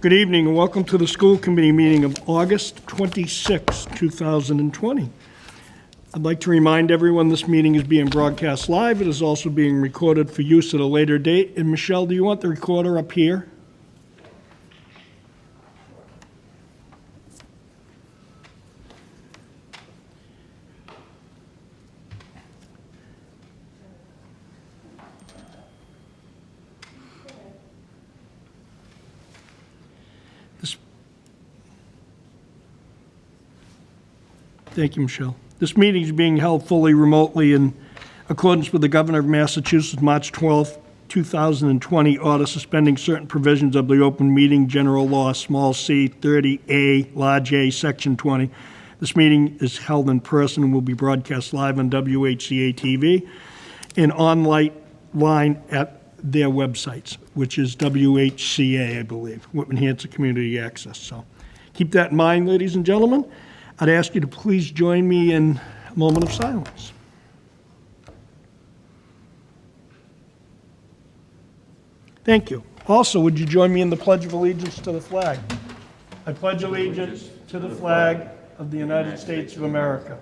Good evening and welcome to the school committee meeting of August 26, 2020. I'd like to remind everyone this meeting is being broadcast live. It is also being recorded for use at a later date. And Michelle, do you want the recorder up here? Thank you, Michelle. This meeting is being held fully remotely in accordance with the Governor of Massachusetts' March 12, 2020 order suspending certain provisions of the Open Meeting General Law, small c, 30A, large A, Section 20. This meeting is held in person and will be broadcast live on WHCA TV and online at their websites, which is WHCA, I believe, Whitman Hanson Community Access. So keep that in mind, ladies and gentlemen. I'd ask you to please join me in a moment of silence. Thank you. Also, would you join me in the Pledge of Allegiance to the flag? I pledge allegiance to the flag of the United States of America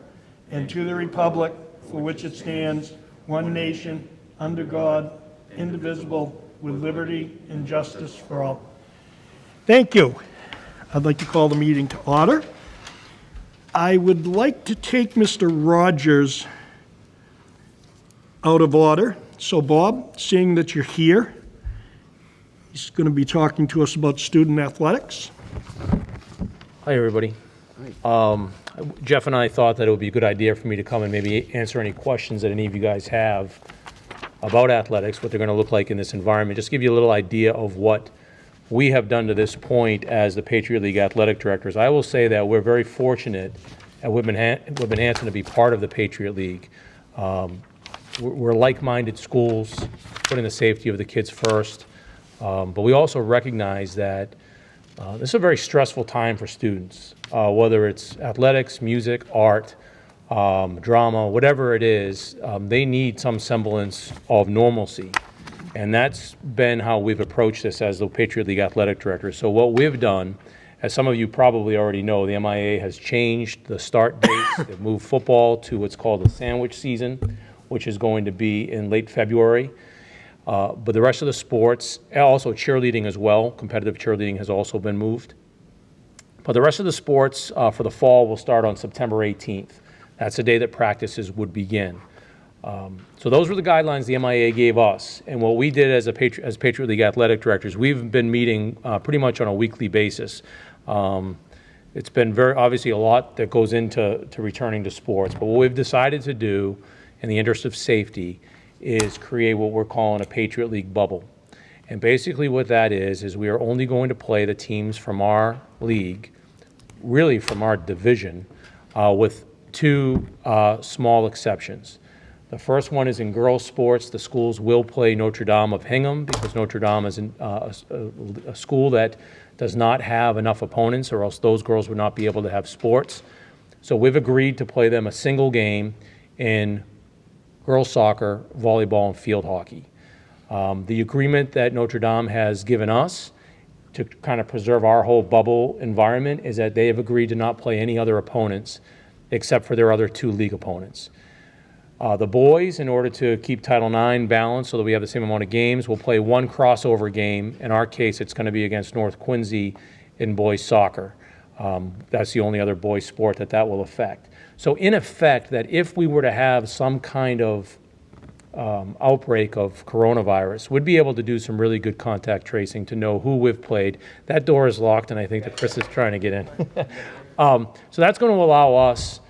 and to the republic for which it stands, one nation, under God, indivisible, with liberty and justice for all. Thank you. I'd like to call the meeting to order. I would like to take Mr. Rogers out of order. So Bob, seeing that you're here, he's going to be talking to us about student athletics. Hi, everybody. Hi. Jeff and I thought that it would be a good idea for me to come and maybe answer any questions that any of you guys have about athletics, what they're going to look like in this environment, just give you a little idea of what we have done to this point as the Patriot League athletic directors. I will say that we're very fortunate at Whitman Hanson to be part of the Patriot League. We're like-minded schools, putting the safety of the kids first, but we also recognize that this is a very stressful time for students, whether it's athletics, music, art, drama, whatever it is, they need some semblance of normalcy. And that's been how we've approached this as the Patriot League athletic director. So what we've done, as some of you probably already know, the MIA has changed the start dates. They've moved football to what's called the sandwich season, which is going to be in late February. But the rest of the sports, also cheerleading as well, competitive cheerleading has also been moved. But the rest of the sports for the fall will start on September 18th. That's the day that practices would begin. So those were the guidelines the MIA gave us, and what we did as Patriot League athletic directors, we've been meeting pretty much on a weekly basis. It's been very obviously a lot that goes into returning to sports, but what we've decided to do in the interest of safety is create what we're calling a Patriot League bubble. And basically what that is we are only going to play the teams from our league, really from our division, with two small exceptions. The first one is in girls' sports. The schools will play Notre Dame of Hingham because Notre Dame is a school that does not have enough opponents, or else those girls would not be able to have sports. So we've agreed to play them a single game in girls' soccer, volleyball, and field hockey. The agreement that Notre Dame has given us to kind of preserve our whole bubble environment is that they have agreed to not play any other opponents except for their other two league opponents. The boys, in order to keep Title IX balanced so that we have the same amount of games, will play one crossover game. In our case, it's going to be against North Quincy in boys soccer. That's the only other boys sport that will affect. So in effect, that if we were to have some kind of outbreak of coronavirus, we'd be able to do some really good contact tracing to know who we've played. That door is locked, and I think that Chris is trying to get in. So that's going to allow us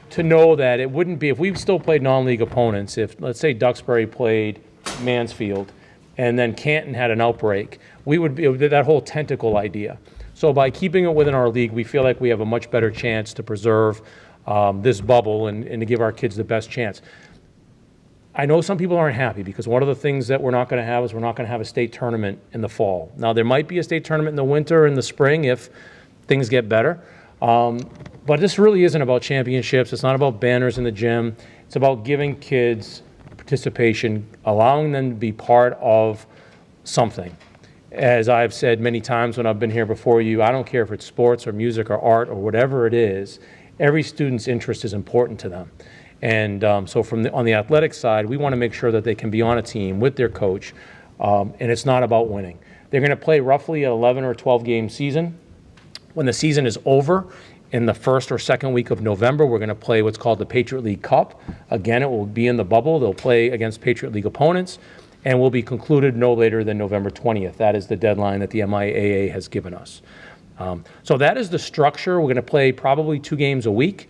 to know that it wouldn't be, if we still played non-league opponents, if, let's say, Duxbury played Mansfield and then Canton had an outbreak, we would be, that whole tentacle idea. So by keeping it within our league, we feel like we have a much better chance to preserve this bubble and to give our kids the best chance. I know some people aren't happy because one of the things that we're not going to have is we're not going to have a state tournament in the fall. Now, there might be a state tournament in the winter and the spring if things get better. But this really isn't about championships. It's not about banners in the gym. It's about giving kids participation, allowing them to be part of something. As I've said many times when I've been here before you, I don't care if it's sports or music or art or whatever it is, every student's interest is important to them. And so on the athletic side, we want to make sure that they can be on a team with their coach, and it's not about winning. They're going to play roughly an 11 or 12 game season. When the season is over, in the first or second week of November, we're going to play what's called the Patriot League Cup. Again, it will be in the bubble. They'll play against Patriot League opponents, and will be concluded no later than November 20th. That is the deadline that the MIAA has given us. So that is the structure. We're going to play probably 2 games a week.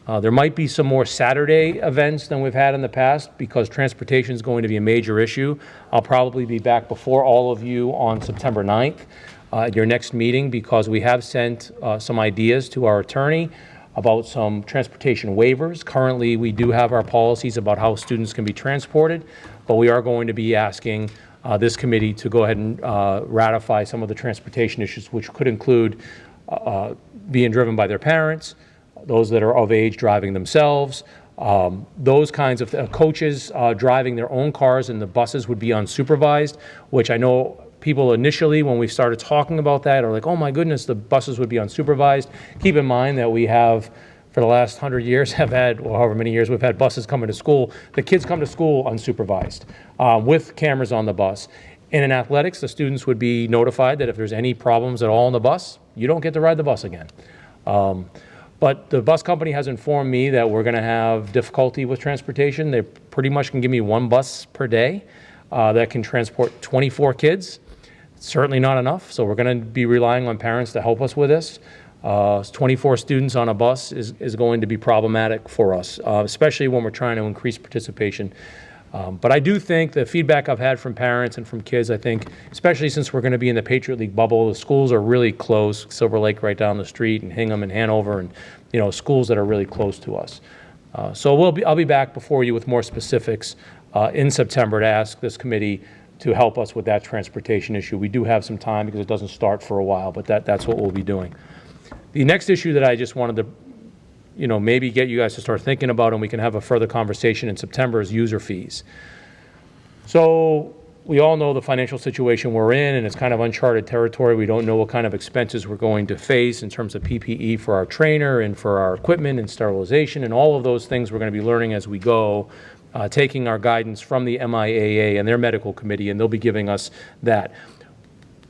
There might be some more Saturday events than we've had in the past because transportation is going to be a major issue. I'll probably be back before all of you on September 9th at your next meeting, because we have sent some ideas to our attorney about some transportation waivers. Currently, we do have our policies about how students can be transported, but we are going to be asking this committee to go ahead and ratify some of the transportation issues, which could include being driven by their parents, those that are of age driving themselves, those kinds of coaches driving their own cars, and the buses would be unsupervised, which I know people initially, when we started talking about that, are like, oh my goodness, the buses would be unsupervised. Keep in mind that we have, for the last 100 years, have had, or however many years we've had buses coming to school. The kids come to school unsupervised with cameras on the bus. And in athletics, the students would be notified that if there's any problems at all on the bus, you don't get to ride the bus again. But the bus company has informed me that we're going to have difficulty with transportation. They pretty much can give me 1 bus per day that can transport 24 kids. Certainly not enough, so we're going to be relying on parents to help us with this. 24 students on a bus is going to be problematic for us, especially when we're trying to increase participation. But I do think the feedback I've had from parents and from kids, I think, especially since we're going to be in the Patriot League bubble, the schools are really close. Silver Lake right down the street, and Hingham and Hanover, and schools that are really close to us. So I'll be back before you with more specifics in September to ask this committee to help us with that transportation issue. We do have some time because it doesn't start for a while, but that's what we'll be doing. The next issue that I just wanted to maybe get you guys to start thinking about, and we can have a further conversation in September, is user fees. So we all know the financial situation we're in, and it's kind of uncharted territory. We don't know what kind of expenses we're going to face in terms of PPE for our trainer and for our equipment and sterilization, and all of those things we're going to be learning as we go, taking our guidance from the MIAA and their medical committee, and they'll be giving us that.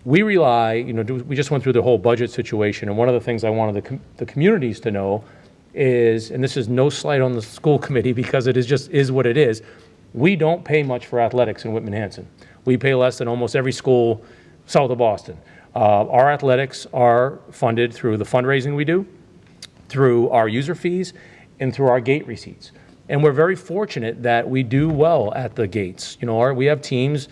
We rely, we just went through the whole budget situation, and one of the things I wanted the communities to know is, and this is no slight on the school committee because it is what it is, we don't pay much for athletics in Whitman Hanson. We pay less than almost every school south of Boston. Our athletics are funded through the fundraising we do, through our user fees, and through our gate receipts. And we're very fortunate that we do well at the gates. We have teams,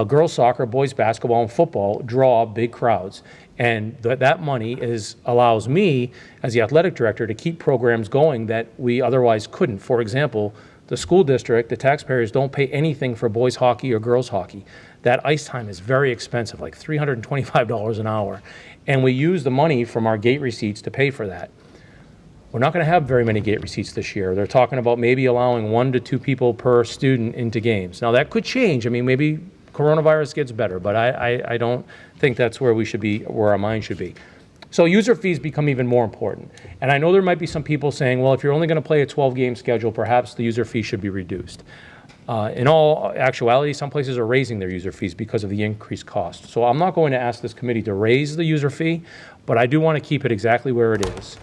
girls soccer, boys basketball, and football draw big crowds. And that money allows me, as the athletic director, to keep programs going that we otherwise couldn't. For example, the school district, the taxpayers don't pay anything for boys hockey or girls hockey. That ice time is very expensive, like $325 an hour. And we use the money from our gate receipts to pay for that. We're not going to have very many gate receipts this year. They're talking about maybe allowing 1 to 2 people per student into games. Now, that could change. I mean, maybe coronavirus gets better, but I don't think that's where we should be, where our mind should be. So user fees become even more important. And I know there might be some people saying, well, if you're only going to play a 12-game schedule, perhaps the user fee should be reduced. In all actuality, some places are raising their user fees because of the increased cost. So I'm not going to ask this committee to raise the user fee, but I do want to keep it exactly where it is.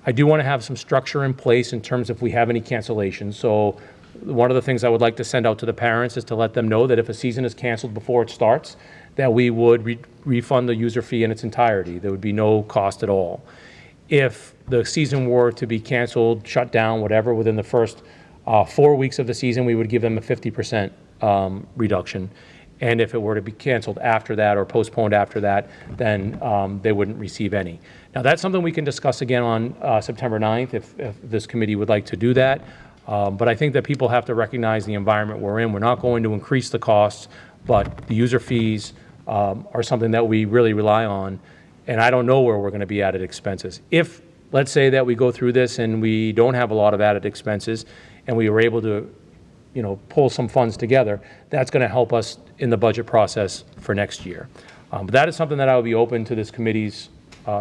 I do want to have some structure in place in terms of if we have any cancellations. So one of the things I would like to send out to the parents is to let them know that if a season is canceled before it starts, that we would refund the user fee in its entirety. There would be no cost at all. If the season were to be canceled, shut down, whatever, within the first 4 weeks of the season, we would give them a 50% reduction. And if it were to be canceled after that or postponed after that, then they wouldn't receive any. Now, that's something we can discuss again on September 9th if this committee would like to do that. But I think that people have to recognize the environment we're in. We're not going to increase the costs, but the user fees are something that we really rely on. And I don't know where we're going to be added expenses. If, let's say that we go through this and we don't have a lot of added expenses and we were able to pull some funds together, that's going to help us in the budget process for next year. But that is something that I would be open to this committee's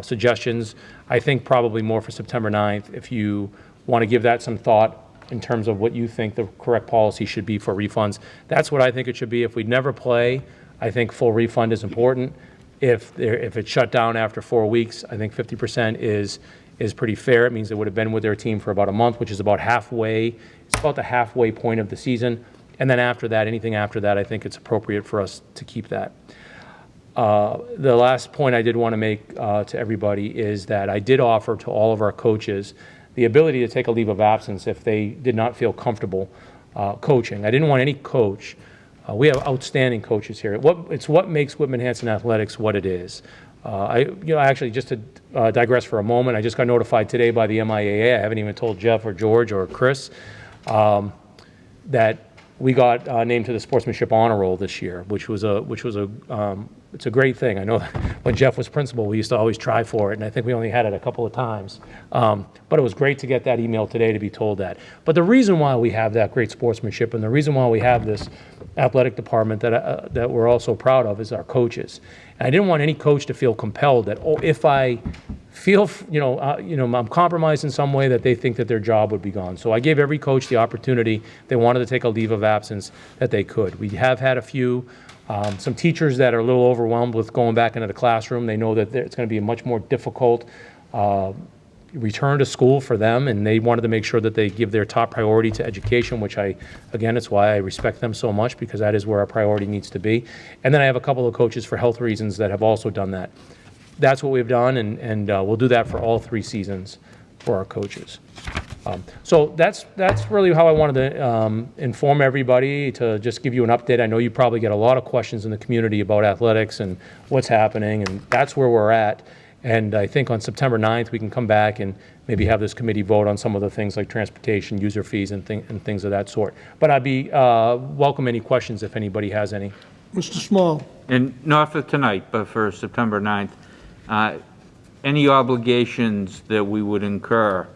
suggestions. I think probably more for September 9th, if you want to give that some thought in terms of what you think the correct policy should be for refunds. That's what I think it should be. If we never play, I think full refund is important. If it's shut down after 4 weeks, I think 50% is pretty fair. It means they would have been with their team for about a month, which is about halfway. It's about the halfway point of the season. And then after that, anything after that, I think it's appropriate for us to keep that. The last point I did want to make to everybody is that I did offer to all of our coaches the ability to take a leave of absence if they did not feel comfortable coaching. I didn't want any coach. We have outstanding coaches here. It's what makes Whitman Hanson Athletics what it is. Actually, just to digress for a moment, I just got notified today by the MIAA. I haven't even told Jeff or George or Chris that we got named to the Sportsmanship Honor Roll this year, which was it's a great thing. I know when Jeff was principal, we used to always try for it, and I think we only had it a couple of times. But it was great to get that email today to be told that. But the reason why we have that great sportsmanship and the reason why we have this athletic department that we're all so proud of is our coaches. And I didn't want any coach to feel compelled that, if I feel, I'm compromised in some way, that they think that their job would be gone. So I gave every coach the opportunity, if they wanted to take a leave of absence, that they could. We have had a few, some teachers that are a little overwhelmed with going back into the classroom. They know that it's going to be a much more difficult return to school for them, and they wanted to make sure that they give their top priority to education, which it's why I respect them so much, because that is where our priority needs to be. And then I have a couple of coaches for health reasons that have also done that. That's what we've done, and we'll do that for all 3 seasons for our coaches. So that's really how I wanted to inform everybody, to just give you an update. I know you probably get a lot of questions in the community about athletics and what's happening, and that's where we're at. And I think on September 9th, we can come back and maybe have this committee vote on some of the things like transportation, user fees, and things of that sort. But I'd be welcome any questions if anybody has any. Mr. Small. And not for tonight, but for September 9th, any obligations that we would incur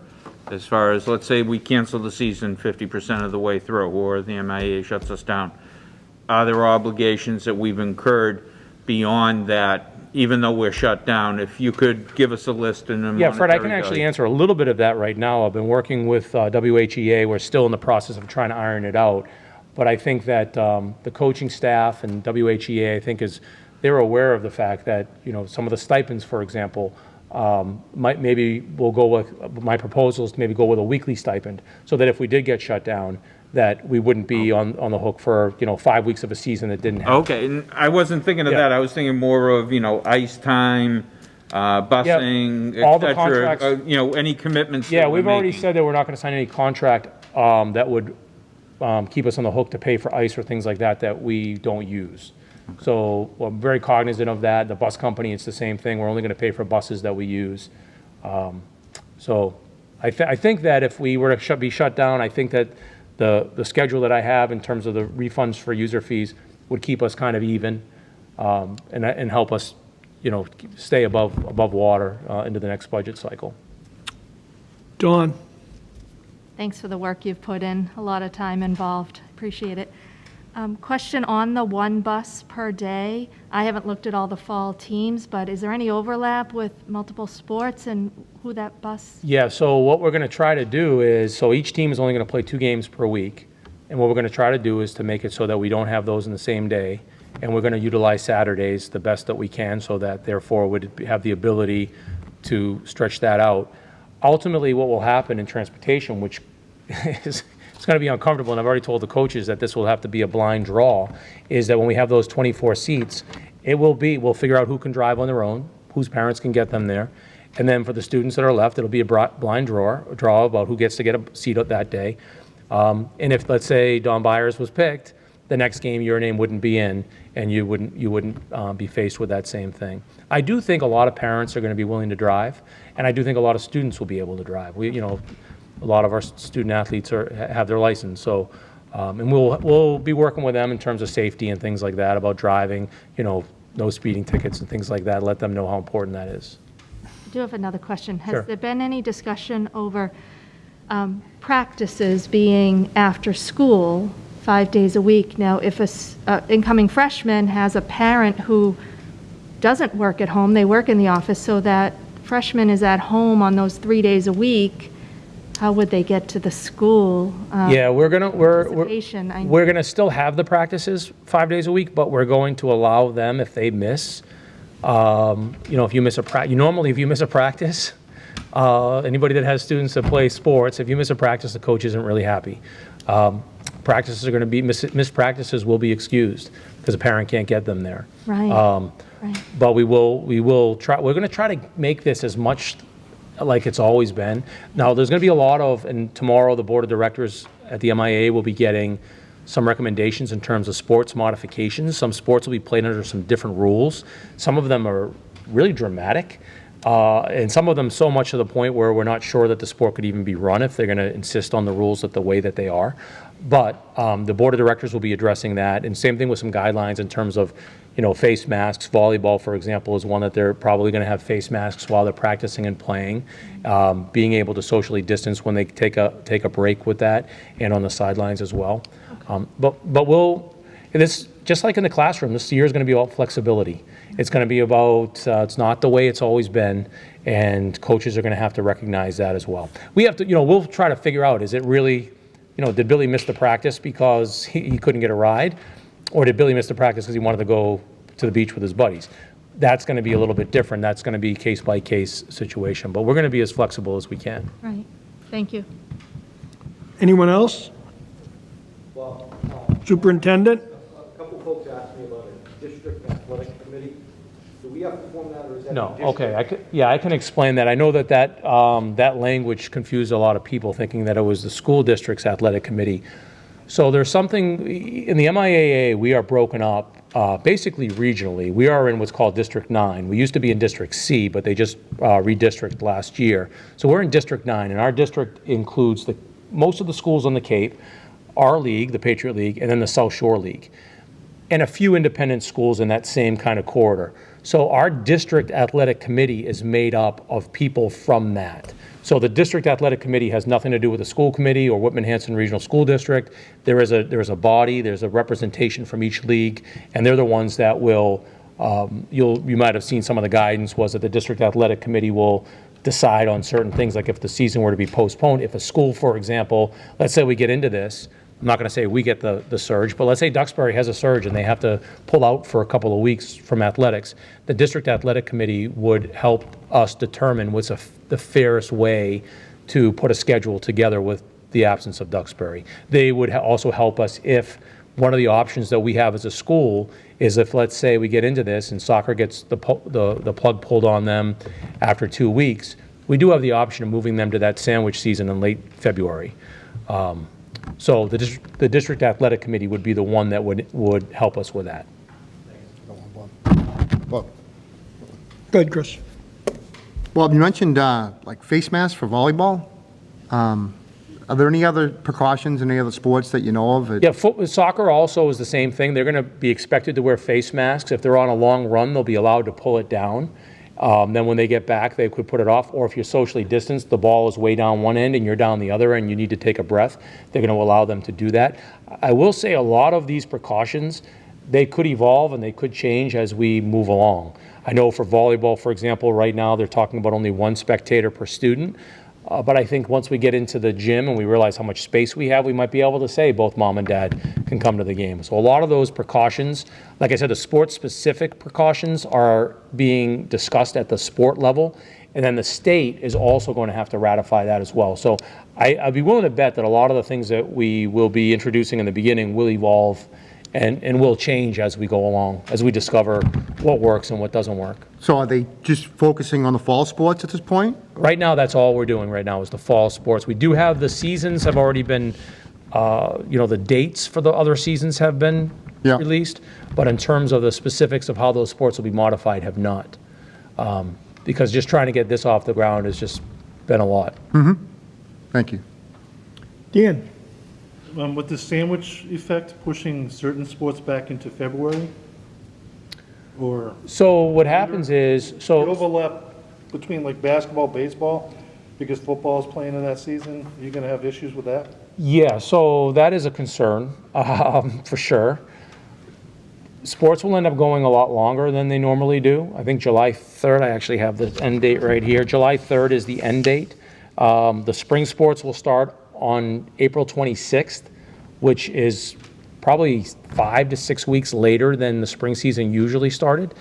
as far as, let's say we cancel the season 50% of the way through, or the MIA shuts us down, are there obligations that we've incurred beyond that, even though we're shut down? If you could give us a list and a Yeah, Fred, I can monetary actually value. answer a little bit of that right now. I've been working with WHEA. We're still in the process of trying to iron it out. But I think that the coaching staff and WHEA, I think, they're aware of the fact that, some of the stipends, for example, we'll go with, my proposal is to maybe go with a weekly stipend, so that if we did get shut down, that we wouldn't be on the hook for, 5 weeks of a season that didn't happen. Okay, and I wasn't thinking of Yeah. that. I was thinking more of, ice time, busing, all the et cetera, contracts. any commitments Yeah, that we're we've already making. said that we're not going to sign any contract that would keep us on the hook to pay for ice or things like that we don't use. So I'm very cognizant of that. The bus company, it's the same thing. We're only going to pay for buses that we use. So I think that if we were to be shut down, I think that the schedule that I have in terms of the refunds for user fees would keep us kind of even and help us, stay above water into the next budget cycle. Dawn. Thanks for the work you've put in, a lot of time involved, appreciate it. Question on the 1 bus per day. I haven't looked at all the fall teams, but is there any overlap with multiple sports and who that bus? Yeah, so what we're going to try to do is, so each team is only going to play 2 games per week. And what we're going to try to do is to make it so that we don't have those in the same day. And we're going to utilize Saturdays the best that we can, so that therefore would have the ability to stretch that out. Ultimately, what will happen in transportation, which is it's going to be uncomfortable, and I've already told the coaches that this will have to be a blind draw, is that when we have those 24 seats, we'll figure out who can drive on their own, whose parents can get them there. And then for the students that are left, it'll be a blind draw about who gets to get a seat that day. And if, let's say, Don Byers was picked, the next game your name wouldn't be in, and you wouldn't be faced with that same thing. I do think a lot of parents are going to be willing to drive, and I do think a lot of students will be able to drive. A lot of our student athletes have their license, so and we'll be working with them in terms of safety and things like that, about driving, no speeding tickets and things like that. Let them know how important that is. I do have another question. Sure. Has there been any discussion over practices being after school 5 days a week? Now, if an incoming freshman has a parent who doesn't work at home, they work in the office, so that freshman is at home on those 3 days a week, how would they get to the school? Yeah, we're Participation, I- gonna still have the practices 5 days a week, but we're going to allow them if they miss. If you miss normally if you miss a practice, anybody that has students that play sports, if you miss a practice, the coach isn't really happy. Practices are going to be missed practices will be excused because a parent can't get them there. Right, right. But we will try. We're going to try to make this as much like it's always been. Now, there's going to be a lot of, and tomorrow the board of directors at the MIA will be getting some recommendations in terms of sports modifications. Some sports will be played under some different rules. Some of them are really dramatic, and some of them so much to the point where we're not sure that the sport could even be run if they're going to insist on the rules the way that they are. But the board of directors will be addressing that, and same thing with some guidelines in terms of, face masks. Volleyball, for example, is one that they're probably going to have face masks while they're practicing and playing, being able to socially distance when they take a break with that, and on the sidelines as well. But this, just like in the classroom, this year is going to be about flexibility. It's going to be about, it's not the way it's always been, and coaches are going to have to recognize that as well. We have to, we'll try to figure out, is it really, did Billy miss the practice because he couldn't get a ride? Or did Billy miss the practice because he wanted to go to the beach with his buddies? That's going to be a little bit different. That's going to be case-by-case situation. But we're going to be as flexible as we can. Right, thank you. Anyone else? Superintendent? A couple folks asked me about a district athletic committee. Do we have to form that, or is that? No, okay, I can explain that. I know that language confused a lot of people, thinking that it was the school district's athletic committee. So there's something, in the MIAA, we are broken up basically regionally. We are in what's called District 9. We used to be in District C, but they just redistricted last year. So we're in District 9, and our district includes most of the schools on the Cape, our league, the Patriot League, and then the South Shore League, and a few independent schools in that same kind of corridor. So our district athletic committee is made up of people from that. So the district athletic committee has nothing to do with the school committee or Whitman Hanson Regional School District. There is a body, there's a representation from each league, and they're the ones that will, you might have seen some of the guidance was that the district athletic committee will decide on certain things, like if the season were to be postponed. If a school, for example, let's say we get into this, I'm not going to say we get the surge, but let's say Duxbury has a surge and they have to pull out for a couple of weeks from athletics. The district athletic committee would help us determine what's the fairest way to put a schedule together with the absence of Duxbury. They would also help us if one of the options that we have as a school is if, let's say, we get into this and soccer gets the plug pulled on them after 2 weeks, we do have the option of moving them to that sandwich season in late February. So the district athletic committee would be the one that would help us with that. Well, Go ahead, Chris. you mentioned like face masks for volleyball. Are there any other precautions in any other sports that you know of? Yeah, soccer also is the same thing. They're going to be expected to wear face masks. If they're on a long run, they'll be allowed to pull it down. Then when they get back, they could put it off. Or if you're socially distanced, the ball is way down one end and you're down the other and you need to take a breath, they're going to allow them to do that. I will say a lot of these precautions, they could evolve and they could change as we move along. I know for volleyball, for example, right now they're talking about only 1 spectator per student. But I think once we get into the gym and we realize how much space we have, we might be able to say both mom and dad can come to the game. So a lot of those precautions, like I said, the sport-specific precautions are being discussed at the sport level, and then the state is also going to have to ratify that as well. So I'd be willing to bet that a lot of the things that we will be introducing in the beginning will evolve and will change as we go along, as we discover what works and what doesn't work. So are they just focusing on the fall sports at this point? Right now, that's all we're doing right now is the fall sports. We do have the seasons have already been, the dates for the other seasons have been released, but in terms of the specifics of how those sports will be modified have not. Because just trying to get this off the ground has just been a lot. Thank you. Dan? With the sandwich effect, pushing certain sports back into February? Or So what happens is, the so overlap between like basketball, baseball, because football is playing in that season, you're going to have issues with that? yeah, so that is a concern, for sure. sports will end up going a lot longer than they normally do. I think July 3rd, I actually have the end date right here. July 3rd is the end date. The spring sports will start on April 26th, which is probably 5 to 6 weeks later than the spring season usually started.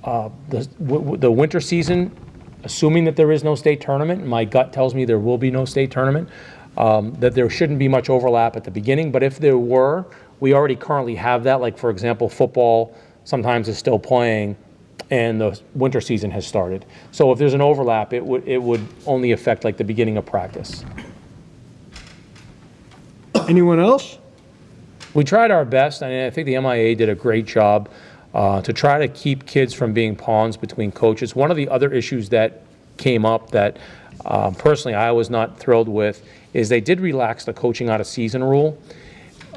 The winter season, assuming that there is no state tournament, and my gut tells me there will be no state tournament, that there shouldn't be much overlap at the beginning, but if there were, we already currently have that. Like, for example, football sometimes is still playing and the winter season has started. So if there's an overlap, it would only affect like the beginning of practice. Anyone else? We tried our best, and I think the MIA did a great job to try to keep kids from being pawns between coaches. One of the other issues that came up that personally I was not thrilled with is they did relax the coaching out of season rule.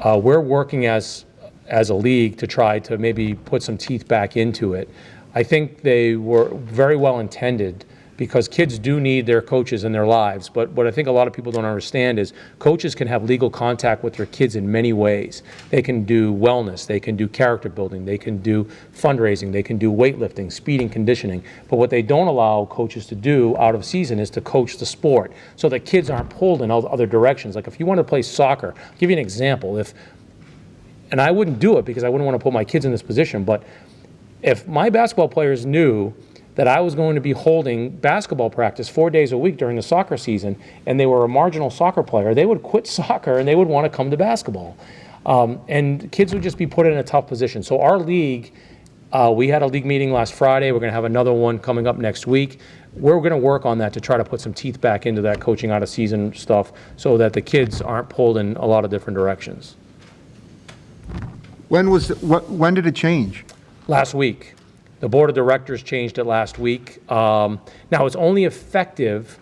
We're working as a league to try to maybe put some teeth back into it. I think they were very well intended because kids do need their coaches in their lives. But what I think a lot of people don't understand is coaches can have legal contact with their kids in many ways. They can do wellness, they can do character building, they can do fundraising, they can do weightlifting, speed and conditioning. But what they don't allow coaches to do out of season is to coach the sport so that kids aren't pulled in other directions. Like if you want to play soccer, I'll give you an example. And I wouldn't do it because I wouldn't want to put my kids in this position, but if my basketball players knew that I was going to be holding basketball practice 4 days a week during the soccer season, and they were a marginal soccer player, they would quit soccer and they would want to come to basketball. And kids would just be put in a tough position. So our league, we had a league meeting last Friday. We're going to have another one coming up next week. We're going to work on that to try to put some teeth back into that coaching out of season stuff so that the kids aren't pulled in a lot of different directions. When did it change? Last week. The board of directors changed it last week. Now, it's only effective,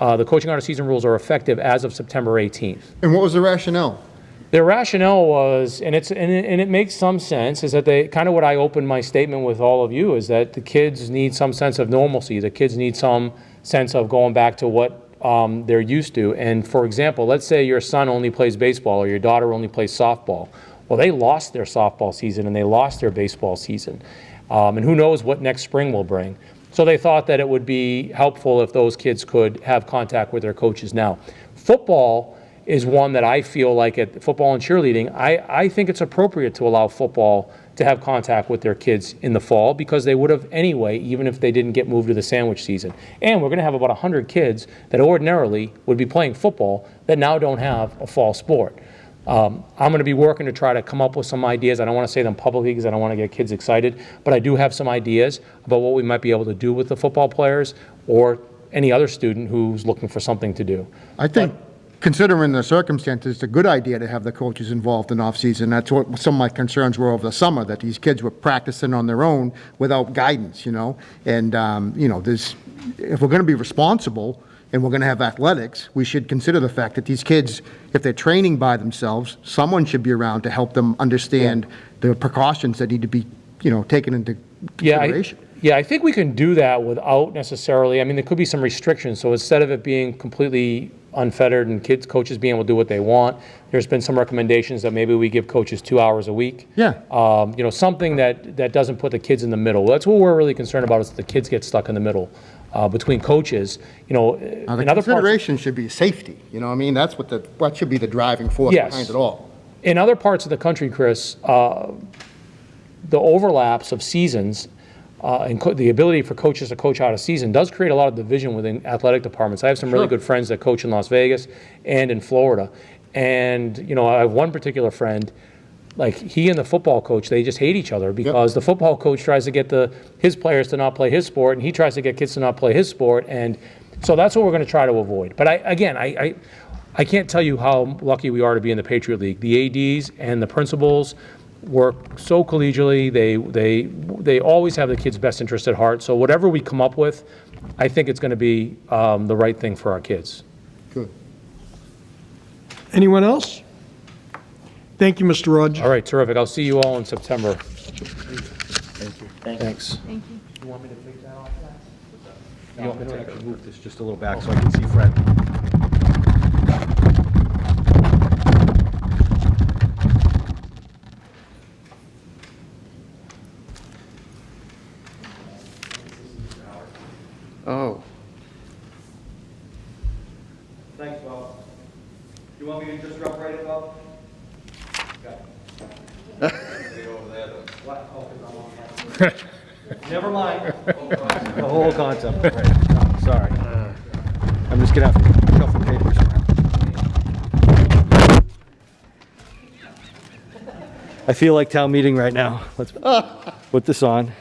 the coaching out of season rules are effective as of September 18th. And what was the rationale? Their rationale was, and it makes some sense, is that they, kind of what I opened my statement with all of you, is that the kids need some sense of normalcy. The kids need some sense of going back to what they're used to. And for example, let's say your son only plays baseball or your daughter only plays softball. Well, they lost their softball season and they lost their baseball season. And who knows what next spring will bring. So they thought that it would be helpful if those kids could have contact with their coaches now. Football is one that I feel like at football and cheerleading, I think it's appropriate to allow football to have contact with their kids in the fall because they would have anyway, even if they didn't get moved to the sandwich season. And we're going to have about 100 kids that ordinarily would be playing football that now don't have a fall sport. I'm going to be working to try to come up with some ideas. I don't want to say them publicly because I don't want to get kids excited, but I do have some ideas about what we might be able to do with the football players or any other student who's looking for something to do. I think, considering the circumstances, it's a good idea to have the coaches involved in off-season. That's what some of my concerns were over the summer, that these kids were practicing on their own without guidance, And, if we're going to be responsible, and we're going to have athletics, we should consider the fact that these kids, if they're training by themselves, someone should be around to help them understand the precautions that need to be, taken into consideration. I think we can do that without necessarily, there could be some restrictions. So instead of it being completely unfettered and coaches being able to do what they want, there's been some recommendations that maybe we give coaches 2 hours a week. Yeah. Something that doesn't put the kids in the middle. That's what we're really concerned about, is that the kids get stuck in the middle. Between coaches, Now, in the other parts, consideration should be safety, That's what should be the driving force Yes. behind it all. in other parts of the country, Chris, the overlaps of seasons and the ability for coaches to coach out of season does create a lot of division within athletic departments. I have some really good friends that coach in Las Vegas and in Florida, and I have one particular friend. Like, he and the football coach, they just hate each other because the football coach tries to get his players to not play his sport, and he tries to get kids to not play his sport. And so that's what we're going to try to avoid. But I can't tell you how lucky we are to be in the Patriot League. The ADs and the principals work so collegially. They always have the kids' best interest at heart. So whatever we come up with, I think it's going to be the right thing for our kids. Good. Anyone else? Thank you, Mr. Rogers. All right, terrific. I'll see you all in September. Thank you. Thanks. Thank you. You want me to take that off? You want me to actually move this just a little back so I can see Fred? Oh. Thanks, Bob. You want me to just drop right in, Bob? What? Oh, 'cause I'm on that. Never mind. The whole concept. Right. Oh, sorry. I'm just gonna have to shuffle papers around. I feel like town meeting right now. Let's put this on.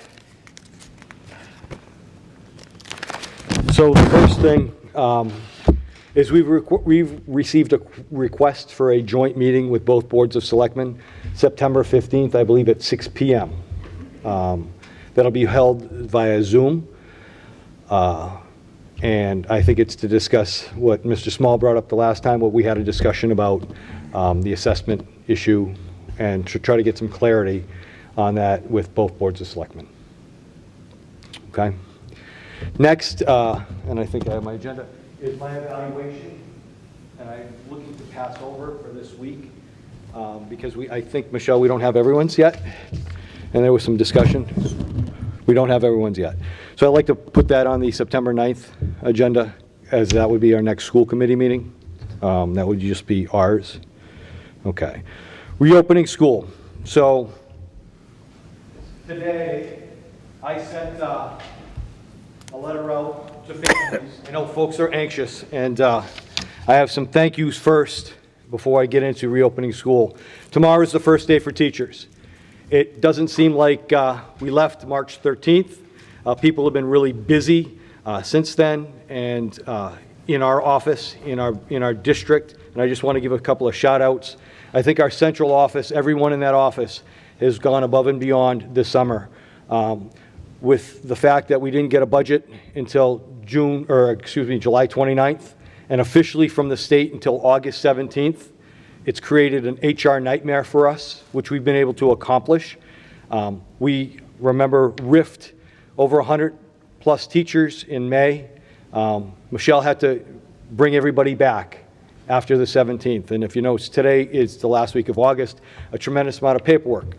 So the first thing is we've received a request for a joint meeting with both boards of selectmen, September 15th, I believe at 6 p.m. That'll be held via Zoom. And I think it's to discuss what Mr. Small brought up the last time, what we had a discussion about the assessment issue, and to try to get some clarity on that with both boards of selectmen. Okay? Next, and I think I have my agenda, is my evaluation. And I'm looking to pass over for this week because I think, Michelle, we don't have everyone's yet. And there was some discussion. We don't have everyone's yet. So I'd like to put that on the September 9th agenda, as that would be our next school committee meeting. That would just be ours. Okay. Reopening school. So today, I sent a letter out to families. I know folks are anxious, and I have some thank yous first before I get into reopening school. Tomorrow is the first day for teachers. It doesn't seem like we left March 13th. People have been really busy since then, and in our office, in our district, and I just want to give a couple of shout outs. I think our central office, everyone in that office has gone above and beyond this summer. With the fact that we didn't get a budget until July 29th, and officially from the state until August 17th, it's created an HR nightmare for us, which we've been able to accomplish. We remember RIFT, over 100 plus teachers in May. Michelle had to bring everybody back after the 17th. And if you notice, today is the last week of August, a tremendous amount of paperwork.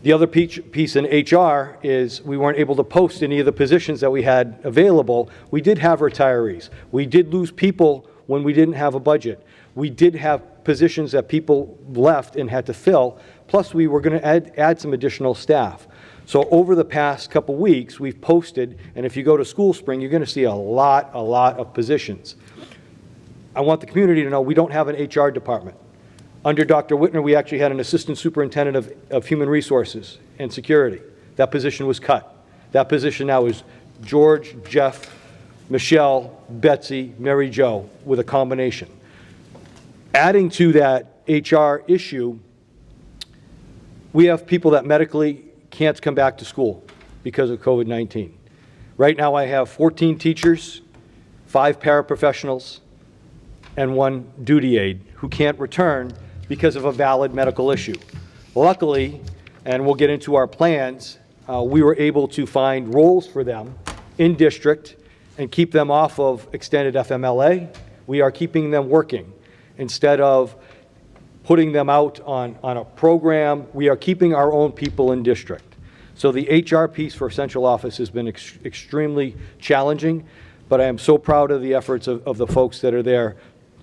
The other piece in HR is we weren't able to post any of the positions that we had available. We did have retirees. We did lose people when we didn't have a budget. We did have positions that people left and had to fill, plus we were going to add some additional staff. So over the past couple weeks, we've posted, and if you go to School Spring, you're going to see a lot of positions. I want the community to know we don't have an HR department. Under Dr. Whitner, we actually had an assistant superintendent of human resources and security. That position was cut. That position now is George, Jeff, Michelle, Betsy, Mary Jo, with a combination. Adding to that HR issue, we have people that medically can't come back to school because of COVID-19. Right now I have 14 teachers, 5 paraprofessionals, and 1 duty aide who can't return because of a valid medical issue. Luckily, and we'll get into our plans, we were able to find roles for them in district and keep them off of extended FMLA. We are keeping them working. Instead of putting them out on a program, we are keeping our own people in district. So the HR piece for central office has been extremely challenging, but I am so proud of the efforts of the folks that are there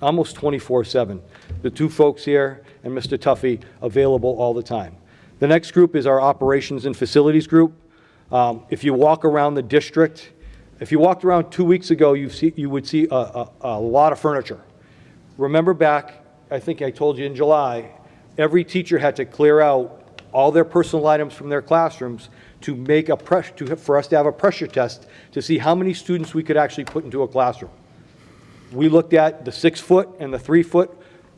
almost 24/7. The 2 folks here and Mr. Tuffy available all the time. The next group is our operations and facilities group. If you walk around the district, if you walked around 2 weeks ago, you would see a lot of furniture. Remember back, I think I told you in July, every teacher had to clear out all their personal items from their classrooms to make for us to have a pressure test to see how many students we could actually put into a classroom. We looked at the 6-foot and the 3-foot.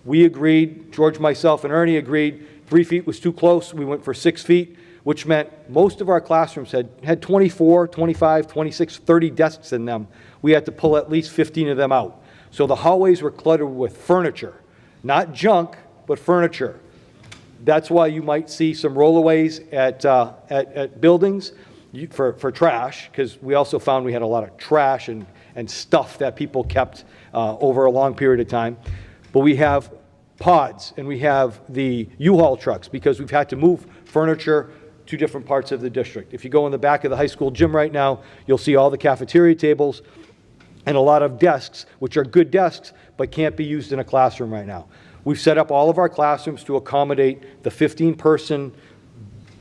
We agreed, George, myself, and Ernie agreed 3 feet was too close. We went for 6 feet, which meant most of our classrooms had 24, 25, 26, 30 desks in them. We had to pull at least 15 of them out. So the hallways were cluttered with furniture, not junk, but furniture. That's why you might see some rollaways at buildings for trash, because we also found we had a lot of trash and stuff that people kept over a long period of time. But we have pods, and we have the U-Haul trucks, because we've had to move furniture to different parts of the district. If you go in the back of the high school gym right now, you'll see all the cafeteria tables and a lot of desks, which are good desks, but can't be used in a classroom right now. We've set up all of our classrooms to accommodate the 15-person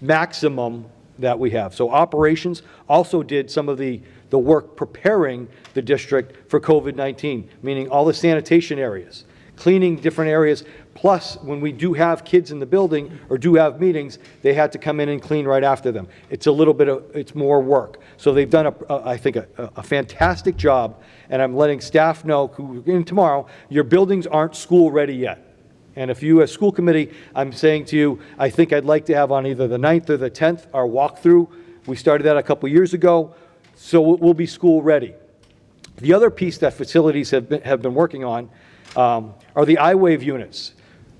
maximum that we have. So operations also did some of the work preparing the district for COVID-19, meaning all the sanitation areas, cleaning different areas. Plus, when we do have kids in the building or do have meetings, they had to come in and clean right after them. It's a little bit of, it's more work. So they've done, I think, a fantastic job, and I'm letting staff know, who in tomorrow, your buildings aren't school ready yet. And if you, as school committee, I'm saying to you, I think I'd like to have on either the 9th or the 10th our walkthrough. We started that a couple years ago, so we'll be school ready. The other piece that facilities have been working on are the I-Wave units.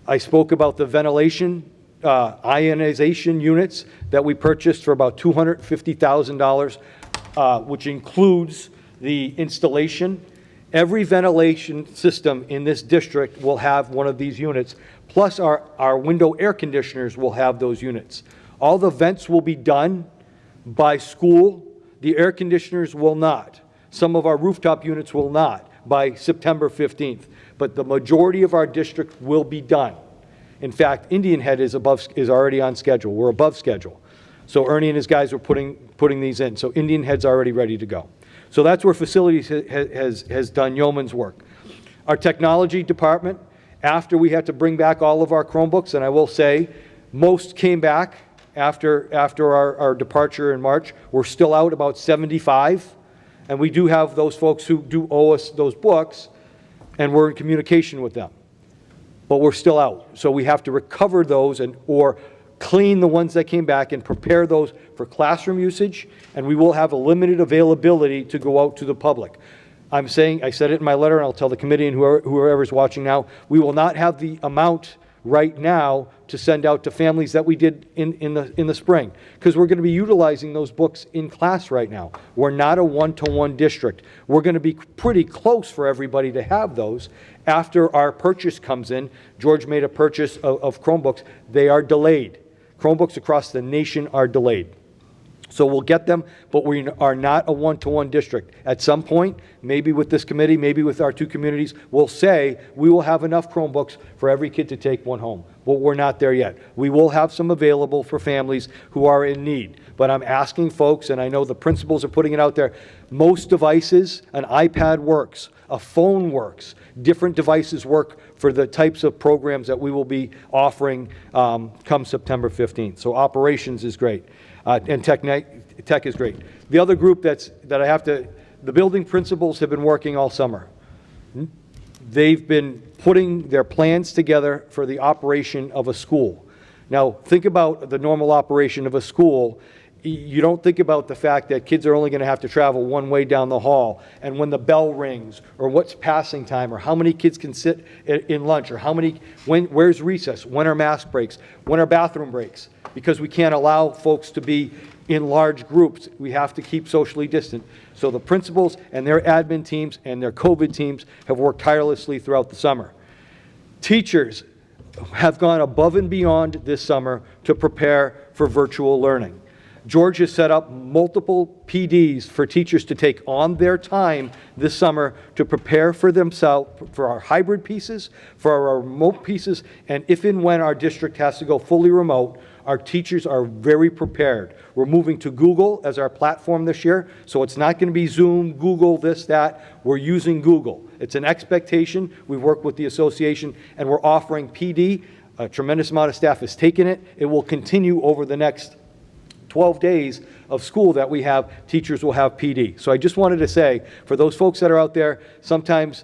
I spoke about the ventilation, ionization units that we purchased for about $250,000, which includes the installation. Every ventilation system in this district will have one of these units, plus our window air conditioners will have those units. All the vents will be done by school. The air conditioners will not. Some of our rooftop units will not by September 15th, but the majority of our district will be done. In fact, Indian Head is already on schedule. We're above schedule. So Ernie and his guys are putting these in. So Indian Head's already ready to go. So that's where facilities has done yeoman's work. Our technology department, after we had to bring back all of our Chromebooks, and I will say, most came back after our departure in March. We're still out about 75, and we do have those folks who do owe us those books, and we're in communication with them. But we're still out. So we have to recover those or clean the ones that came back and prepare those for classroom usage, and we will have a limited availability to go out to the public. I said it in my letter, and I'll tell the committee and whoever's watching now, we will not have the amount right now to send out to families that we did in the spring, because we're going to be utilizing those books in class right now. We're not a one-to-one district. We're going to be pretty close for everybody to have those. After our purchase comes in, George made a purchase of Chromebooks. They are delayed. Chromebooks across the nation are delayed. So we'll get them, but we are not a one-to-one district. At some point, maybe with this committee, maybe with our two communities, we'll say we will have enough Chromebooks for every kid to take one home. But we're not there yet. We will have some available for families who are in need. But I'm asking folks, and I know the principals are putting it out there, most devices, an iPad works, a phone works, different devices work for the types of programs that we will be offering come September 15th. So operations is great. And tech is great. The other group the building principals have been working all summer. They've been putting their plans together for the operation of a school. Now, think about the normal operation of a school. You don't think about the fact that kids are only going to have to travel one way down the hall, and when the bell rings, or what's passing time, or how many kids can sit in lunch, or where's recess, when are mask breaks, when are bathroom breaks, because we can't allow folks to be in large groups. We have to keep socially distant. So the principals and their admin teams and their COVID teams have worked tirelessly throughout the summer. Teachers have gone above and beyond this summer to prepare for virtual learning. George has set up multiple PDs for teachers to take on their time this summer to prepare for themselves, for our hybrid pieces, for our remote pieces, and if and when our district has to go fully remote, our teachers are very prepared. We're moving to Google as our platform this year, so it's not going to be Zoom, Google, this, that. We're using Google. It's an expectation. We've worked with the association, and we're offering PD. A tremendous amount of staff has taken it. It will continue over the next 12 days of school that we have. Teachers will have PD. So I just wanted to say, for those folks that are out there, sometimes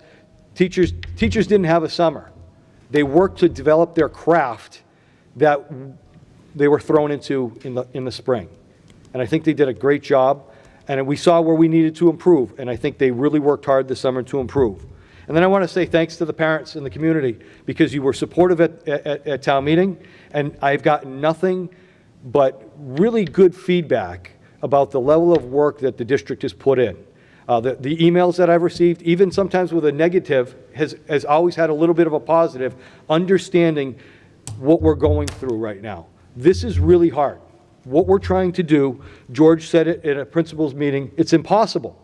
teachers didn't have a summer. They worked to develop their craft that they were thrown into in the spring. And I think they did a great job, and we saw where we needed to improve, and I think they really worked hard this summer to improve. And then I want to say thanks to the parents in the community, because you were supportive at town meeting, and I've gotten nothing but really good feedback about the level of work that the district has put in. The emails that I've received, even sometimes with a negative, has always had a little bit of a positive, understanding what we're going through right now. This is really hard. what we're trying to do, George said it at a principals meeting, it's impossible.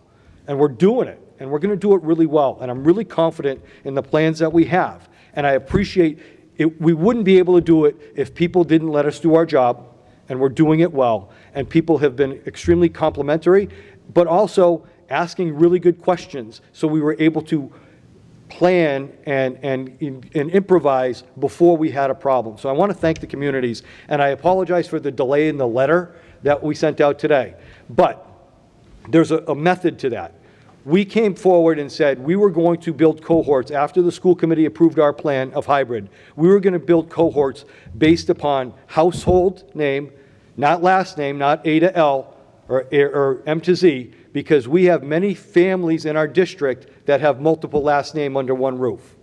And we're doing it, and we're going to do it really well. And I'm really confident in the plans that we have. And I appreciate it. We wouldn't be able to do it if people didn't let us do our job, and we're doing it well. And people have been extremely complimentary, but also asking really good questions, so we were able to plan and improvise before we had a problem. So I want to thank the communities, and I apologize for the delay in the letter that we sent out today. But there's a method to that. We came forward and said we were going to build cohorts after the school committee approved our plan of hybrid. We were going to build cohorts based upon household name, not last name, not A to L or M to Z, because we have many families in our district that have multiple last name under one roof.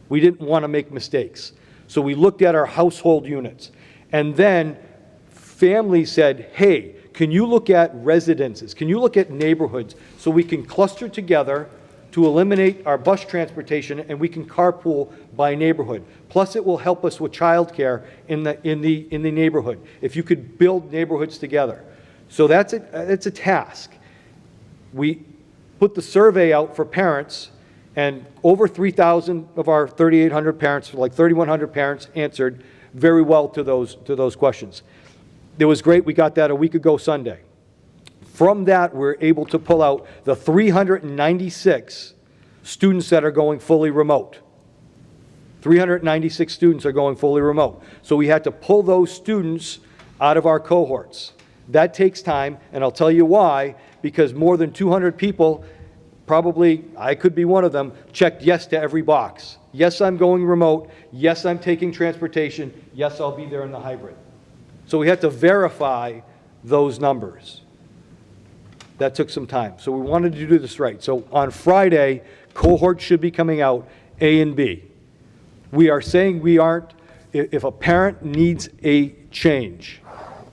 We didn't want to make mistakes. So we looked at our household units. And then families said, hey, can you look at residences? Can you look at neighborhoods so we can cluster together to eliminate our bus transportation, and we can carpool by neighborhood? Plus, it will help us with childcare in the neighborhood if you could build neighborhoods together. So that's a task. We put the survey out for parents, and over 3,000 of our 3,800 parents, like 3,100 parents, answered very well to those questions. It was great. We got that a week ago Sunday. From that, we're able to pull out the 396 students that are going fully remote. 396 students are going fully remote. So we had to pull those students out of our cohorts. That takes time, and I'll tell you why, because more than 200 people, probably I could be one of them, checked yes to every box. Yes, I'm going remote. Yes, I'm taking transportation. Yes, I'll be there in the hybrid. So we had to verify those numbers. That took some time. So we wanted to do this right. So on Friday, cohorts should be coming out, A and B. We are saying we aren't, if a parent needs a change,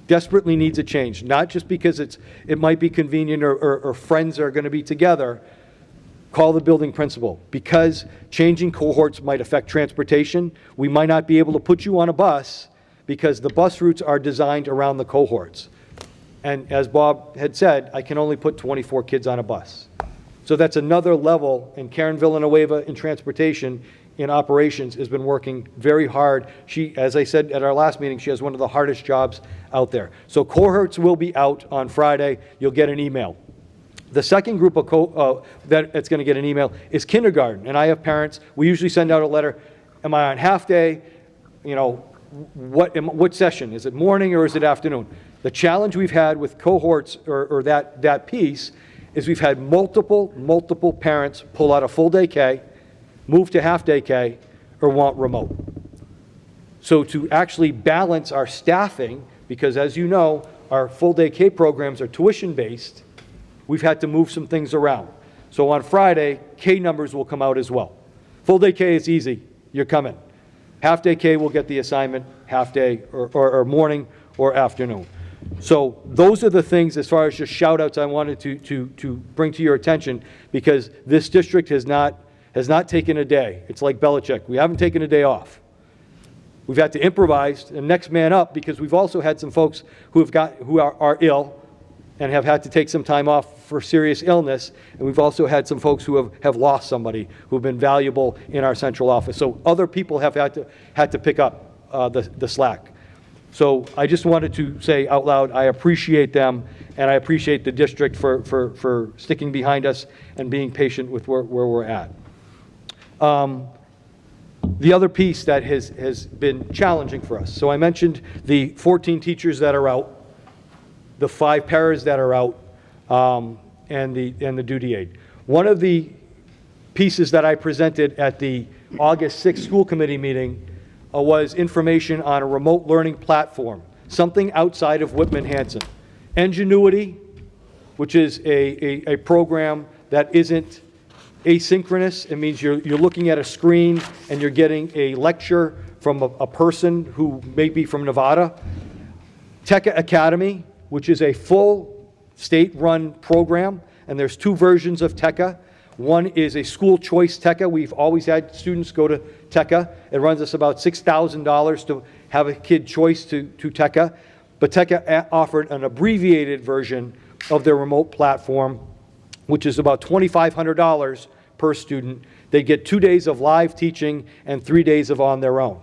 desperately needs a change, not just because it might be convenient or friends are going to be together, call the building principal. Because changing cohorts might affect transportation, we might not be able to put you on a bus because the bus routes are designed around the cohorts. And as Bob had said, I can only put 24 kids on a bus. So that's another level, and Karen Villanueva in transportation, in operations, has been working very hard. She, as I said at our last meeting, she has one of the hardest jobs out there. So cohorts will be out on Friday. You'll get an email. The second group of that's going to get an email is kindergarten. And I have parents, we usually send out a letter, am I on half day? You know, what session? Is it morning or is it afternoon? The challenge we've had with cohorts or that piece is we've had multiple parents pull out a full day K, move to half day K, or want remote. So to actually balance our staffing, because as you know, our full day K programs are tuition based, we've had to move some things around. So on Friday, K numbers will come out as well. Full day K is easy, you're coming. Half day K will get the assignment, half day or morning or afternoon. So those are the things, as far as just shout outs, I wanted to bring to your attention, because this district has not taken a day. It's like Belichick. We haven't taken a day off. We've had to improvise and next man up, because we've also had some folks who are ill and have had to take some time off for serious illness. And we've also had some folks who have lost somebody who have been valuable in our central office. So other people have had to pick up the slack. So I just wanted to say out loud, I appreciate them, and I appreciate the district for sticking behind us and being patient with where we're at. The other piece that has been challenging for us. So I mentioned the 14 teachers that are out, the 5 paras that are out, and the duty aid. One of the pieces that I presented at the August 6th school committee meeting was information on a remote learning platform, something outside of Whitman Hanson. Ingenuity, which is a program that isn't asynchronous. It means you're looking at a screen and you're getting a lecture from a person who may be from Nevada. Tekka Academy, which is a full state-run program, and there's 2 versions of Tekka. One is a school choice Tekka. We've always had students go to Tekka. It runs us about $6,000 to have a kid choice to Tekka. but Tech offered an abbreviated version of their remote platform, which is about $2,500 per student. They get 2 days of live teaching and 3 days of on their own.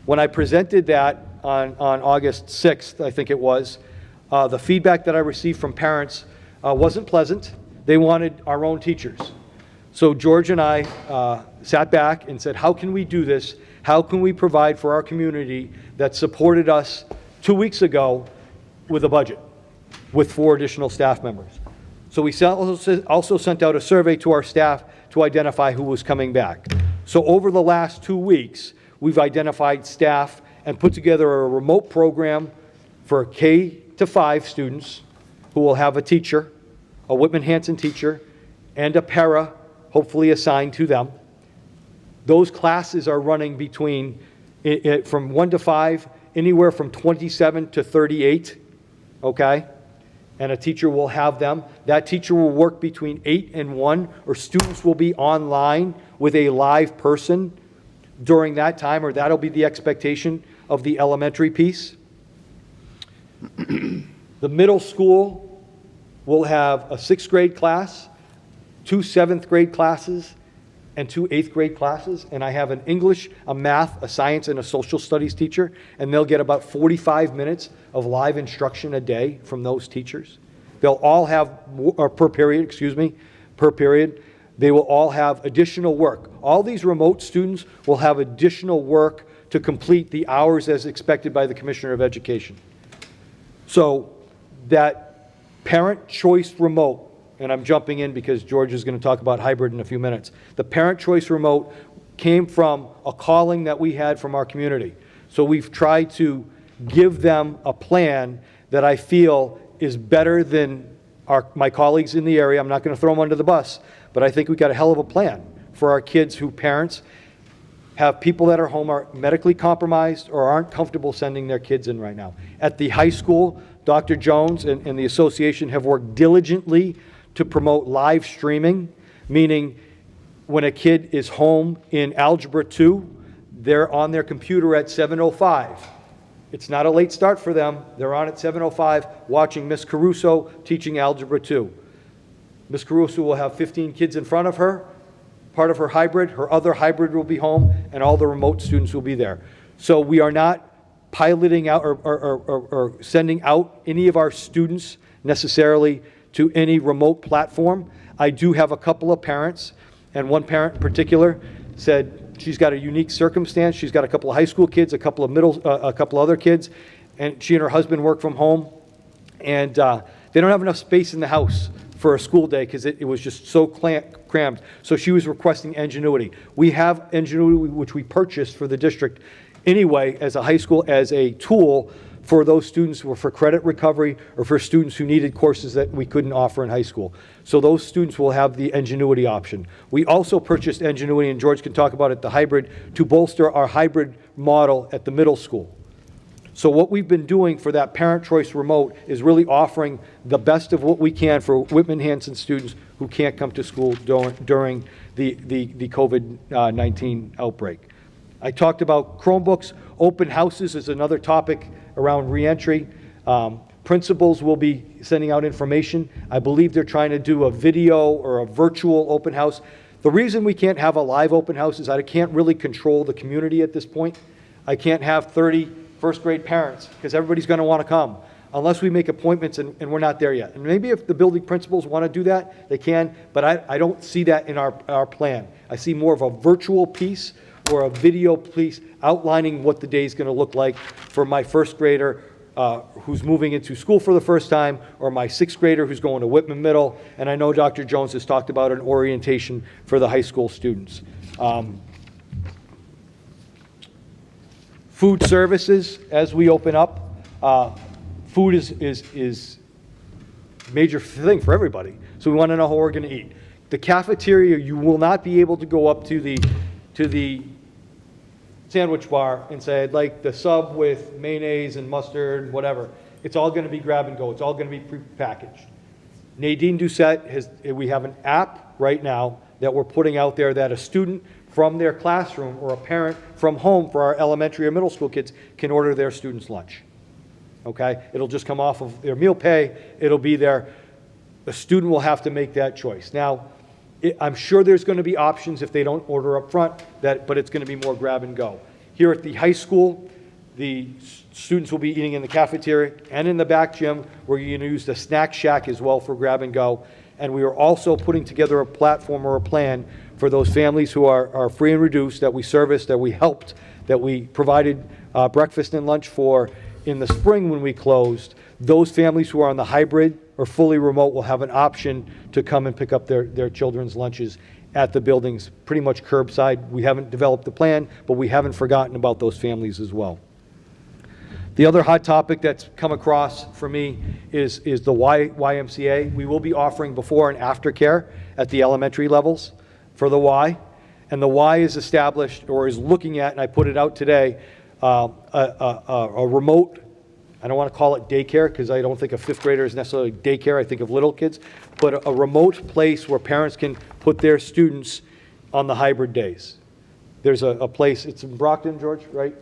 When I presented that on August 6th, I think it was, the feedback that I received from parents wasn't pleasant. They wanted our own teachers. So George and I sat back and said, how can we do this? How can we provide for our community that supported us 2 weeks ago with a budget, with 4 additional staff members? So we also sent out a survey to our staff to identify who was coming back. So over the last 2 weeks, we've identified staff and put together a remote program for K-5 students who will have a teacher, a Whitman Hanson teacher, and a para, hopefully assigned to them. Those classes are running between, from 1 to 5, anywhere from 27 to 38, okay? And a teacher will have them. That teacher will work between 8 and 1, or students will be online with a live person during that time, or that'll be the expectation of the elementary piece. The middle school will have a 6th grade class, 2 7th grade classes, and 2 8th grade classes, and I have an English, a math, a science, and a social studies teacher, and they'll get about 45 minutes of live instruction a day from those teachers. They'll all have, or per period, they will all have additional work. All these remote students will have additional work to complete the hours as expected by the Commissioner of Education. So that parent choice remote, and I'm jumping in because George is going to talk about hybrid in a few minutes. The parent choice remote came from a calling that we had from our community. So we've tried to give them a plan that I feel is better than my colleagues in the area. I'm not going to throw them under the bus, but I think we've got a hell of a plan for our kids who parents have people that are home are medically compromised or aren't comfortable sending their kids in right now. At the high school, Dr. Jones and the association have worked diligently to promote live streaming, meaning when a kid is home in Algebra 2, they're on their computer at 7:05. It's not a late start for them. They're on at 7:05 watching Miss Caruso teaching Algebra 2. Miss Caruso will have 15 kids in front of her, part of her hybrid. Her other hybrid will be home, and all the remote students will be there. So we are not piloting out or sending out any of our students necessarily to any remote platform. I do have a couple of parents, and one parent in particular said she's got a unique circumstance. She's got a couple of high school kids, a couple of other kids, and she and her husband work from home, and they don't have enough space in the house for a school day because it was just so crammed. So she was requesting Ingenuity. We have Ingenuity, which we purchased for the district anyway as a high school, as a tool for those students who were for credit recovery or for students who needed courses that we couldn't offer in high school. So those students will have the Ingenuity option. We also purchased Ingenuity, and George can talk about it, the hybrid, to bolster our hybrid model at the middle school. So what we've been doing for that parent choice remote is really offering the best of what we can for Whitman Hanson students who can't come to school during the COVID-19 outbreak. I talked about Chromebooks. Open houses is another topic around reentry. Principals will be sending out information. I believe they're trying to do a video or a virtual open house. The reason we can't have a live open house is I can't really control the community at this point. I can't have 30 first grade parents because everybody's going to want to come unless we make appointments, and we're not there yet. And maybe if the building principals want to do that, they can, but I don't see that in our plan. I see more of a virtual piece or a video piece outlining what the day is going to look like for my first grader who's moving into school for the first time, or my 6th grader who's going to Whitman Middle. And I know Dr. Jones has talked about an orientation for the high school students. Food services, as we open up, food is major thing for everybody. So we want to know how we're going to eat. The cafeteria, you will not be able to go up to the sandwich bar and say, I'd like the sub with mayonnaise and mustard, whatever. It's all going to be grab and go. It's all going to be prepackaged. Nadine Doucette we have an app right now that we're putting out there that a student from their classroom or a parent from home for our elementary or middle school kids can order their student's lunch. okay? It'll just come off of their meal pay, it'll be there. The student will have to make that choice. Now, I'm sure there's going to be options if they don't order up front, but it's going to be more grab and go. Here at the high school, the students will be eating in the cafeteria and in the back gym. We're going to use the snack shack as well for grab and go. And we are also putting together a platform or a plan for those families who are free and reduced, that we serviced, that we helped, that we provided breakfast and lunch for in the spring when we closed. Those families who are on the hybrid or fully remote will have an option to come and pick up their children's lunches at the buildings, pretty much curbside. We haven't developed the plan, but we haven't forgotten about those families as well. The other hot topic that's come across for me is the YMCA. We will be offering before and after care at the elementary levels for the Y. And the Y is established, or is looking at, and I put it out today, a remote, I don't want to call it daycare because I don't think a fifth grader is necessarily daycare. I think of little kids, but a remote place where parents can put their students on the hybrid days. There's a place, it's in Brockton, George, right?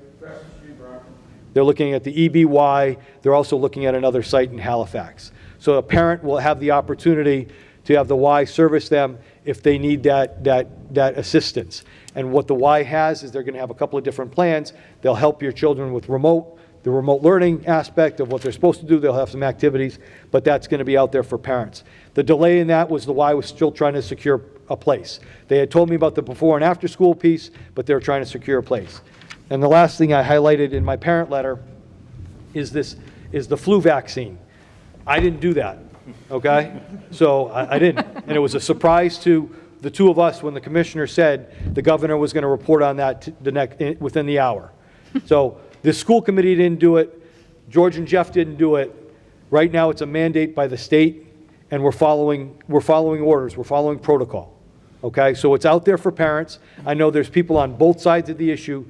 They're looking at the EBY. They're also looking at another site in Halifax. So a parent will have the opportunity to have the Y service them if they need that assistance. And what the Y has is they're going to have a couple of different plans. They'll help your children with the remote learning aspect of what they're supposed to do. They'll have some activities, but that's going to be out there for parents. The delay in that was the Y was still trying to secure a place. They had told me about the before and after school piece, but they were trying to secure a place. And the last thing I highlighted in my parent letter is the flu vaccine. I didn't do that, okay? So I didn't. And it was a surprise to the two of us when the commissioner said the governor was going to report on that within the hour. So the school committee didn't do it. George and Jeff didn't do it. Right now it's a mandate by the state, and we're following orders. We're following protocol, okay? So it's out there for parents. I know there's people on both sides of the issue.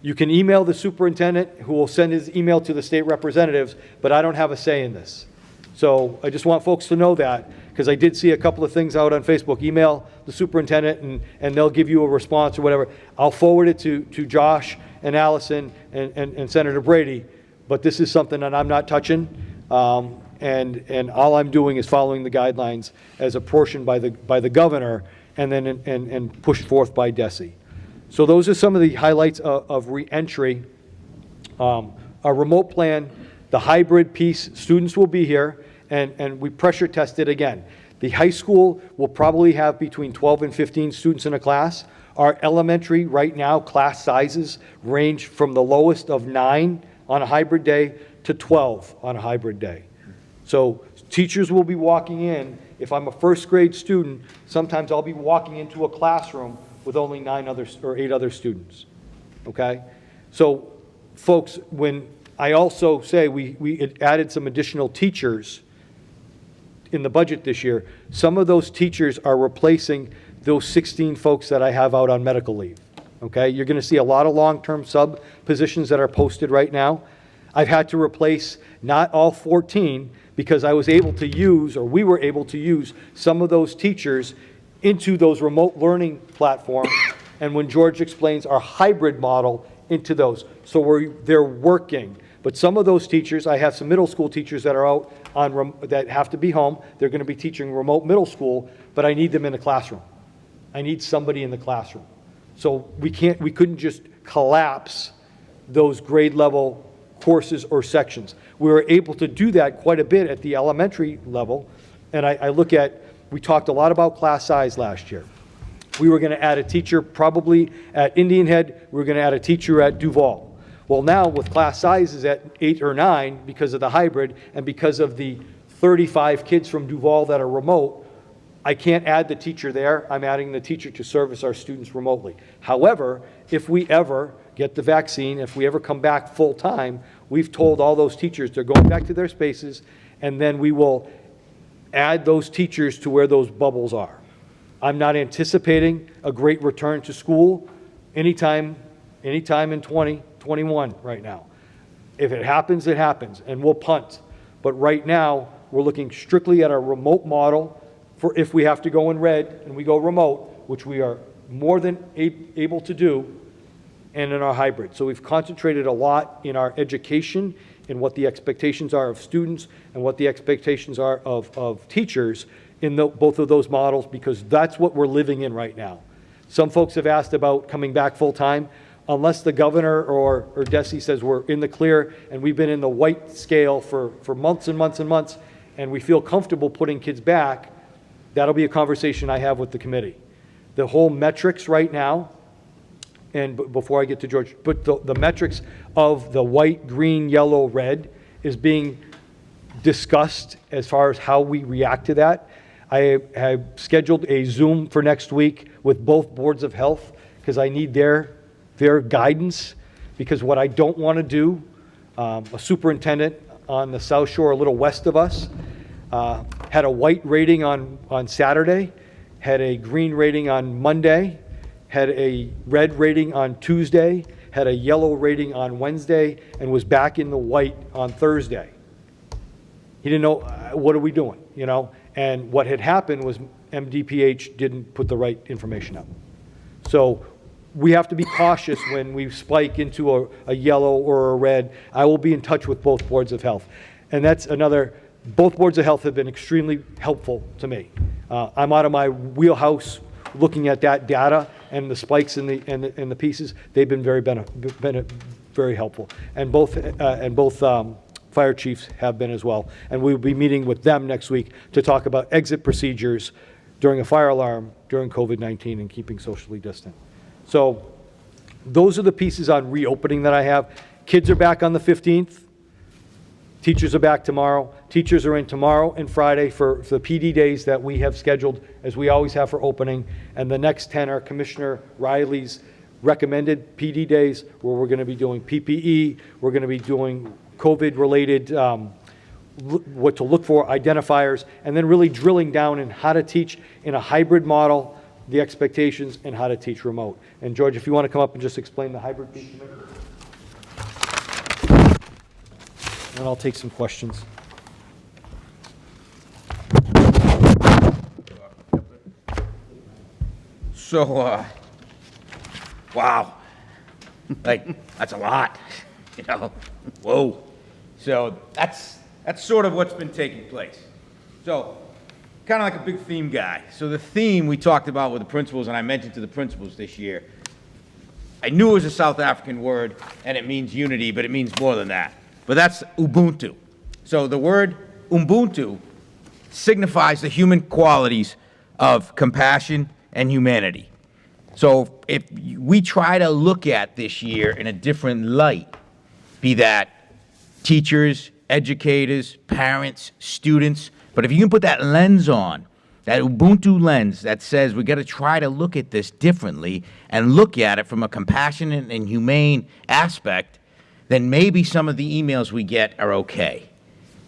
You can email the superintendent, who will send his email to the state representatives, but I don't have a say in this. So I just want folks to know that, because I did see a couple of things out on Facebook. Email the superintendent, and they'll give you a response or whatever. I'll forward it to Josh and Allison and Senator Brady, but this is something that I'm not touching, and all I'm doing is following the guidelines as apportioned by the governor and then and pushed forth by DESE. So those are some of the highlights of re-entry. Our remote plan, the hybrid piece, students will be here, and we pressure tested again. The high school will probably have between 12 and 15 students in a class. Our elementary, right now, class sizes range from the lowest of 9 on a hybrid day to 12 on a hybrid day. So teachers will be walking in. If I'm a first grade student, sometimes I'll be walking into a classroom with only 8 other students, okay? So, folks, when I also say we added some additional teachers in the budget this year, some of those teachers are replacing those 16 folks that I have out on medical leave, okay? You're gonna see a lot of long-term sub positions that are posted right now. I've had to replace not all 14 because I was able to use, or we were able to use, some of those teachers into those remote learning platforms, and when George explains our hybrid model, into those. So they're working. But some of those teachers, I have some middle school teachers that are out that have to be home. They're going to be teaching remote middle school, but I need them in the classroom. I need somebody in the classroom. So we couldn't just collapse those grade level courses or sections. We were able to do that quite a bit at the elementary level, and I look at, we talked a lot about class size last year. We were going to add a teacher probably at Indian Head. We were going to add a teacher at Duval. Well, now with class sizes at 8 or 9 because of the hybrid and because of the 35 kids from Duval that are remote, I can't add the teacher there. I'm adding the teacher to service our students remotely. However, if we ever get the vaccine, if we ever come back full time, we've told all those teachers they're going back to their spaces, and then we will add those teachers to where those bubbles are. I'm not anticipating a great return to school anytime in 2021 right now. If it happens, it happens, and we'll punt. But right now, we're looking strictly at our remote model for if we have to go in red and we go remote, which we are more than able to do, and in our hybrid. So we've concentrated a lot in our education in what the expectations are of students and what the expectations are of teachers in both of those models, because that's what we're living in right now. Some folks have asked about coming back full-time. Unless the governor or DESE says we're in the clear and we've been in the white scale for months and months and months, and we feel comfortable putting kids back, that'll be a conversation I have with the committee. The whole metrics right now, and before I get to George, but the metrics of the white, green, yellow, red is being discussed as far as how we react to that. I have scheduled a Zoom for next week with both boards of health because I need their guidance, because what I don't want to do, a superintendent on the South Shore a little west of us had a white rating on Saturday, had a green rating on Monday, had a red rating on Tuesday, had a yellow rating on Wednesday, and was back in the white on Thursday. He didn't know, what are we doing, you know? And what had happened was MDPH didn't put the right information out. So we have to be cautious when we spike into a yellow or a red. I will be in touch with both boards of health. And that's another, both boards of health have been extremely helpful to me. I'm out of my wheelhouse looking at that data and the spikes and the pieces. They've been very helpful. And both fire chiefs have been as well. And we'll be meeting with them next week to talk about exit procedures during a fire alarm during COVID-19 and keeping socially distant. So those are the pieces on reopening that I have. Kids are back on the 15th. Teachers are back tomorrow. Teachers are in tomorrow and Friday for the PD days that we have scheduled, as we always have for opening. And the next 10 are Commissioner Riley's recommended PD days, where we're going to be doing PPE. We're going to be doing COVID-related, what to look for, identifiers, and then really drilling down in how to teach in a hybrid model, the expectations, and how to teach remote. And George, if you want to come up and just explain the hybrid piece of it. And I'll take some questions. So, wow, like, that's a lot, you know, whoa. So that's sort of what's been taking place. So, kind of like a big theme guy. So the theme we talked about with the principals, and I mentioned to the principals this year, I knew it was a South African word, and it means unity, but it means more than that. But that's Ubuntu. So the word Ubuntu signifies the human qualities of compassion and humanity. So if we try to look at this year in a different light, be that teachers, educators, parents, students, but if you can put that lens on, that Ubuntu lens that says we got to try to look at this differently and look at it from a compassionate and humane aspect, then maybe some of the emails we get are okay.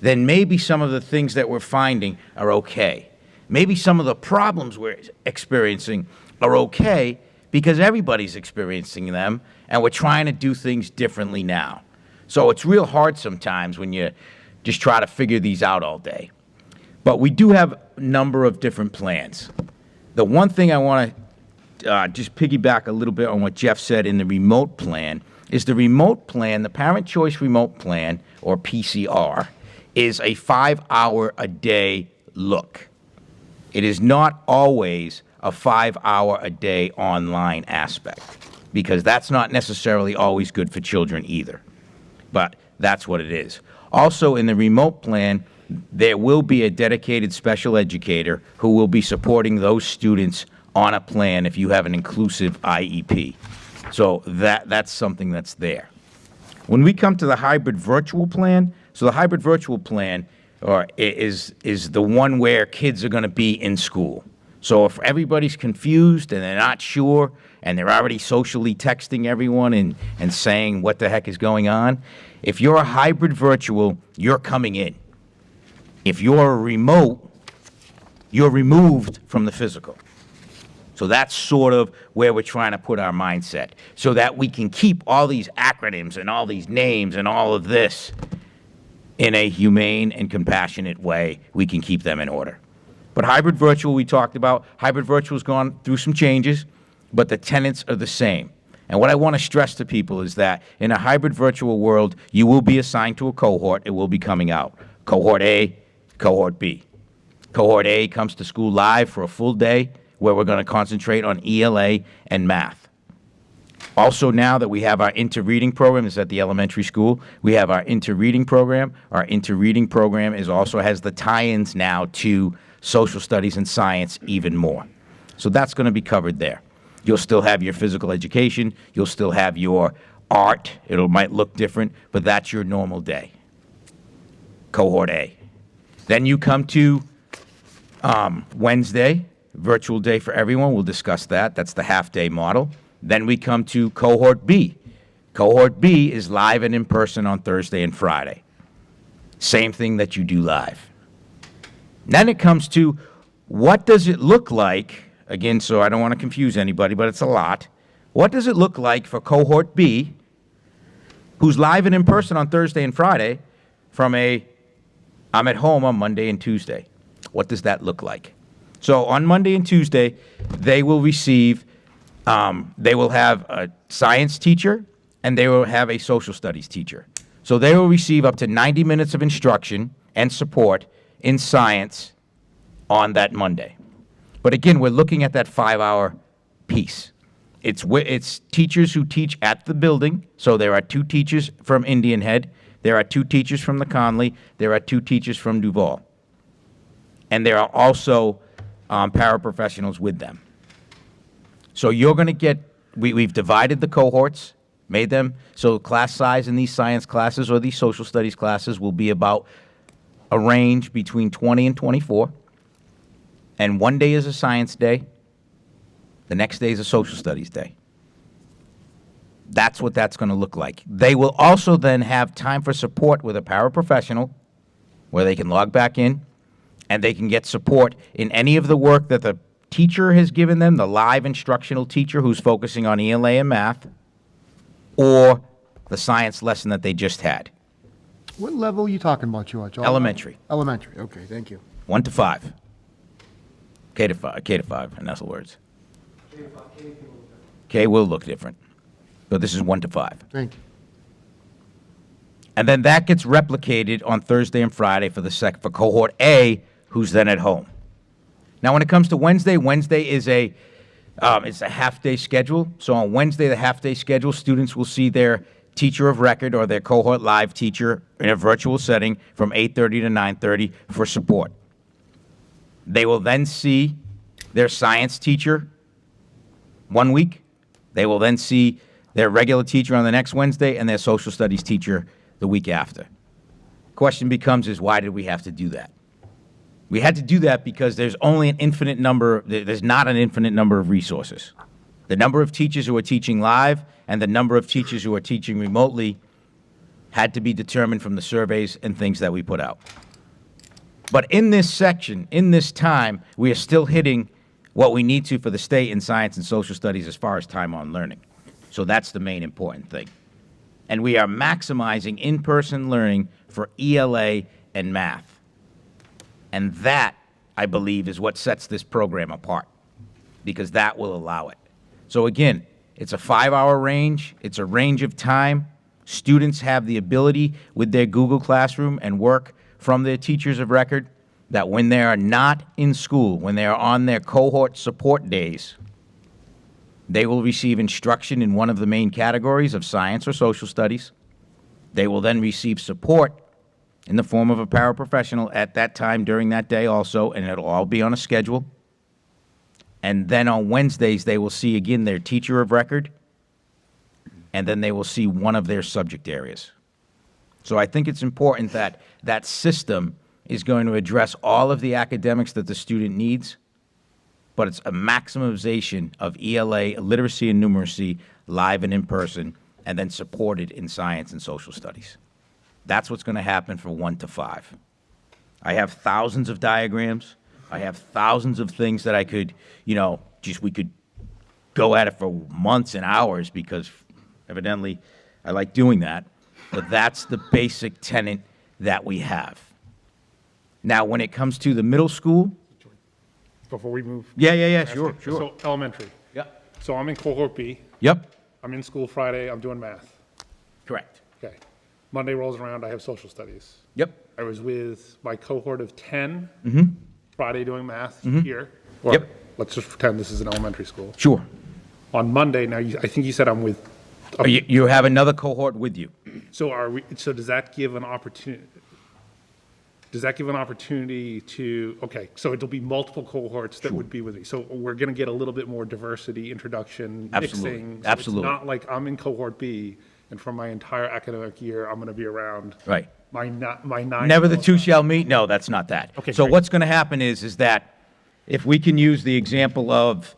Then maybe some of the things that we're finding are okay. Maybe some of the problems we're experiencing are okay because everybody's experiencing them and we're trying to do things differently now. So it's real hard sometimes when you just try to figure these out all day. But we do have a number of different plans. The one thing I want to just piggyback a little bit on what Jeff said in the remote plan is the remote plan, the Parent Choice Remote Plan, or PCR, is a 5-hour-a-day look. It is not always a 5-hour-a-day online aspect, because that's not necessarily always good for children either. But that's what it is. Also, in the remote plan, there will be a dedicated special educator who will be supporting those students on a plan if you have an inclusive IEP. So that's something that's there. When we come to the hybrid virtual plan, so the hybrid virtual plan is the one where kids are going to be in school. So if everybody's confused and they're not sure and they're already socially texting everyone and saying what the heck is going on, if you're a hybrid virtual, you're coming in. If you're a remote, you're removed from the physical. So that's sort of where we're trying to put our mindset, so that we can keep all these acronyms and all these names and all of this in a humane and compassionate way. We can keep them in order. But hybrid virtual, we talked about. Hybrid virtual has gone through some changes, but the tenets are the same. And what I want to stress to people is that in a hybrid virtual world, you will be assigned to a cohort. It will be coming out. Cohort A, Cohort B. Cohort A comes to school live for a full day where we're going to concentrate on ELA and math. Also, now that we have our inter-reading program, this is at the elementary school, we have our inter-reading program. Our inter-reading program also has the tie-ins now to social studies and science even more. So that's going to be covered there. You'll still have your physical education. You'll still have your art. It might look different, but that's your normal day. Cohort A. Then you come to Wednesday, virtual day for everyone. We'll discuss that. That's the half-day model. Then we come to Cohort B. Cohort B is live and in person on Thursday and Friday. Same thing that you do live. Then it comes to what does it look like, again, so I don't want to confuse anybody, but it's a lot. What does it look like for Cohort B, who's live and in person on Thursday and Friday, from I'm at home on Monday and Tuesday? What does that look like? So on Monday and Tuesday, they will receive, they will have a science teacher and they will have a social studies teacher. So they will receive up to 90 minutes of instruction and support in science on that Monday. But again, we're looking at that 5-hour piece. It's teachers who teach at the building. So there are 2 teachers from Indian Head. There are 2 teachers from the Conley. There are 2 teachers from Duval. And there are also paraprofessionals with them. So you're going to get, we've divided the cohorts, made them, so class size in these science classes or these social studies classes will be about a range between 20 and 24. And one day is a science day. The next day is a social studies day. That's what that's going to look like. They will also then have time for support with a paraprofessional where they can log back in and they can get support in any of the work that the teacher has given them, the live instructional teacher who's focusing on ELA and math, or the science lesson that they just had. What level are you talking about, George? Elementary. Elementary, okay, thank you. 1 to 5. K to 5, in other words. K will look different. But this is 1 to 5. Thank you. And then that gets replicated on Thursday and Friday for cohort A, who's then at home. Now, when it comes to Wednesday, Wednesday is it's a half-day schedule. So on Wednesday, the half-day schedule, students will see their teacher of record or their cohort live teacher in a virtual setting from 8:30 to 9:30 for support. They will then see their science teacher one week. They will then see their regular teacher on the next Wednesday and their social studies teacher the week after. Question becomes is why did we have to do that? We had to do that because there's only there's not an infinite number of resources. The number of teachers who are teaching live and the number of teachers who are teaching remotely had to be determined from the surveys and things that we put out. But in this section, in this time, we are still hitting what we need to for the state in science and social studies as far as time on learning. So that's the main important thing. And we are maximizing in-person learning for ELA and math. And that, I believe, is what sets this program apart, because that will allow it. So again, it's a 5-hour range. It's a range of time. Students have the ability with their Google Classroom and work from their teachers of record that when they are not in school, when they are on their cohort support days, they will receive instruction in one of the main categories of science or social studies. They will then receive support in the form of a paraprofessional at that time during that day also, and it'll all be on a schedule. And then on Wednesdays, they will see again their teacher of record, and then they will see one of their subject areas. So I think it's important that that system is going to address all of the academics that the student needs, but it's a maximization of ELA, literacy and numeracy, live and in person, and then supported in science and social studies. That's what's going to happen for 1 to 5. I have thousands of diagrams. I have thousands of things that I could, we could go at it for months and hours because evidently I like doing that. But that's the basic tenet that we have. Now, when it comes to the middle school. Before we move. Yeah, sure. So elementary. Yep. So I'm in cohort B. Yep. I'm in school Friday, I'm doing math. Correct. Okay. Monday rolls around, I have social studies. Yep. I was with my cohort of 10, Friday doing math here. Or Yep. let's just pretend this is an elementary school. Sure. On Monday, now, I think you said I'm with, You have another cohort with you. so so does that give an opportunity? Does that give an opportunity to, okay, so it'll be multiple cohorts that would be with me. So we're going to get a little bit more diversity, introduction, Absolutely. mixing. So Absolutely. It's not like I'm in cohort B, and for my entire academic year, I'm going to be around. Right. My nine. Never the two shall meet? No, that's not that. Okay, So great. what's going to happen is that if we can use the example of,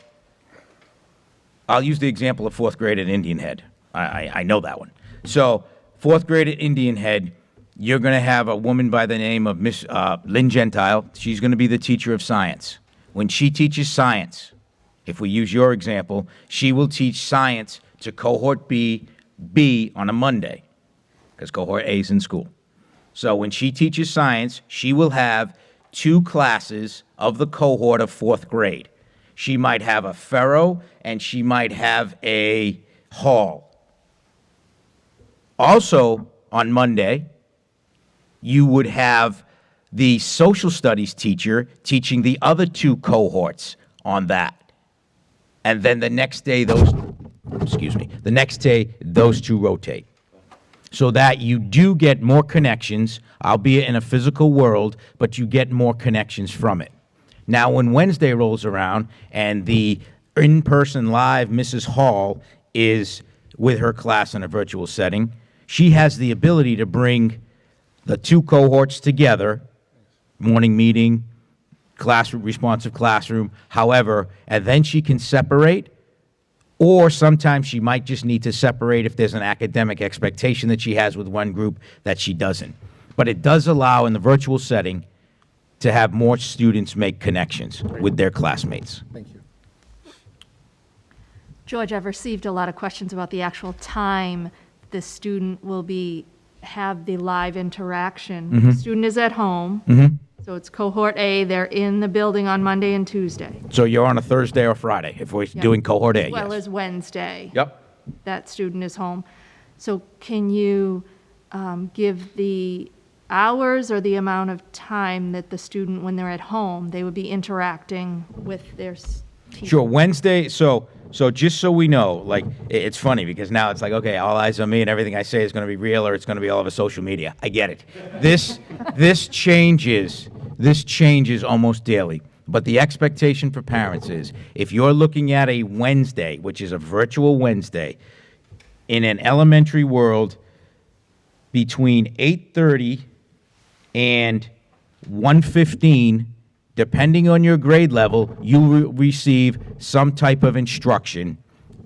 I'll use the example of fourth grade at Indian Head. I know that one. So fourth grade at Indian Head, you're going to have a woman by the name of Miss Lynn Gentile. She's going to be the teacher of science. When she teaches science, if we use your example, she will teach science to cohort B on a Monday, because cohort A is in school. So when she teaches science, she will have 2 classes of the cohort of fourth grade. She might have a Ferro and she might have a Hall. Also, on Monday, you would have the social studies teacher teaching the other 2 cohorts on that. And then the next day, those 2 rotate. So that you do get more connections, albeit in a physical world, but you get more connections from it. Now, when Wednesday rolls around and the in-person live Mrs. Hall is with her class in a virtual setting, she has the ability to bring the 2 cohorts together, morning meeting, classroom, responsive classroom, however, and then she can separate, or sometimes she might just need to separate if there's an academic expectation that she has with one group that she doesn't. But it does allow in the virtual setting to have more students make connections with their classmates. Thank you. George, I've received a lot of questions about the actual time the student will have the live interaction. The student is at home, so it's cohort A, they're in the building on Monday and Tuesday, So you're on a Thursday or Friday if we're doing cohort A, as well yes. as Wednesday. Yep. That student is home. So can you give the hours or the amount of time that the student, when they're at home, they would be interacting with their teacher? Sure, Wednesday, so just so we know, like, it's funny because now it's like, okay, all eyes on me and everything I say is going to be real or it's going to be all over social media. I get it. This changes almost daily. But the expectation for parents is if you're looking at a Wednesday, which is a virtual Wednesday, in an elementary world, between 8:30 and 1:15, depending on your grade level, you will receive some type of instruction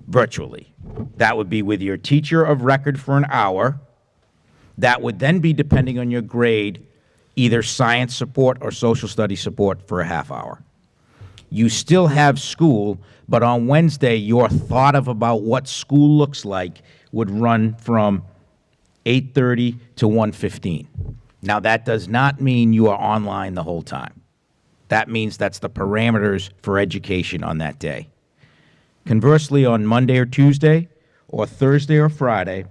virtually. That would be with your teacher of record for an hour. That would then be, depending on your grade, either science support or social studies support for a half hour. You still have school, but on Wednesday, your thought of about what school looks like would run from 8:30 to 1:15. Now, that does not mean you are online the whole time. That means that's the parameters for education on that day. Conversely, on Monday or Tuesday, or Thursday or Friday,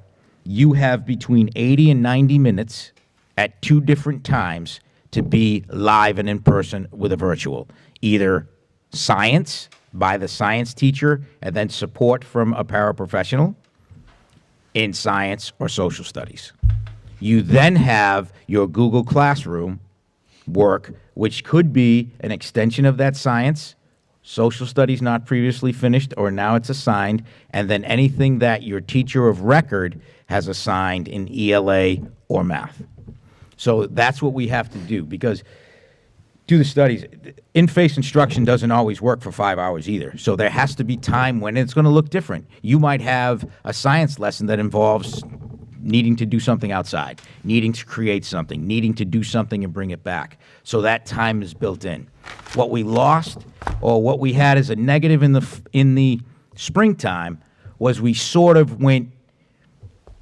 you have between 80 and 90 minutes at 2 different times to be live and in person with a virtual. Either science by the science teacher and then support from a paraprofessional in science or social studies. You then have your Google Classroom work, which could be an extension of that science, social studies not previously finished, or now it's assigned, and then anything that your teacher of record has assigned in ELA or math. So that's what we have to do, because do the studies. In-face instruction doesn't always work for 5 hours either. So there has to be time when it's going to look different. You might have a science lesson that involves needing to do something outside, needing to create something, needing to do something and bring it back. So that time is built in. What we lost, or what we had as a negative in the springtime, was we sort of went,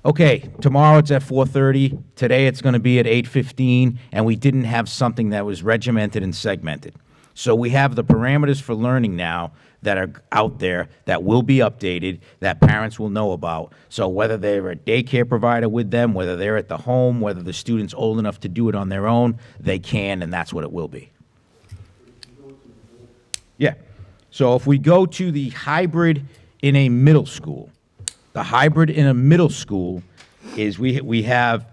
okay, tomorrow it's at 4:30, today it's going to be at 8:15, and we didn't have something that was regimented and segmented. So we have the parameters for learning now that are out there that will be updated, that parents will know about. So whether they're a daycare provider with them, whether they're at the home, whether the student's old enough to do it on their own, they can, and that's what it will be. Yeah. So if we go to the hybrid in a middle school, the hybrid in a middle school is we have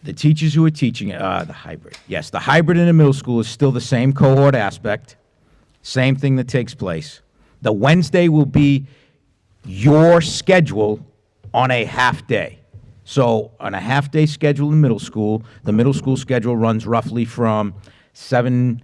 the teachers who are teaching the hybrid. Yes, the hybrid in a middle school is still the same cohort aspect, same thing that takes place. The Wednesday will be your schedule on a half day. So on a half day schedule in middle school, the middle school schedule runs roughly from 7:30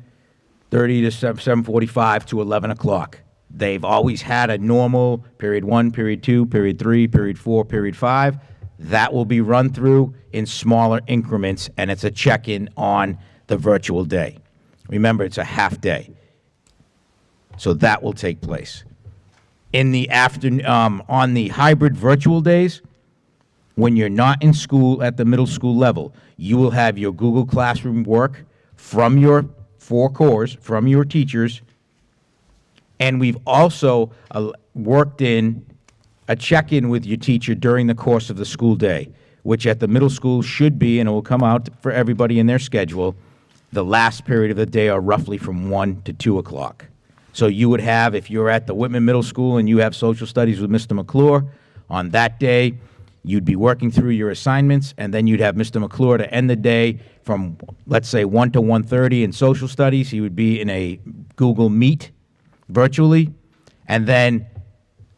to 7:45 to 11 o'clock. They've always had a normal period 1, period 2, period 3, period 4, period 5. That will be run through in smaller increments, and it's a check-in on the virtual day. Remember, it's a half day. So that will take place. In the afternoon, on the hybrid virtual days, when you're not in school at the middle school level, you will have your Google Classroom work from your 4 cores, from your teachers, and we've also worked in a check-in with your teacher during the course of the school day, which at the middle school should be, and it will come out for everybody in their schedule, the last period of the day are roughly from 1 to 2 o'clock. So you would have, if you're at the Whitman Middle School and you have social studies with Mr. McClure, on that day, you'd be working through your assignments, and then you'd have Mr. McClure to end the day from, let's say, 1 to 1:30 in social studies. He would be in a Google Meet virtually, and then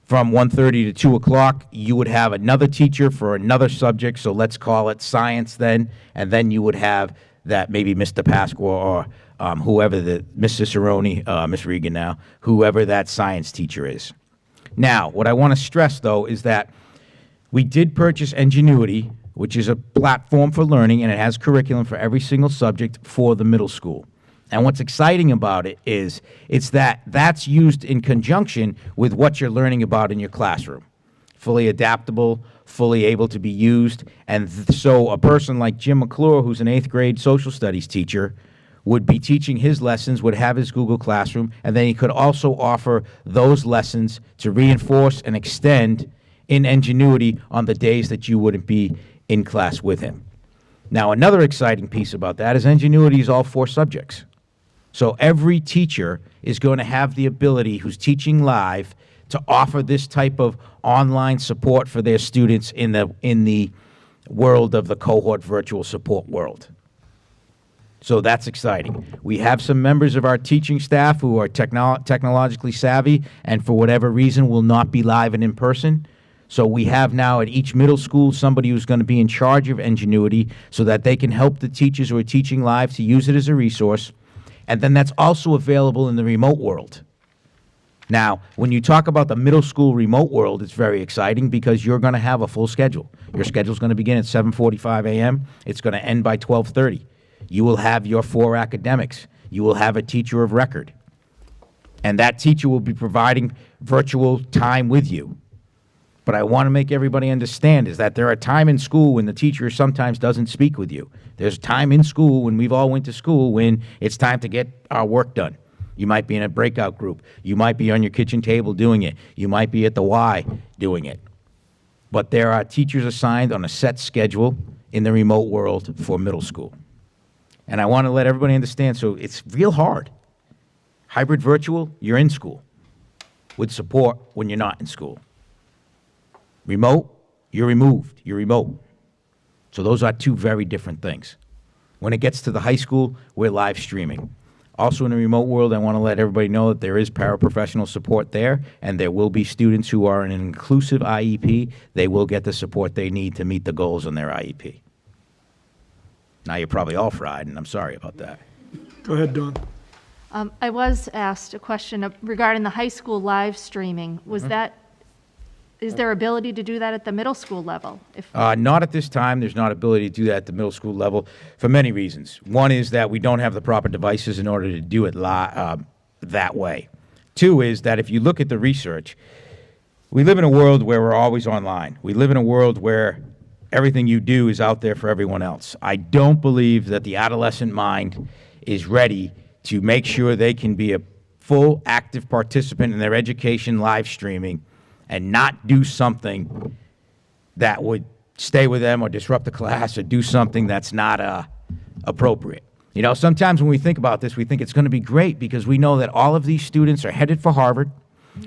from 1:30 to 2 o'clock, you would have another teacher for another subject, so let's call it science then, and then you would have that maybe Mr. Pasqua or whoever Miss Cicerone, Miss Regan now, whoever that science teacher is. Now, what I want to stress, though, is that we did purchase Ingenuity, which is a platform for learning, and it has curriculum for every single subject for the middle school. And what's exciting about it is that's used in conjunction with what you're learning about in your classroom. Fully adaptable, fully able to be used. And so a person like Jim McClure, who's an 8th grade social studies teacher, would be teaching his lessons, would have his Google Classroom, and then he could also offer those lessons to reinforce and extend in Ingenuity on the days that you wouldn't be in class with him. Now, another exciting piece about that is Ingenuity is all 4 subjects. So every teacher is going to have the ability, who's teaching live, to offer this type of online support for their students in the world of the cohort virtual support world. So that's exciting. We have some members of our teaching staff who are technologically savvy and for whatever reason will not be live and in person. So we have now at each middle school somebody who's going to be in charge of Ingenuity so that they can help the teachers who are teaching live to use it as a resource. And then that's also available in the remote world. Now, when you talk about the middle school remote world, it's very exciting because you're going to have a full schedule. Your schedule's going to begin at 7:45 a.m. It's going to end by 12:30. You will have your 4 academics. You will have a teacher of record. And that teacher will be providing virtual time with you. But I want to make everybody understand is that there are time in school when the teacher sometimes doesn't speak with you. There's time in school when we've all went to school when it's time to get our work done. You might be in a breakout group. You might be on your kitchen table doing it. You might be at the Y doing it. But there are teachers assigned on a set schedule in the remote world for middle school. And I want to let everybody understand, so it's real hard. Hybrid virtual, you're in school with support when you're not in school. Remote, you're removed, you're remote. So those are 2 very different things. When it gets to the high school, we're live streaming. Also in the remote world, I want to let everybody know that there is paraprofessional support there, and there will be students who are in an inclusive IEP. They will get the support they need to meet the goals on their IEP. Now you're probably all fried, and I'm sorry about that. Go ahead, Dawn. I was asked a question regarding the high school live streaming. Is there ability to do that at the middle school level? Not at this time. There's not ability to do that at the middle school level for many reasons. One is that we don't have the proper devices in order to do it that way. 2 is that if you look at the research, we live in a world where we're always online. We live in a world where everything you do is out there for everyone else. I don't believe that the adolescent mind is ready to make sure they can be a full, active participant in their education live streaming and not do something that would stay with them or disrupt the class or do something that's not appropriate. You know, sometimes when we think about this, we think it's going to be great because we know that all of these students are headed for Harvard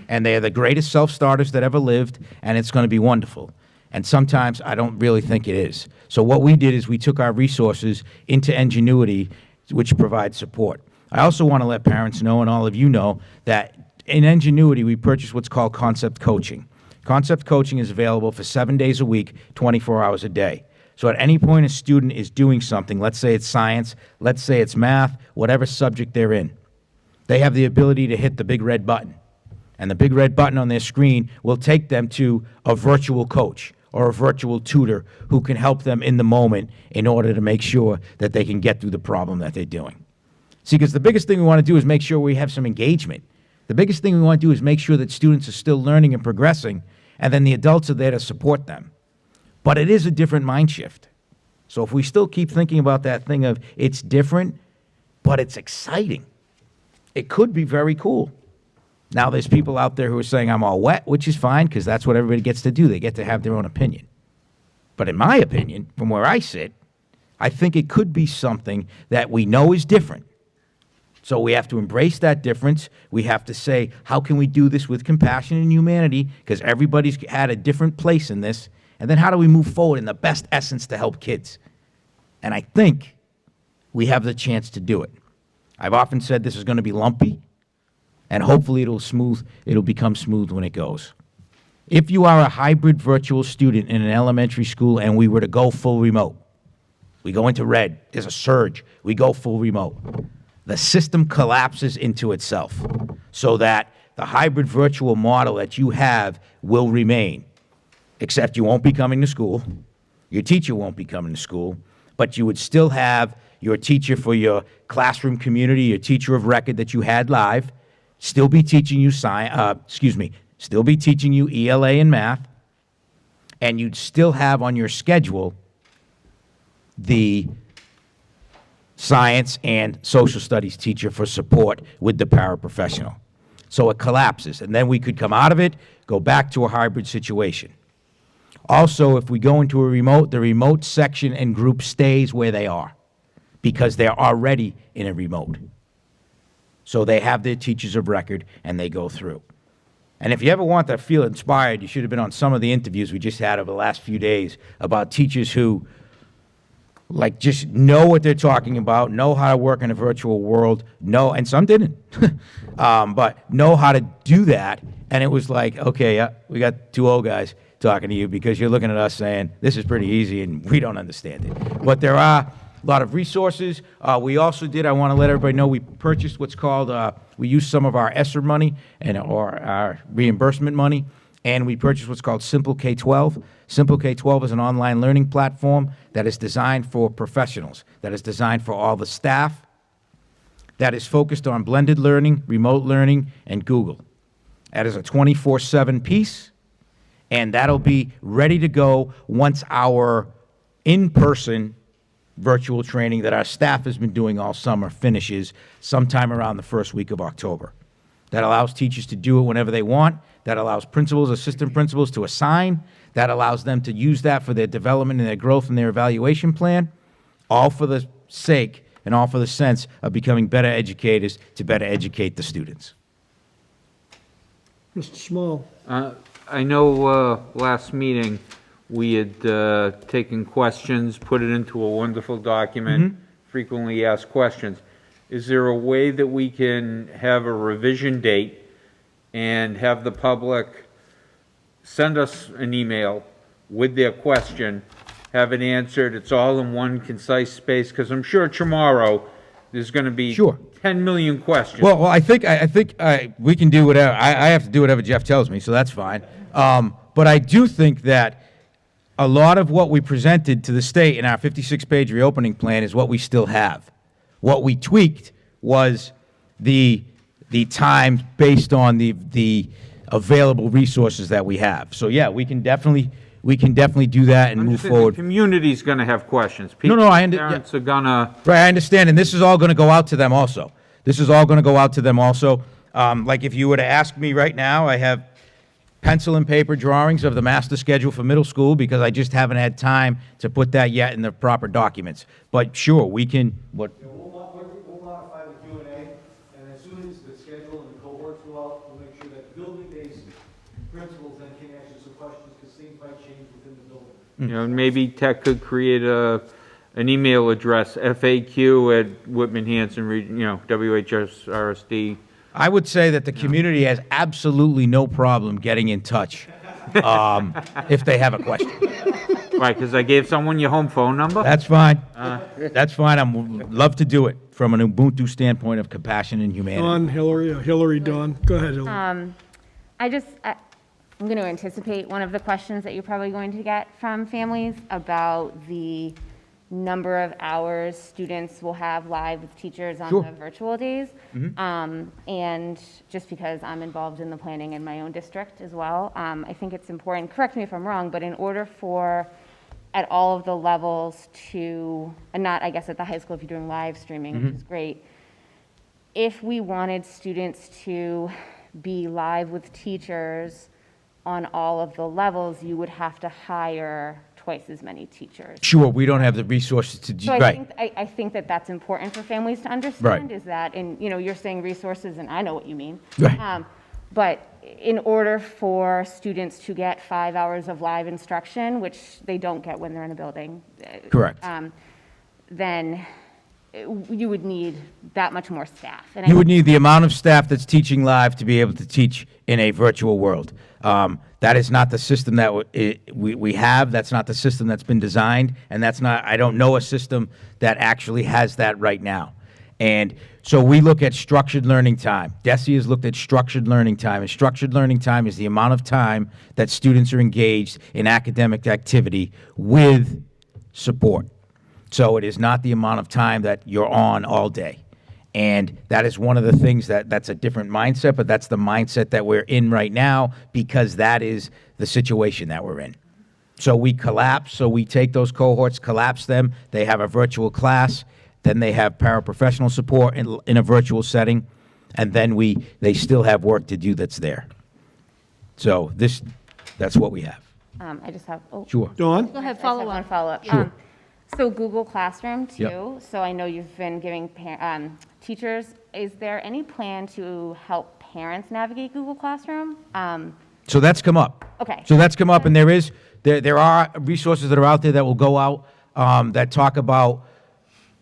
and they are the greatest self-starters that ever lived, and it's going to be wonderful. And sometimes I don't really think it is. So what we did is we took our resources into Ingenuity, which provides support. I also want to let parents know, and all of you know, that in Ingenuity, we purchased what's called Concept Coaching. Concept Coaching is available for 7 days a week, 24 hours a day. So at any point a student is doing something, let's say it's science, let's say it's math, whatever subject they're in, they have the ability to hit the big red button. And the big red button on their screen will take them to a virtual coach or a virtual tutor who can help them in the moment in order to make sure that they can get through the problem that they're doing. See, because the biggest thing we want to do is make sure we have some engagement. The biggest thing we want to do is make sure that students are still learning and progressing, and then the adults are there to support them. But it is a different mind shift. So if we still keep thinking about that thing of it's different, but it's exciting, it could be very cool. Now, there's people out there who are saying I'm all wet, which is fine, because that's what everybody gets to do. They get to have their own opinion. But in my opinion, from where I sit, I think it could be something that we know is different. So we have to embrace that difference. We have to say, how can we do this with compassion and humanity? Because everybody's had a different place in this. And then how do we move forward in the best essence to help kids? And I think we have the chance to do it. I've often said this is going to be lumpy, and hopefully it'll become smooth when it goes. If you are a hybrid virtual student in an elementary school and we were to go full remote, we go into red, there's a surge, we go full remote. The system collapses into itself so that the hybrid virtual model that you have will remain, except you won't be coming to school, your teacher won't be coming to school, but you would still have your teacher for your classroom community, your teacher of record that you had live, still be teaching you still be teaching you ELA and math, and you'd still have on your schedule the science and social studies teacher for support with the paraprofessional. So it collapses, and then we could come out of it, go back to a hybrid situation. Also, if we go into a remote, the remote section and group stays where they are because they're already in a remote. So they have their teachers of record, and they go through. And if you ever want to feel inspired, you should have been on some of the interviews we just had over the last few days about teachers who just know what they're talking about, know how to work in a virtual world, and some didn't, but know how to do that. And it was like, okay, yeah, we got two old guys talking to you because you're looking at us saying, this is pretty easy and we don't understand it. But there are a lot of resources. We also I want to let everybody know, we purchased what's called, we used some of our ESSER money or our reimbursement money, and we purchased what's called Simple K-12. Simple K-12 is an online learning platform that is designed for professionals, that is designed for all the staff, that is focused on blended learning, remote learning, and Google. That is a 24/7 piece, and that'll be ready to go once our in-person virtual training that our staff has been doing all summer finishes sometime around the first week of October. That allows teachers to do it whenever they want. That allows principals, assistant principals to assign. That allows them to use that for their development and their growth and their evaluation plan, all for the sake and all for the sense of becoming better educators to better educate the students. Mr. Small. I know last meeting, we had taken questions, put it into a wonderful document, frequently asked questions. Is there a way that we can have a revision date and have the public send us an email with their question, have it answered, it's all in one concise space? Because I'm sure tomorrow there's going to be 10 million questions. Well, I think we can do whatever. I have to do whatever Jeff tells me, so that's fine. But I do think that a lot of what we presented to the state in our 56-page reopening plan is what we still have. What we tweaked was the time based on the available resources that we have. So yeah, we can definitely do that and move forward. The community's going to have questions. No, Parents are going to. Right, I understand, and this is all going to go out to them also. this is all going to go out to them also. Like if you were to ask me right now, I have pencil and paper drawings of the master schedule for middle school because I just haven't had time to put that yet in the proper documents. But sure, we can, what, We'll modify the Q and A, and as soon as the schedule and the cohorts go out, we'll make sure that building-based principals then can answer some questions, because things might change within the building. You know, maybe Tech could create an email address, FAQ@Whitman Hanson, WHSRSD. I would say that the community has absolutely no problem getting in touch if they have a question. Right, because I gave someone your home phone number? That's fine. That's fine. I'd love to do it from an Ubuntu standpoint of compassion and humanity. Dawn, Hillary, or Hillary, Dawn. Go ahead, Hillary. I'm going to anticipate one of the questions that you're probably going to get from families about the number of hours students will have live with teachers on Sure. the virtual days. And just because I'm involved in the planning in my own district as well, I think it's important, correct me if I'm wrong, but in order for, at all of the levels to, and not, I guess, at the high school if you're doing live streaming, which is great, if we wanted students to be live with teachers on all of the levels, you would have to hire twice as many teachers. Sure, we don't have the resources to do, So right. I think that that's important for families to understand, Right. is that, and, you know, you're saying resources, and I know what you mean. Right. But in order for students to get 5 hours of live instruction, which they don't get when they're in a building. Correct. Then you would need that much more staff. And I You would need the amount of staff that's teaching live to be able to teach in a virtual world. That is not the system that we have. That's not the system that's been designed, and that's not, I don't know a system that actually has that right now. And so we look at structured learning time. DESE has looked at structured learning time, and structured learning time is the amount of time that students are engaged in academic activity with support. So it is not the amount of time that you're on all day. And that is one of the things that's a different mindset, but that's the mindset that we're in right now because that is the situation that we're in. So we collapse, so we take those cohorts, collapse them, they have a virtual class, then they have paraprofessional support in a virtual setting, and then they still have work to do that's there. So that's what we have. I just have, Sure. Dawn? Go ahead, I follow just have up. one follow-up. Sure. So Google Classroom too, Yep. so I know you've been giving teachers, is there any plan to help parents navigate Google Classroom? So that's come up. Okay. So that's come up, and there are resources that are out there that will go out that talk about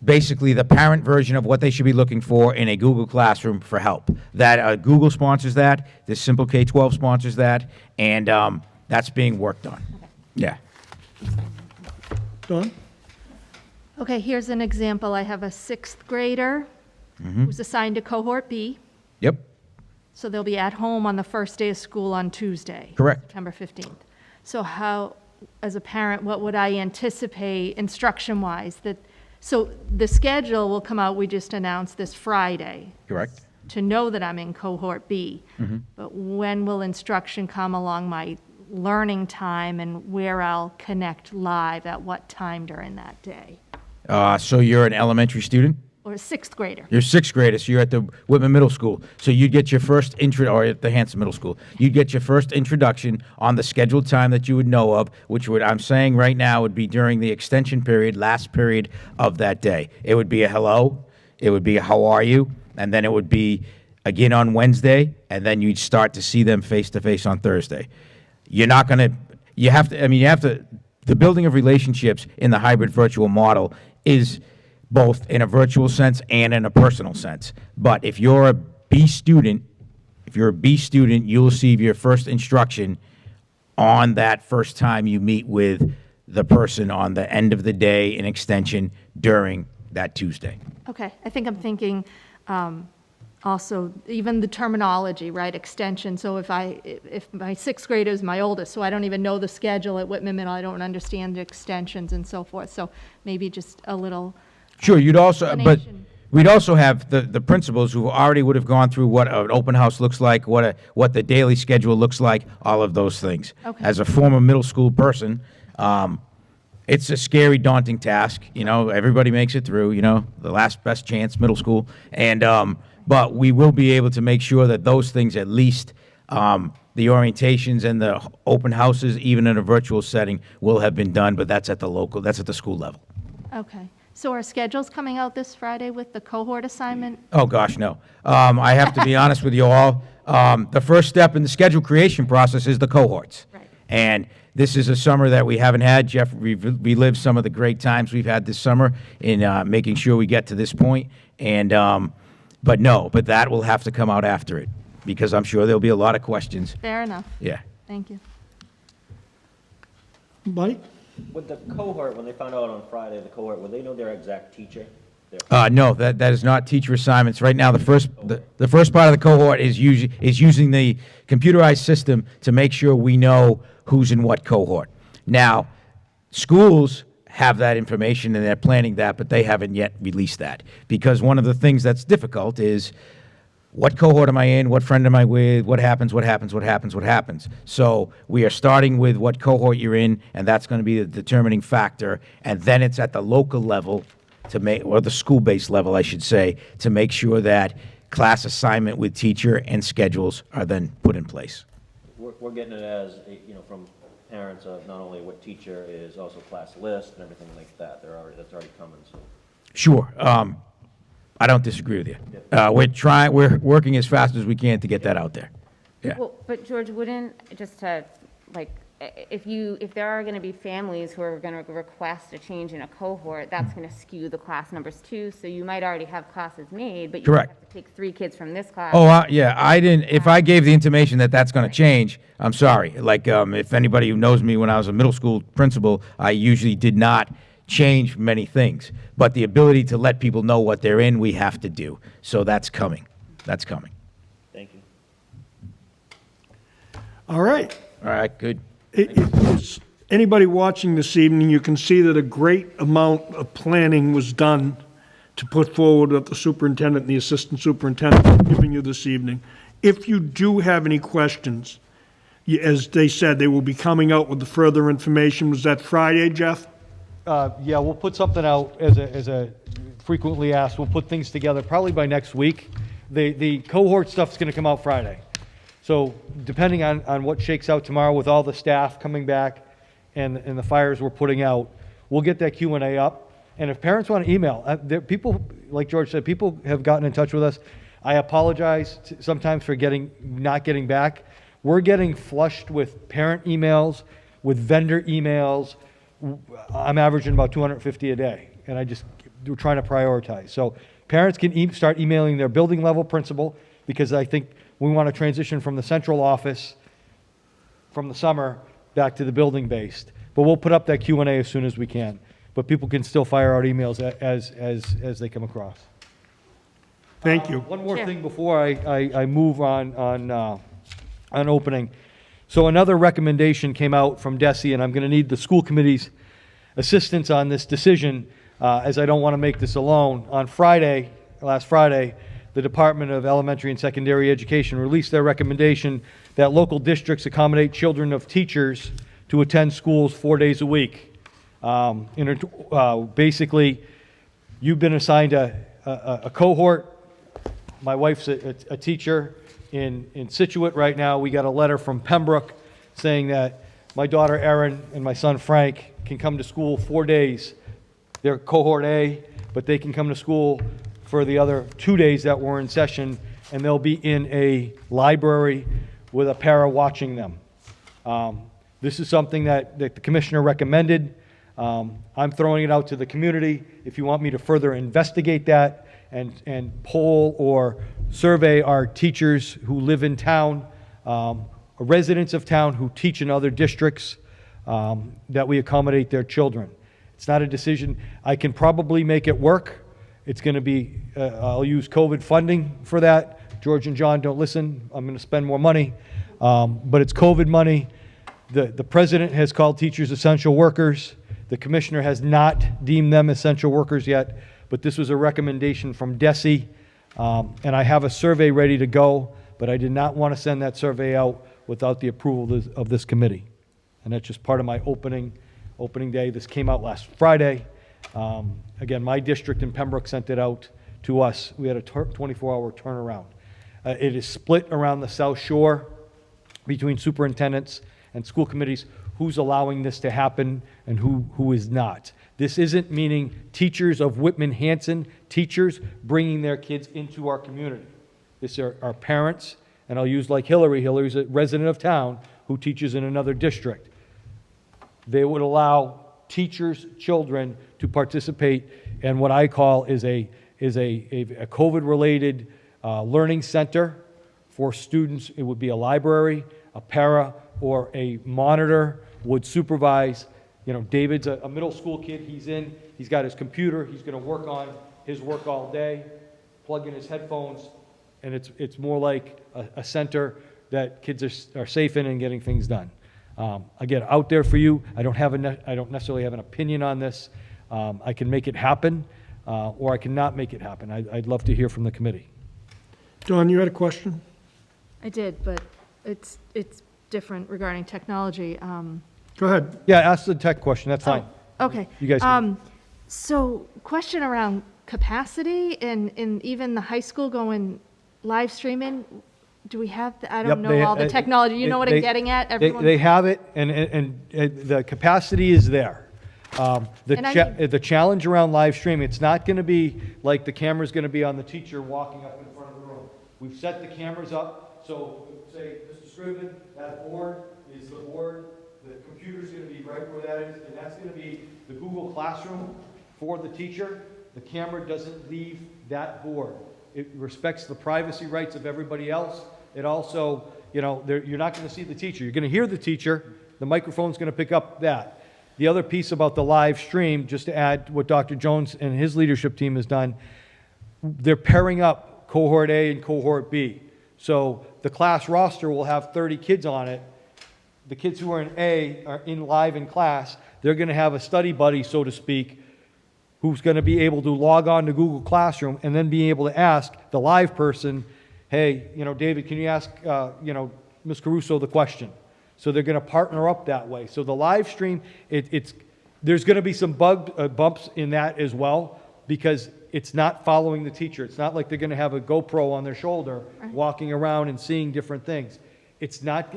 basically the parent version of what they should be looking for in a Google Classroom for help. That Google sponsors that, the Simple K-12 sponsors that, and that's being worked on. Yeah. Dawn? Okay, here's an example. I have a sixth grader who's assigned to cohort B, Yep. so they'll be at home on the first day of school on Tuesday. Correct. September 15th. So how, as a parent, what would I anticipate instruction-wise? So the schedule will come out, we just announced this Friday. Correct. To know that I'm in cohort B. But when will instruction come along my learning time and where I'll connect live at what time during that day? So you're an elementary student? Or a sixth grader? You're sixth grader, so you're at the Whitman Middle School. So you'd get your first or at the Hanson Middle School. You'd get your first introduction on the scheduled time that you would know of, which I'm saying right now would be during the extension period, last period of that day. It would be a hello, it would be a how are you, and then it would be again on Wednesday, and then you'd start to see them face to face on Thursday. You're not going to, the building of relationships in the hybrid virtual model is both in a virtual sense and in a personal sense. But if you're a B student, you'll receive your first instruction on that first time you meet with the person on the end of the day in extension during that Tuesday. Okay, I think I'm thinking also even the terminology, right, extension. So if my sixth grader is my oldest, so I don't even know the schedule at Whitman Middle, I don't understand the extensions and so forth. So maybe just a little. Sure, you'd also, but explanation. we'd also have the principals who already would have gone through what an open house looks like, what the daily schedule looks like, all of those things. Okay. As a former middle school person, it's a scary, daunting task. Everybody makes it through. The last best chance, middle school, and But we will be able to make sure that those things, at least the orientations and the open houses, even in a virtual setting, will have been done, but that's at the school level. Okay. So are schedules coming out this Friday with the cohort assignment? Oh, gosh, no. I have to be honest with you all. The first step in the schedule creation process is the cohorts. Right. And this is a summer that we haven't had. Jeff relived some of the great times we've had this summer in making sure we get to this point. And, but that will have to come out after it, because I'm sure there'll be a lot of questions. Fair enough. Yeah. Thank you. Mike? With the cohort, when they found out on Friday, the cohort, would they know their exact teacher? No, that is not teacher assignments. Right now, the first part of the cohort is using the computerized system to make sure we know who's in what cohort. Now, schools have that information and they're planning that, but they haven't yet released that, because one of the things that's difficult is, what cohort am I in? What friend am I with? What happens? So we are starting with what cohort you're in, and that's going to be the determining factor. And then it's at the local level or the school-based level, I should say, to make sure that class assignment with teacher and schedules are then put in place. We're getting it as, from parents of not only what teacher is, also class list and everything like that. That's already coming, so. Sure. I don't disagree with you. We're working as fast as we can to get that out there. Yeah. Well, but George, just to, if there are going to be families who are going to request a change in a cohort, that's going to skew the class numbers too. So you might already have classes made, but you Correct. have to take 3 kids from this class. Oh, yeah, I didn't, if I gave the intimation that that's going to change, I'm sorry. If anybody who knows me, when I was a middle school principal, I usually did not change many things. But the ability to let people know what they're in, we have to do. So that's coming. That's coming. Thank you. All right. All right, good. Is anybody watching this evening, you can see that a great amount of planning was done to put forward what the superintendent and the assistant superintendent are giving you this evening. If you do have any questions, as they said, they will be coming out with the further information. Was that Friday, Jeff? Yeah, we'll put something out as a frequently asked. We'll put things together probably by next week. The cohort stuff's going to come out Friday. So depending on what shakes out tomorrow with all the staff coming back and the fires we're putting out, we'll get that Q&A up. And if parents want to email, people, like George said, people have gotten in touch with us. I apologize sometimes for not getting back. We're getting flushed with parent emails, with vendor emails. I'm averaging about 250 a day, and we're trying to prioritize. So parents can start emailing their building level principal, because I think we want to transition from the central office from the summer back to the building based. But we'll put up that Q&A as soon as we can. But people can still fire out emails as they come across. Thank you. One more thing before I move on opening. So another recommendation came out from DESE, and I'm going to need the school committee's assistance on this decision, as I don't want to make this alone. On last Friday, the Department of Elementary and Secondary Education released their recommendation that local districts accommodate children of teachers to attend schools 4 days a week. Basically, you've been assigned a cohort. My wife's a teacher in Situate right now. We got a letter from Pembroke saying that my daughter Erin and my son Frank can come to school 4 days. They're cohort A, but they can come to school for the other 2 days that we're in session, and they'll be in a library with a para watching them. This is something that the commissioner recommended. I'm throwing it out to the community. If you want me to further investigate that and poll or survey our teachers who live in town, residents of town who teach in other districts, that we accommodate their children. It's not a decision. I can probably make it work. It's going to be, I'll use COVID funding for that. George and John, don't listen. I'm going to spend more money. But it's COVID money. The president has called teachers essential workers. The commissioner has not deemed them essential workers yet, but this was a recommendation from DESE, and I have a survey ready to go, but I did not want to send that survey out without the approval of this committee. And that's just part of my opening day. This came out last Friday. Again, my district in Pembroke sent it out to us. We had a 24-hour turnaround. It is split around the South Shore between superintendents and school committees, who's allowing this to happen and who is not. This isn't meaning teachers of Whitman Hanson, teachers bringing their kids into our community. This are our parents, and I'll use like Hillary. Hillary's a resident of town who teaches in another district. They would allow teachers' children to participate in what I call is a COVID-related learning center for students. It would be a library, a para, or a monitor would supervise. You know, David's a middle school kid. He's got his computer. He's going to work on his work all day, plug in his headphones, and it's more like a center that kids are safe in and getting things done. Again, out there for you. I don't necessarily have an opinion on this. I can make it happen, or I cannot make it happen. I'd love to hear from the committee. Dawn, you had a question? I did, but it's different regarding technology. Go ahead. Yeah, ask the tech question. That's fine. Okay. You guys can- So question around capacity and even the high school going live streaming. Do we have, I don't Yep, know all the technology. You know what I'm getting at? Everyone. They have it, and the capacity is there. And I The challenge around live streaming, it's not going to be like the camera's going to be on the teacher walking up in front of the room. We've set the cameras up, so say, Mr. Scriven, that board is the board, the computer's going to be right where that is, and that's going to be the Google Classroom for the teacher. The camera doesn't leave that board. It respects the privacy rights of everybody else. It also, you know, you're not going to see the teacher. You're going to hear the teacher. The microphone's going to pick up that. The other piece about the live stream, just to add what Dr. Jones and his leadership team has done, they're pairing up cohort A and cohort B. So the class roster will have 30 kids on it. The kids who are in A are in live in class. They're going to have a study buddy, so to speak, who's going to be able to log on to Google Classroom and then be able to ask the live person, hey, you know, David, can you ask, Ms. Caruso the question? So they're going to partner up that way. So the live stream, there's going to be some bumps in that as well, because it's not following the teacher. It's not like they're going to have a GoPro on their shoulder walking around and seeing different things. It's not,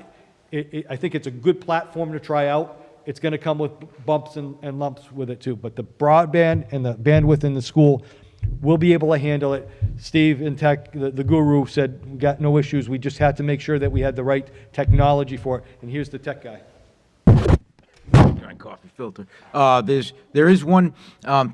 I think it's a good platform to try out. It's going to come with bumps and lumps with it too. But the broadband and the bandwidth in the school will be able to handle it. Steve in tech, the guru, said we got no issues. We just had to make sure that we had the right technology for it. And here's the tech guy. Coffee filter. There is one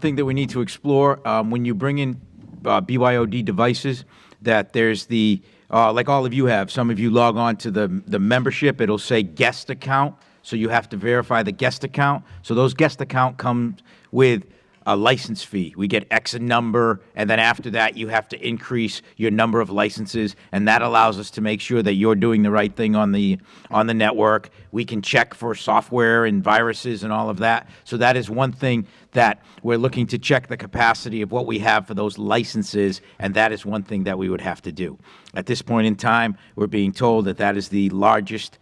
thing that we need to explore when you bring in BYOD devices. That there's the like all of you have. Some of you log on to the membership. It'll say guest account, so you have to verify the guest account. So those guest account comes with a license fee. We get X number, and then after that, you have to increase your number of licenses, and that allows us to make sure that you're doing the right thing on the network. We can check for software and viruses and all of that. So that is one thing that we're looking to check the capacity of what we have for those licenses, and that is one thing that we would have to do. At this point in time, we're being told that that is the largest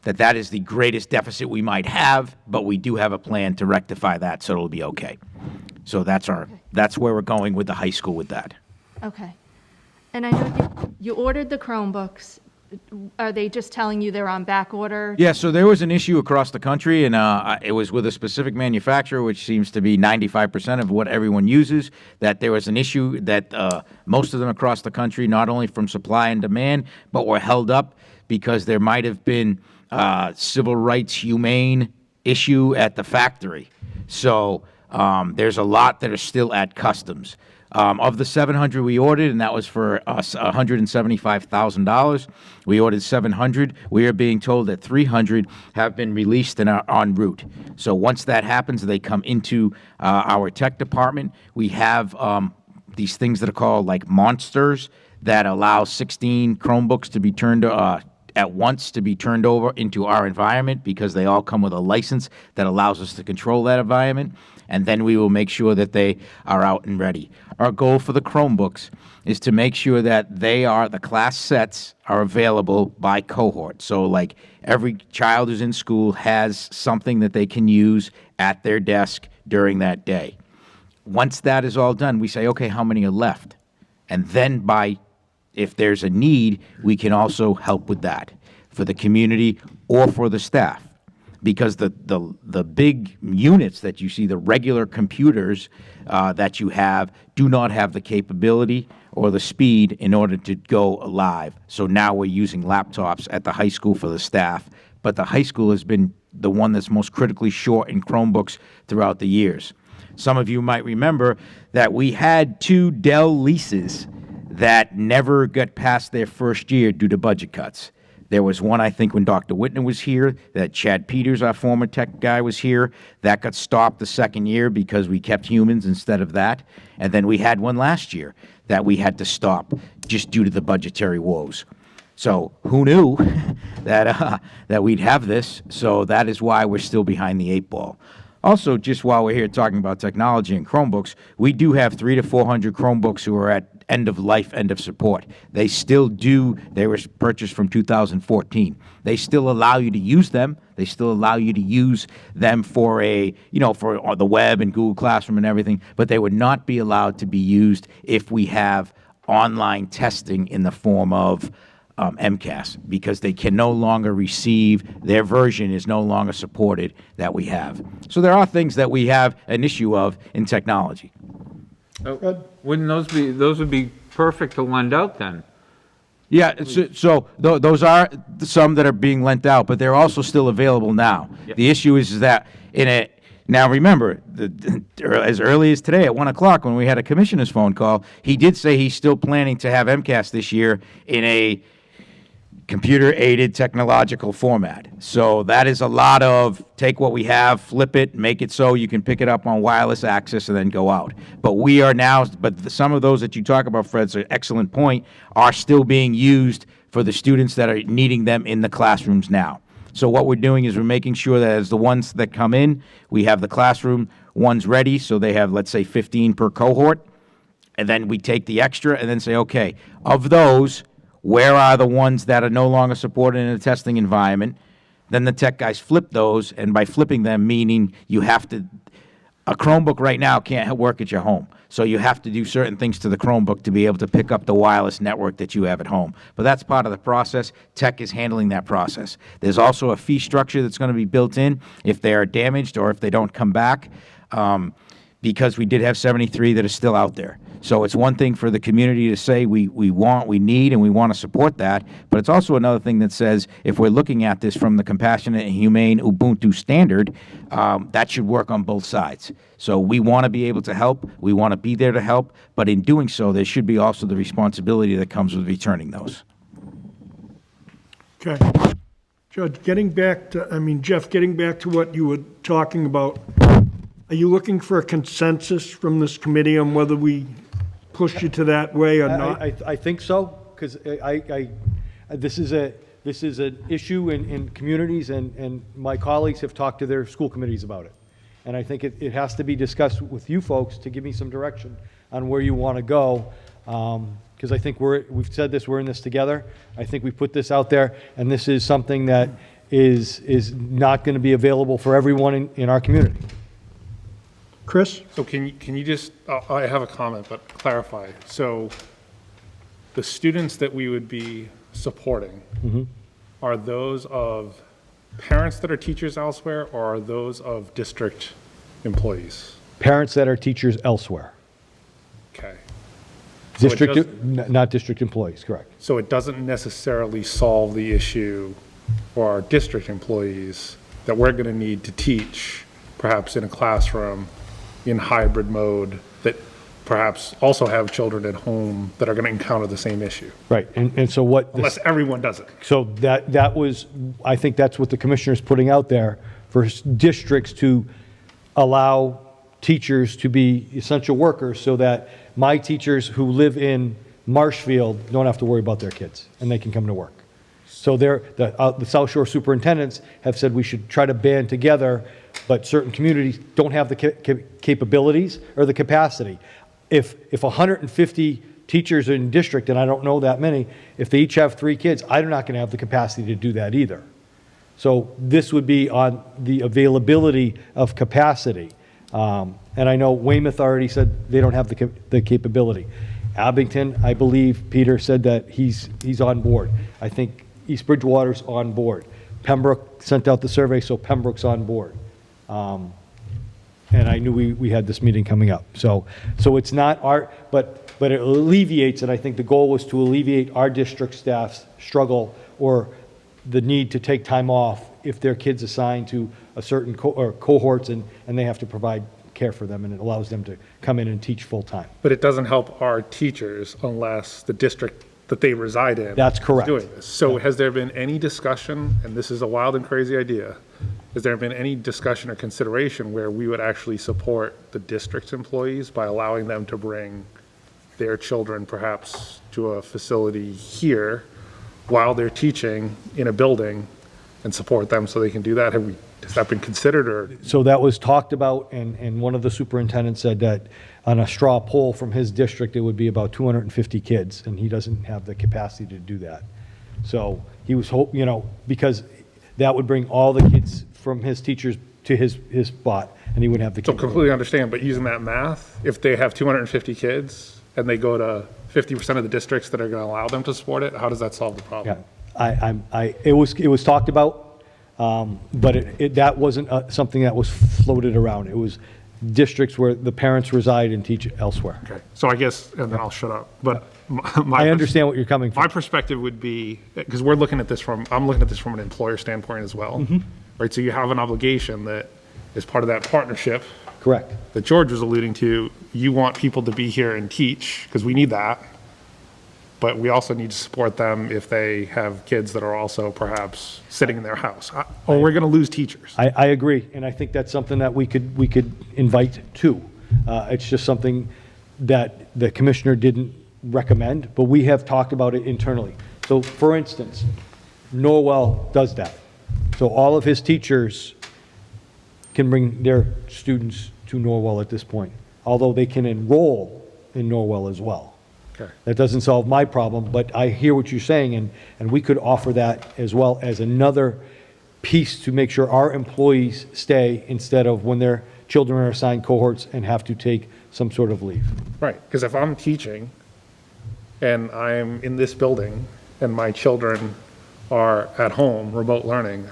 that is the greatest deficit we might have, but we do have a plan to rectify that, so it'll be okay. So that's where we're going with the high school with that. Okay. And I know you ordered the Chromebooks. Are they just telling you they're on back order? Yeah, so there was an issue across the country, and it was with a specific manufacturer, which seems to be 95% of what everyone uses, that there was an issue that most of them across the country, not only from supply and demand, but were held up because there might have been civil rights humane issue at the factory. So there's a lot that are still at customs. Of the 700 we ordered, and that was for us $175,000, we ordered 700. We are being told that 300 have been released and are en route. So once that happens, they come into our tech department. We have these things that are called like monsters that allow 16 Chromebooks to be turned at once to be turned over into our environment, because they all come with a license that allows us to control that environment, and then we will make sure that they are out and ready. Our goal for the Chromebooks is to make sure that the class sets are available by cohort. So like every child who's in school has something that they can use at their desk during that day. once that is all done, we say, okay, how many are left? And then if there's a need, we can also help with that for the community or for the staff. Because the big units that you see, the regular computers that you have, do not have the capability or the speed in order to go live. So now we're using laptops at the high school for the staff, but the high school has been the one that's most critically short in Chromebooks throughout the years. Some of you might remember that we had 2 Dell leases that never got past their first year due to budget cuts. There was one, I think, when Dr. Whitman was here, that Chad Peters, our former tech guy, was here. That got stopped the second year because we kept humans instead of that. And then we had one last year that we had to stop just due to the budgetary woes. So who knew that we'd have this? So that is why we're still behind the 8 ball. Also, just while we're here talking about technology and Chromebooks, we do have 300 to 400 Chromebooks who are at end of life, end of support. They still do. They were purchased from 2014. They still allow you to use them. They still allow you to use them for for the web and Google Classroom and everything, but they would not be allowed to be used if we have online testing in the form of MCAS, because they can no longer receive, their version is no longer supported that we have. So there are things that we have an issue of in technology. Wouldn't those would be perfect to lend out then? Yeah, so those are some that are being lent out, but they're also still available now. Yep. The issue is that now remember, as early as today at 1 o'clock when we had a commissioner's phone call, he did say he's still planning to have MCAS this year in a computer-aided technological format. So that is a lot of take what we have, flip it, make it so you can pick it up on wireless access and then go out. But we are now, some of those that you talk about, Fred's an excellent point, are still being used for the students that are needing them in the classrooms now. So what we're doing is we're making sure that as the ones that come in, we have the classroom ones ready, so they have, let's say, 15 per cohort, and then we take the extra and then say, okay, of those, where are the ones that are no longer supported in a testing environment? Then the tech guys flip those, and by flipping them, meaning you have to, a Chromebook right now can't work at your home. So you have to do certain things to the Chromebook to be able to pick up the wireless network that you have at home. But that's part of the process. Tech is handling that process. There's also a fee structure that's going to be built in if they are damaged or if they don't come back, because we did have 73 that are still out there. So it's one thing for the community to say we need, and we want to support that, but it's also another thing that says if we're looking at this from the compassionate and humane Ubuntu standard, that should work on both sides. So we want to be able to help, we want to be there to help, but in doing so, there should be also the responsibility that comes with returning those. Okay. Judge, Jeff, getting back to what you were talking about, are you looking for a consensus from this committee on whether we push you to that way or not? I think so, because this is an issue in communities, and my colleagues have talked to their school committees about it. And I think it has to be discussed with you folks to give me some direction on where you want to go. Because I think we've said this, we're in this together. I think we put this out there, and this is something that is not going to be available for everyone in our community. Chris? So can you just, I have a comment, but clarify. So the students that we would be supporting, are those of parents that are teachers elsewhere, or are those of district employees? Parents that are teachers elsewhere. Okay. So it District, not district employees, correct. So it doesn't necessarily solve the issue for our district employees that we're going to need to teach, perhaps in a classroom, in hybrid mode, that perhaps also have children at home that are going to encounter the same issue. Right, and so what... Unless everyone does it. So that was, I think that's what the commissioner's putting out there, for districts to allow teachers to be essential workers, so that my teachers who live in Marshfield don't have to worry about their kids, and they can come to work. So the South Shore superintendents have said we should try to band together, but certain communities don't have the capabilities or the capacity. If 150 teachers are in district, and I don't know that many, if they each have 3 kids, I'm not going to have the capacity to do that either. So this would be on the availability of capacity. And I know Weymouth already said they don't have the capability. Abington, I believe Peter said that he's on board. I think East Bridgewater's on board. Pembroke sent out the survey, so Pembroke's on board. And I knew we had this meeting coming up. So it's not but it alleviates, and I think the goal was to alleviate our district staff's struggle or the need to take time off if their kid's assigned to a certain cohorts and they have to provide care for them, and it allows them to come in and teach full-time. But it doesn't help our teachers unless the district that they reside in. That's correct. is doing this. So has there been any discussion, and this is a wild and crazy idea, has there been any discussion or consideration where we would actually support the district's employees by allowing them to bring their children perhaps to a facility here while they're teaching in a building and support them so they can do that? Has that been considered, or? So that was talked about, and one of the superintendents said that on a straw poll from his district, it would be about 250 kids, and he doesn't have the capacity to do that. So he was because that would bring all the kids from his teachers to his spot, and he wouldn't have the So kids. completely understand, but using that math, if they have 250 kids and they go to 50% of the districts that are going to allow them to support it, how does that solve the problem? Yeah, it was talked about, but that wasn't something that was floated around. It was districts where the parents reside and teach elsewhere. Okay, so I guess, and then I'll shut up, but I understand what you're coming from. My perspective would be, because I'm looking at this from an employer standpoint as well, right? So you have an obligation that is part of that partnership Correct. that George was alluding to. You want people to be here and teach, because we need that. But we also need to support them if they have kids that are also perhaps sitting in their house. Or we're going to lose teachers. I agree, and I think that's something that we could invite to. It's just something that the commissioner didn't recommend, but we have talked about it internally. So, for instance, Norwell does that. So all of his teachers can bring their students to Norwell at this point, although they can enroll in Norwell as well. Okay. That doesn't solve my problem, but I hear what you're saying, and we could offer that as well as another piece to make sure our employees stay instead of when their children are assigned cohorts and have to take some sort of leave. Right, because if I'm teaching and I'm in this building and my children are at home, remote learning,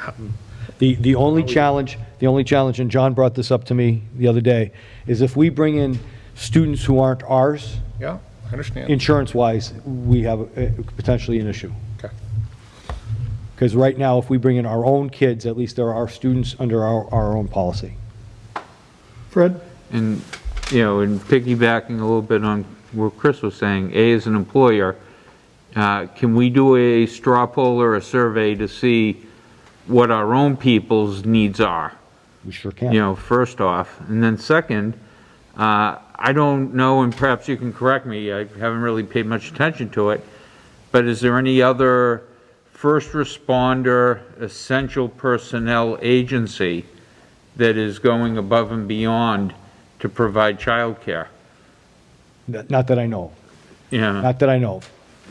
The only challenge, and John brought this up to me the other day, is if we bring in students who aren't ours, yeah, I understand. insurance-wise, we have potentially an issue. Okay. Because right now, if we bring in our own kids, at least there are students under our own policy. Fred? And, and piggybacking a little bit on what Chris was saying, as an employer, can we do a straw poll or a survey to see what our own people's needs are? We sure can. First off. And then second, I don't know, and perhaps you can correct me, I haven't really paid much attention to it, but is there any other first responder, essential personnel agency that is going above and beyond to provide childcare? Not that I know. Yeah. Not that I know.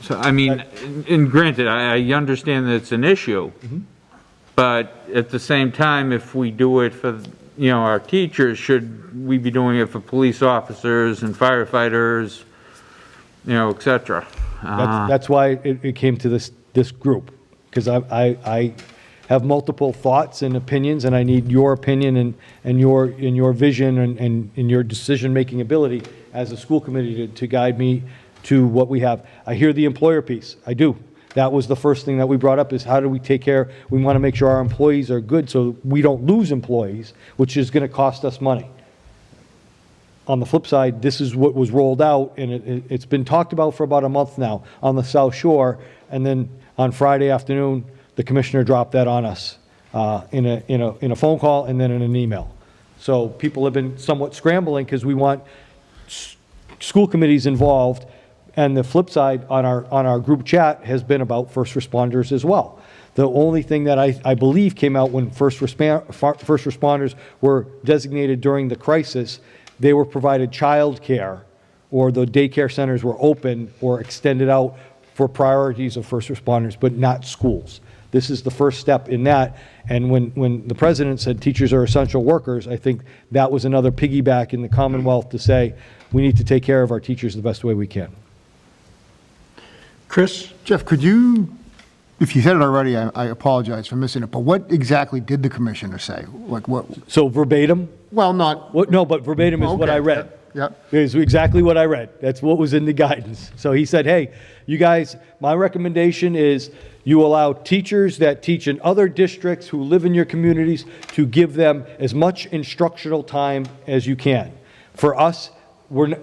So, I mean, and granted, I understand that it's an issue, but at the same time, if we do it for, our teachers, should we be doing it for police officers and firefighters, et cetera? That's why it came to this group, because I have multiple thoughts and opinions, and I need your opinion and your vision and your decision-making ability as a school committee to guide me to what we have. I hear the employer piece. I do. That was the first thing that we brought up, is how do we take care? We want to make sure our employees are good so we don't lose employees, which is going to cost us money. On the flip side, this is what was rolled out, and it's been talked about for about a month now on the South Shore, and then on Friday afternoon, the commissioner dropped that on us in a phone call and then in an email. So people have been somewhat scrambling because we want school committees involved. And the flip side on our group chat has been about first responders as well. The only thing that I believe came out when first responders were designated during the crisis, they were provided child care, or the daycare centers were open or extended out for priorities of first responders, but not schools. This is the first step in that. And when the president said teachers are essential workers, I think that was another piggyback in the Commonwealth to say, we need to take care of our teachers the best way we can. Chris? Jeff, could you, if you said it already, I apologize for missing it, but what exactly did the commissioner say? Like what? So verbatim? Well, not. What, no, but verbatim is what Okay. I read. Yep. It's exactly what I read. That's what was in the guidance. So he said, hey, you guys, my recommendation is you allow teachers that teach in other districts who live in your communities to give them as much instructional time as you can. For us,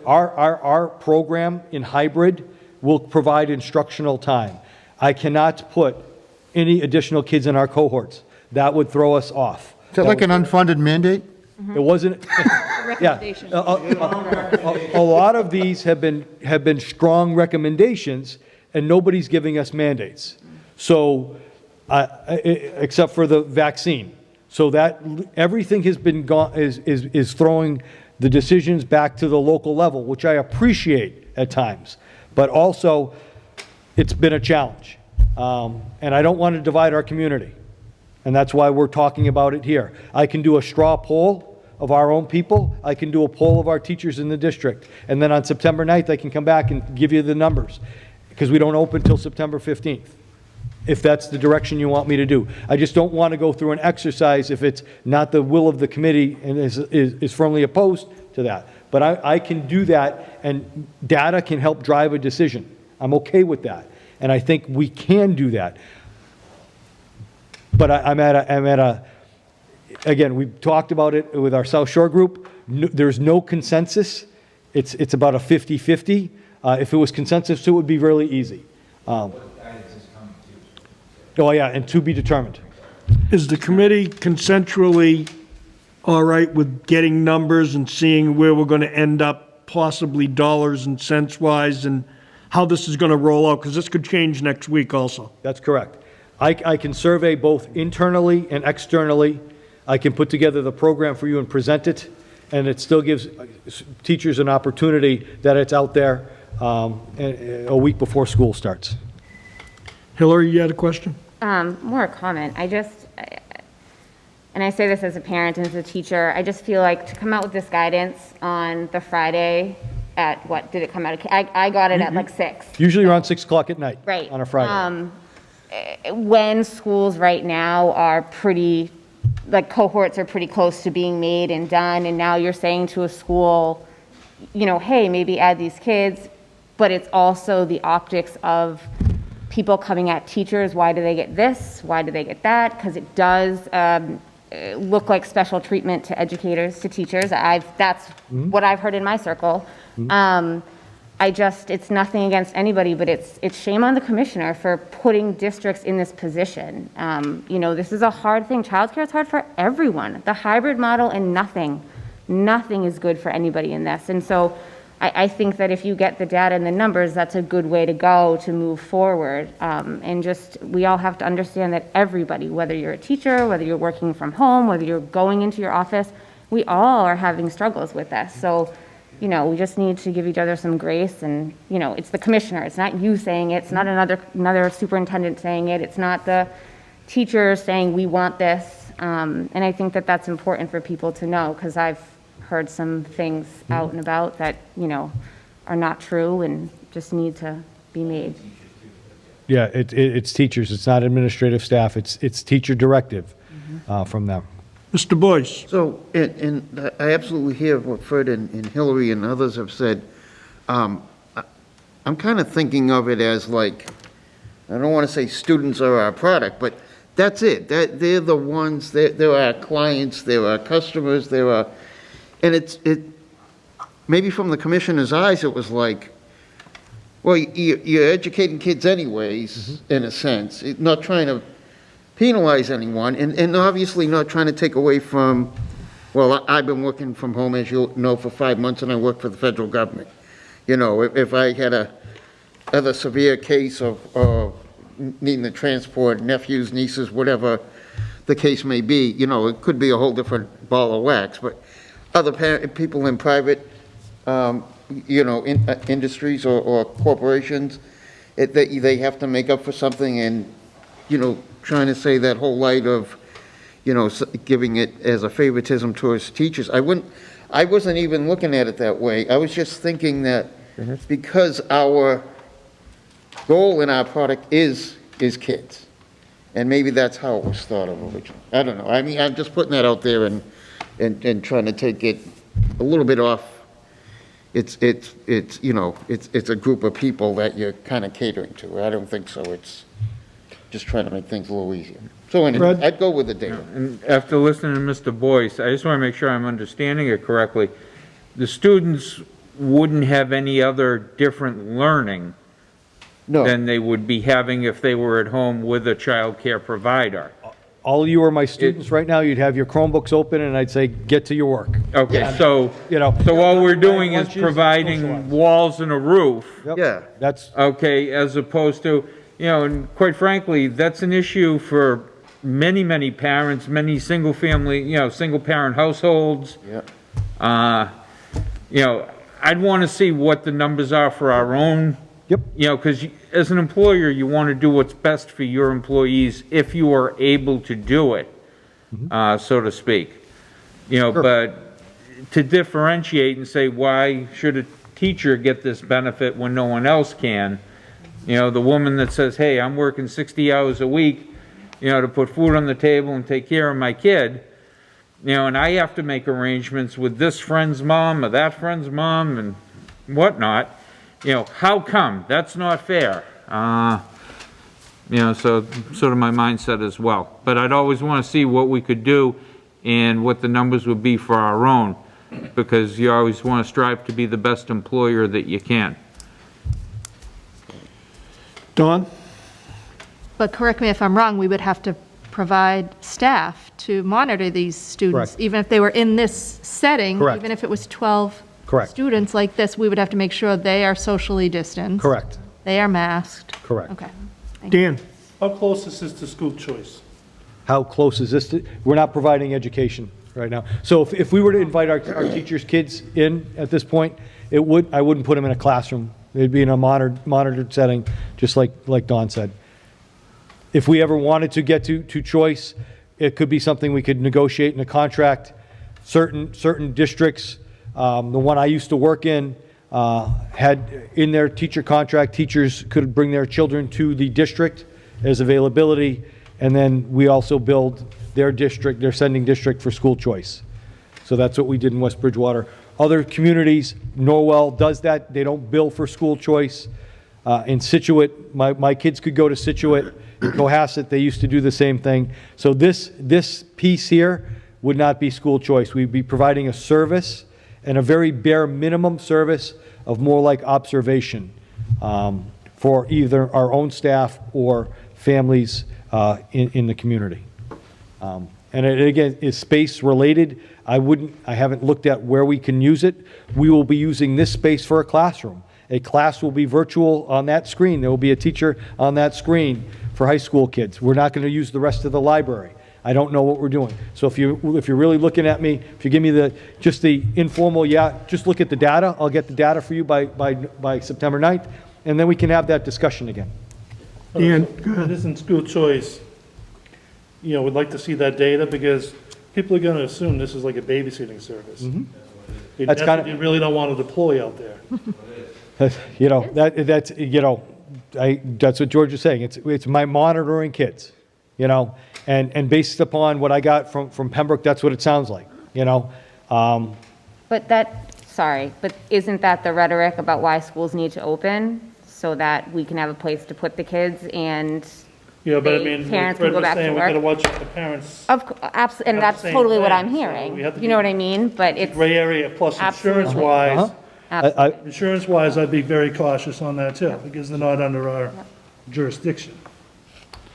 our program in hybrid will provide instructional time. I cannot put any additional kids in our cohorts. That would throw us off. Is that like an unfunded mandate? It wasn't, yeah. A lot of these have been strong recommendations, and nobody's giving us mandates. So, except for the vaccine. So that, everything has been is throwing the decisions back to the local level, which I appreciate at times. But also, it's been a challenge. And I don't want to divide our community. And that's why we're talking about it here. I can do a straw poll of our own people. I can do a poll of our teachers in the district. And then on September 9th, I can come back and give you the numbers, because we don't open till September 15th, if that's the direction you want me to do. I just don't want to go through an exercise if it's not the will of the committee and is firmly opposed to that. But I can do that, and data can help drive a decision. I'm okay with that. And I think we can do that. But I'm at a, again, we've talked about it with our South Shore group. There's no consensus. It's about a 50-50. If it was consensus, it would be really easy. Oh, yeah, and to be determined. Is the committee consensually all right with getting numbers and seeing where we're going to end up, possibly dollars and cents wise, and how this is going to roll out? Because this could change next week also. That's correct. I can survey both internally and externally. I can put together the program for you and present it, and it still gives teachers an opportunity that it's out there a week before school starts. Hillary, you had a question? More a comment. And I say this as a parent and as a teacher, I just feel like to come out with this guidance on the Friday at, what, did it come out? I got it at like 6. Usually around 6 o'clock at night. Right. On a Friday. When schools right now are pretty, like cohorts are pretty close to being made and done, and now you're saying to a school, you know, hey, maybe add these kids, but it's also the optics of people coming at teachers. Why do they get this? Why do they get that? Because it does look like special treatment to educators, to teachers. That's what I've heard in my circle. It's nothing against anybody, but it's shame on the commissioner for putting districts in this position. You know, this is a hard thing. Childcare is hard for everyone. The hybrid model, and nothing is good for anybody in this. And so I think that if you get the data and the numbers, that's a good way to go to move forward. And just, we all have to understand that everybody, whether you're a teacher, whether you're working from home, whether you're going into your office, we all are having struggles with this. So, you know, we just need to give each other some grace, and, you know, it's the commissioner. It's not you saying it. It's not another superintendent saying it. It's not the teachers saying we want this. And I think that that's important for people to know, because I've heard some things out and about that, you know, are not true and just need to be made. Yeah, it's teachers. It's not administrative staff. It's teacher directive from them. Mr. Boyce? So, and I absolutely hear what Fred and Hillary and others have said. I'm kind of thinking of it as like, I don't want to say students are our product, but that's it. They're the ones, they're our clients, they're our customers, and it maybe from the commissioner's eyes, it was like, well, you're educating kids anyways, in a sense, not trying to penalize anyone, and obviously not trying to take away from, well, I've been working from home, as you know, for 5 months, and I work for the federal government. You know, if I had a severe case of needing to transport nephews, nieces, whatever the case may be, you know, it could be a whole different ball of wax. But other people in private, you know, industries or corporations, they have to make up for something, and trying to say that whole light of, giving it as a favoritism towards teachers. I wasn't even looking at it that way. I was just thinking that because our goal in our product is kids. And maybe that's how it was thought of originally. I don't know. I mean, I'm just putting that out there and trying to take it a little bit off. It's a group of people that you're kind of catering to. I don't think so. It's just trying to make things a little easier. So anyway, Fred? I'd go with the data. And after listening to Mr. Boyce, I just want to make sure I'm understanding it correctly. The students wouldn't have any other different learning No. than they would be having if they were at home with a child care provider. All you are my students right now, you'd have your Chromebooks open, and I'd say, get to your work. Okay, so, You know. so all we're doing is Lunches, providing socialize. walls and a roof, Yep. Yeah. That's, okay, as opposed to, and quite frankly, that's an issue for many, many parents, many single-family, single-parent households. Yeah. I'd want to see what the numbers are for our own. Yep. Because as an employer, you want to do what's best for your employees if you are able to do it, so to speak. But to differentiate and say, why should a teacher get this benefit when no one else can? The woman that says, hey, I'm working 60 hours a week, to put food on the table and take care of my kid, and I have to make arrangements with this friend's mom or that friend's mom and whatnot. How come? That's not fair. So sort of my mindset as well. But I'd always want to see what we could do and what the numbers would be for our own, because you always want to strive to be the best employer that you can. Dawn? But correct me if I'm wrong, we would have to provide staff to monitor these students. Correct. Even if they were in this setting. Correct. Even if it was 12 Correct. students like this, we would have to make sure they are socially distanced. correct, They are masked. correct. Okay. Dan? How close is this to school choice? How close is this to, we're not providing education right now. So if we were to invite our teachers' kids in at this point, I wouldn't put them in a classroom. They'd be in a monitored setting, just like Dawn said. If we ever wanted to get to choice, it could be something we could negotiate in a contract. Certain districts, the one I used to work in, had in their teacher contract, teachers could bring their children to the district as availability, and then we also billed their district, their sending district, for school choice. So that's what we did in West Bridgewater. Other communities, Norwell does that. They don't bill for school choice. In Situate, my kids could go to Situate. In Cohasset, they used to do the same thing. So this piece here would not be school choice. We'd be providing a service, and a very bare minimum service of more like observation for either our own staff or families in the community. And it, again, is space related. I haven't looked at where we can use it. We will be using this space for a classroom. A class will be virtual on that screen. There will be a teacher on that screen for high school kids. We're not going to use the rest of the library. I don't know what we're doing. So if you're really looking at me, if you give me just the informal, just look at the data. I'll get the data for you by September 9th, and then we can have that discussion again. Dan, go It ahead. isn't school choice. We'd like to see that data because people are going to assume this is like a babysitting service. That's That's kind what you really don't want to deploy out there. That's what George is saying. It's my monitoring kids, and based upon what I got from Pembroke, that's what it sounds like, But isn't that the rhetoric about why schools need to open? So that we can have a place to put the kids and But I the mean, parents Fred can go was back to saying we gotta work? watch the parents. And Have the that's same totally what thing, I'm so hearing. we have to You know be- what I mean? But it's, Gray area, plus Absolutely. insurance-wise, absolutely. insurance-wise, I'd be very cautious on that too, because they're not under our jurisdiction.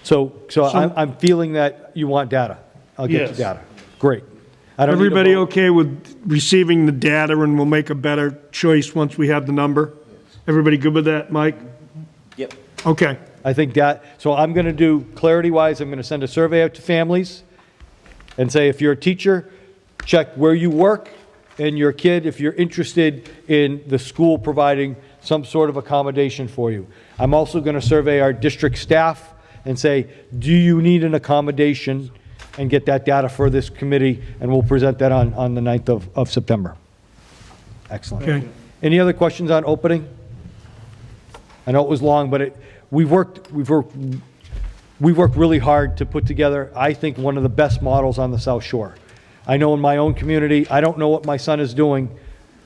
So I'm feeling that you want data. I'll get you Yes. data. Great. I don't need a Everybody vote. okay with receiving the data, and we'll make a better choice once we have the number? Everybody good with that, Mike? Yep. Okay. I think so I'm going to do, clarity-wise, I'm going to send a survey out to families and say, if you're a teacher, check where you work, and your kid, if you're interested in the school providing some sort of accommodation for you. I'm also going to survey our district staff and say, do you need an accommodation? And get that data for this committee, and we'll present that on the 9th of September. Excellent. Okay. Any other questions on opening? I know it was long, but we've worked really hard to put together, I think, one of the best models on the South Shore. I know in my own community, I don't know what my son is doing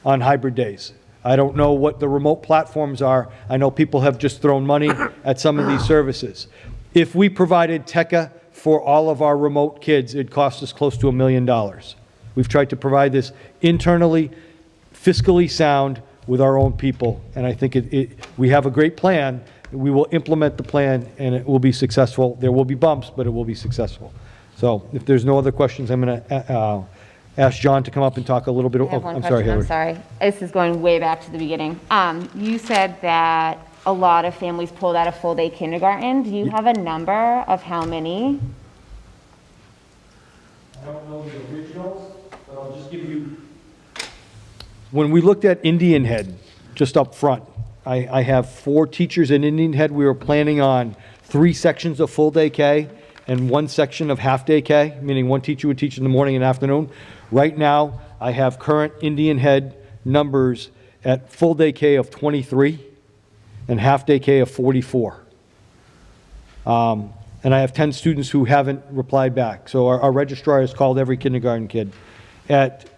on hybrid days. I don't know what the remote platforms are. I know people have just thrown money at some of these services. If we provided TECA for all of our remote kids, it cost us close to $1 million. We've tried to provide this internally, fiscally sound with our own people, and I think we have a great plan. We will implement the plan, and it will be successful. There will be bumps, but it will be successful. So if there's no other questions, I'm going to ask John to come up and talk a little bit. I have one I'm sorry, question, Hillary. I'm sorry. This is going way back to the beginning. You said that a lot of families pulled out a full-day kindergarten. Do you have a number of how many? I don't know the originals, but I'll just give you. When we looked at Indian Head, just up front, I have 4 teachers in Indian Head. We were planning on 3 sections of full-day K and 1 section of half-day K, meaning 1 teacher would teach in the morning and afternoon. Right now, I have current Indian Head numbers at full-day K of 23 and half-day K of 44. And I have 10 students who haven't replied back. So our registrar has called every kindergarten kid. At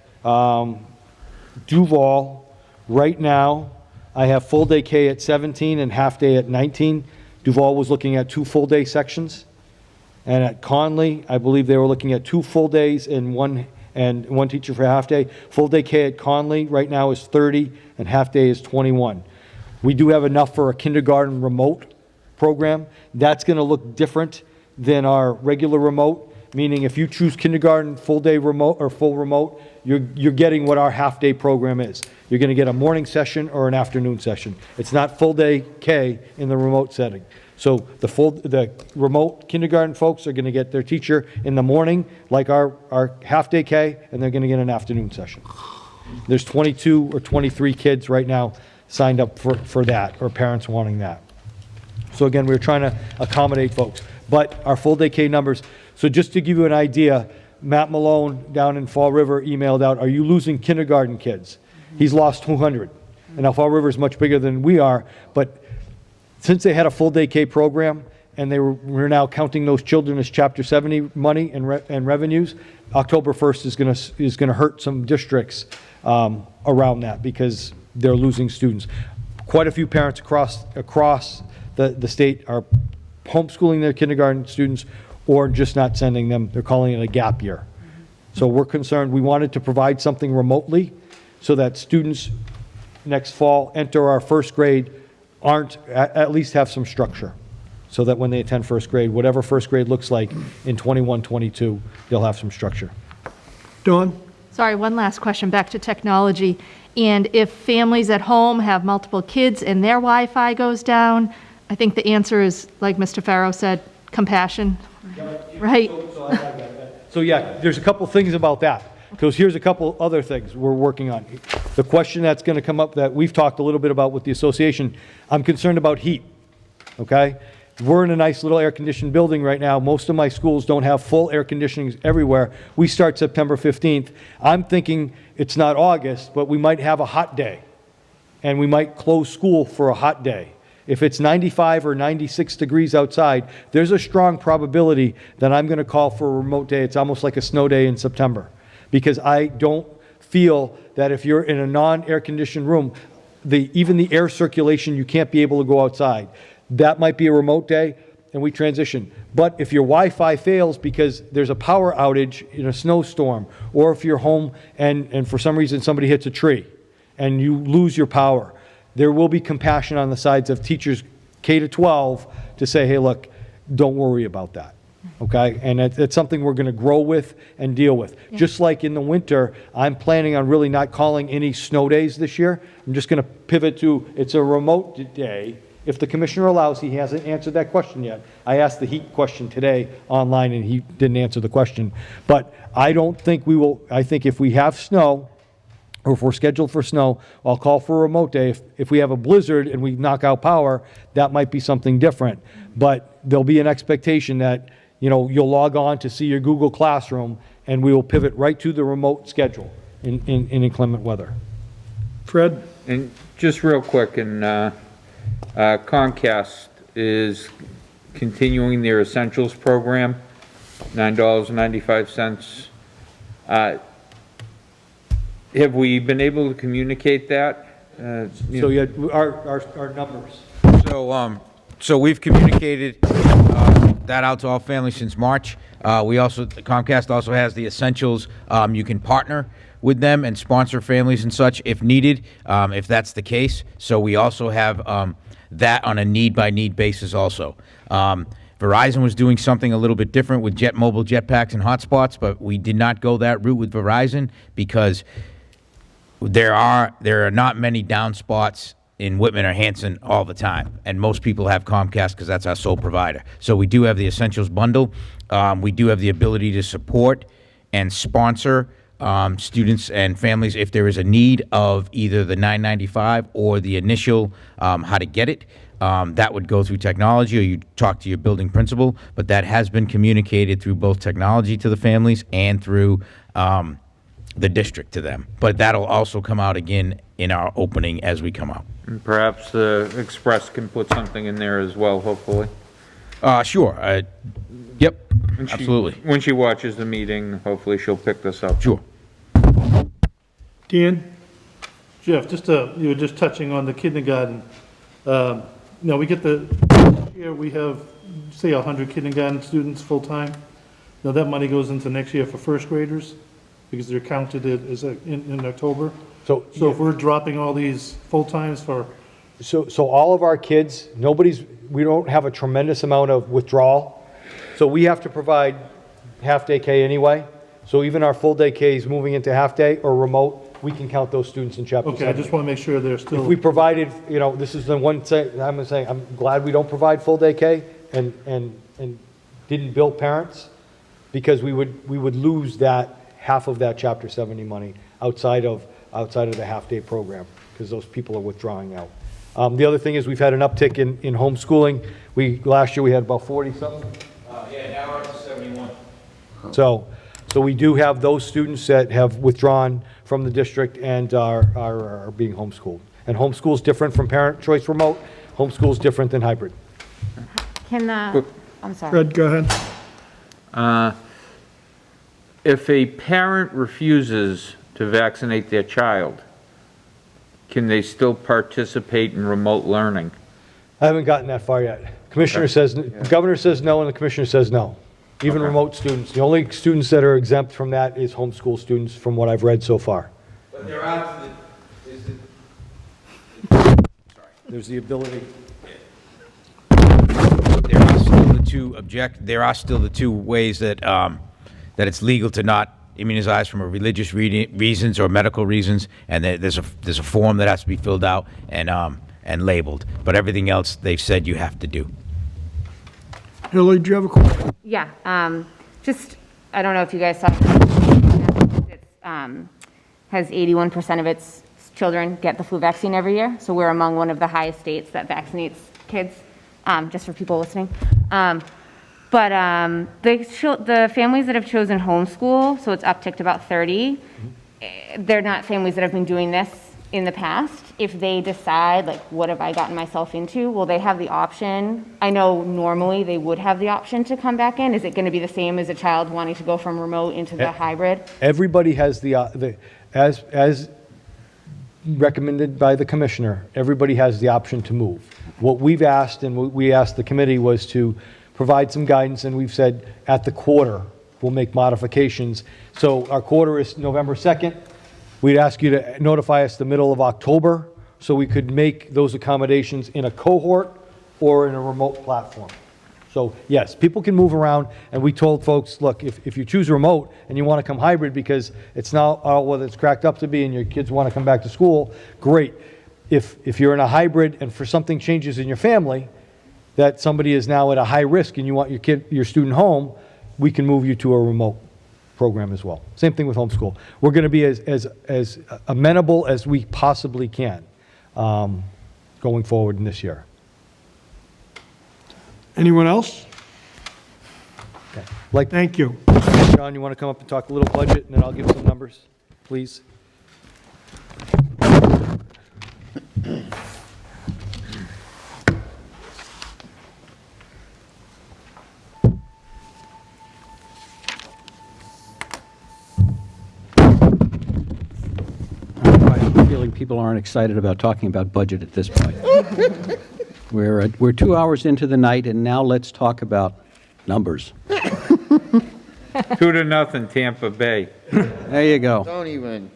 Duval, right now, I have full-day K at 17 and half-day at 19. Duval was looking at 2 full-day sections. And at Conley, I believe they were looking at 2 full days and one teacher for half-day. Full-day K at Conley right now is 30 and half-day is 21. We do have enough for a kindergarten remote program. That's going to look different than our regular remote, meaning if you choose kindergarten full-day remote or full remote, you're getting what our half-day program is. You're going to get a morning session or an afternoon session. It's not full-day K in the remote setting. So the remote kindergarten folks are going to get their teacher in the morning, like our half-day K, and they're going to get an afternoon session. There's 22 or 23 kids right now signed up for that, or parents wanting that. So again, we're trying to accommodate folks. But our full-day K numbers, so just to give you an idea, Matt Malone down in Fall River emailed out, are you losing kindergarten kids? He's lost 200. And now Fall River is much bigger than we are, but since they had a full-day K program, and we're now counting those children as Chapter 70 money and revenues, October 1st is gonna hurt some districts around that because they're losing students. Quite a few parents across the state are homeschooling their kindergarten students or just not sending them. They're calling it a gap year. So we're concerned. We wanted to provide something remotely so that students next fall enter our first grade at least have some structure, so that when they attend first grade, whatever first grade looks like in 21, 22, they'll have some structure. Dawn? Sorry, one last question back to technology. And if families at home have multiple kids and their Wi-Fi goes down, I think the answer is, like Mr. Farrow said, compassion, right? So yeah, there's a couple things about that, because here's a couple other things we're working on. The question that's going to come up that we've talked a little bit about with the association, I'm concerned about heat, okay? We're in a nice little air-conditioned building right now. Most of my schools don't have full air conditioning everywhere. We start September 15th. I'm thinking it's not August, but we might have a hot day, and we might close school for a hot day. If it's 95 or 96 degrees outside, there's a strong probability that I'm going to call for a remote day. It's almost like a snow day in September, because I don't feel that if you're in a non-air-conditioned room, even the air circulation, you can't be able to go outside. That might be a remote day, and we transition. But if your Wi-Fi fails because there's a power outage in a snowstorm, or if you're home and for some reason somebody hits a tree and you lose your power, there will be compassion on the sides of teachers K to 12 to say, hey, look, don't worry about that, okay? And it's something we're going to grow with and deal with. Yeah. Just like in the winter, I'm planning on really not calling any snow days this year. I'm just going to pivot to, it's a remote day. If the commissioner allows, he hasn't answered that question yet. I asked the heat question today online, and he didn't answer the question. But I don't think we will, I think if we have snow, or if we're scheduled for snow, I'll call for a remote day. If we have a blizzard and we knock out power, that might be something different. But there'll be an expectation that, you'll log on to see your Google Classroom, and we will pivot right to the remote schedule in inclement weather. Fred? And just real quick, and Comcast is continuing their Essentials program, $9.95. Have we been able to communicate that? So yeah, our numbers. So we've communicated that out to all families since March. Comcast also has the Essentials. You can partner with them and sponsor families and such if needed, if that's the case. So we also have that on a need-by-need basis also. Verizon was doing something a little bit different with mobile jetpacks and hotspots, but we did not go that route with Verizon because there are not many down spots in Whitman or Hanson all the time, and most people have Comcast because that's our sole provider. So we do have the Essentials bundle. We do have the ability to support and sponsor students and families if there is a need of either the $9.95 or the initial how to get it. That would go through technology, or you talk to your building principal, but that has been communicated through both technology to the families and through the district to them. But that'll also come out again in our opening as we come out. And perhaps the Express can put something in there as well, hopefully. Sure. Yep, absolutely. When she watches the meeting, hopefully she'll pick this up. Sure. Dan? Jeff, you were just touching on the kindergarten. We get here we have, say, 100 kindergarten students full-time. Now, that money goes into next year for first graders because they're counted in October. So if we're dropping all these full-times for... So all of our kids, we don't have a tremendous amount of withdrawal. So we have to provide half-day K anyway. So even our full-day K is moving into half-day or remote, we can count those students in Chapter 70. Okay, I just want to make sure they're still... If we provided, this is the one thing I'm saying, I'm glad we don't provide full-day K and didn't bill parents, because we would lose that half of that Chapter 70 money outside of the half-day program, because those people are withdrawing out. The other thing is we've had an uptick in homeschooling. Last year we had about 40-something. Yeah, now we're up to 71. So we do have those students that have withdrawn from the district and are being homeschooled. And homeschool is different from parent choice remote. Homeschool is different than hybrid. I'm sorry. Fred, go ahead. If a parent refuses to vaccinate their child, can they still participate in remote learning? I haven't gotten that far yet. The governor says no, and the commissioner says no. Even remote students. The only students that are exempt from that is homeschool students, from what I've read so far. But there are, There's the ability. there are still the two ways that that it's legal to not immunize from a religious reasons or medical reasons, and there's a form that has to be filled out and labeled. But everything else they've said you have to do. Hillary, do you have a question? Yeah, I don't know if you guys saw, it has 81% of its children get the flu vaccine every year, so we're among one of the highest states that vaccinates kids, just for people listening. But the families that have chosen homeschool, so it's upticked about 30, they're not families that have been doing this in the past. If they decide, like, what have I gotten myself into? Well, they have the option. I know normally they would have the option to come back in. Is it going to be the same as a child wanting to go from remote into the hybrid? Everybody has as recommended by the commissioner, everybody has the option to move. What we've asked, and what we asked the committee, was to provide some guidance, and we've said at the quarter, we'll make modifications. So our quarter is November 2nd. We'd ask you to notify us the middle of October so we could make those accommodations in a cohort or in a remote platform. So yes, people can move around, and we told folks, look, if you choose remote and you want to come hybrid because it's not all what it's cracked up to be and your kids want to come back to school, great. If you're in a hybrid and for something changes in your family, that somebody is now at a high risk and you want your student home, we can move you to a remote. program as well. Same thing with homeschool. We're going to be as amenable as we possibly can going forward in this year. Anyone else? Okay. Like, Thank you. John, you want to come up and talk a little budget, and then I'll give some numbers, please? I have a feeling people aren't excited about talking about budget at this point. We're 2 hours into the night, and now let's talk about numbers. 2-0 Tampa Bay. There you go. Don't even.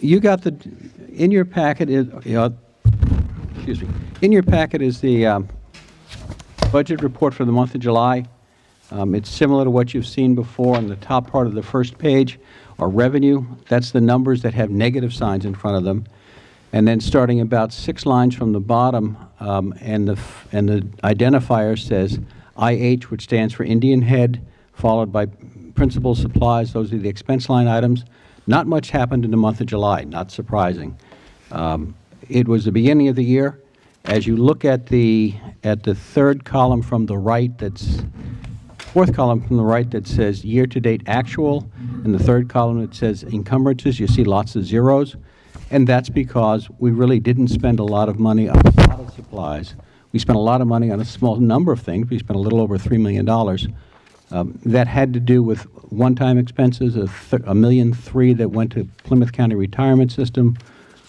You got in your packet is, excuse me, in your packet is the budget report for the month of July. It's similar to what you've seen before. On the top part of the first page are revenue. That's the numbers that have negative signs in front of them. And then starting about 6 lines from the bottom, and the identifier says IH, which stands for Indian Head, followed by principal supplies. Those are the expense line items. Not much happened in the month of July, not surprising. It was the beginning of the year. As you look at the third column from the right, fourth column from the right that says year-to-date actual, and the third column that says encumbrances, you see lots of zeros. And that's because we really didn't spend a lot of money on a lot of supplies. We spent a lot of money on a small number of things. We spent a little over $3 million. That had to do with one-time expenses, $1.3 million that went to Plymouth County Retirement System,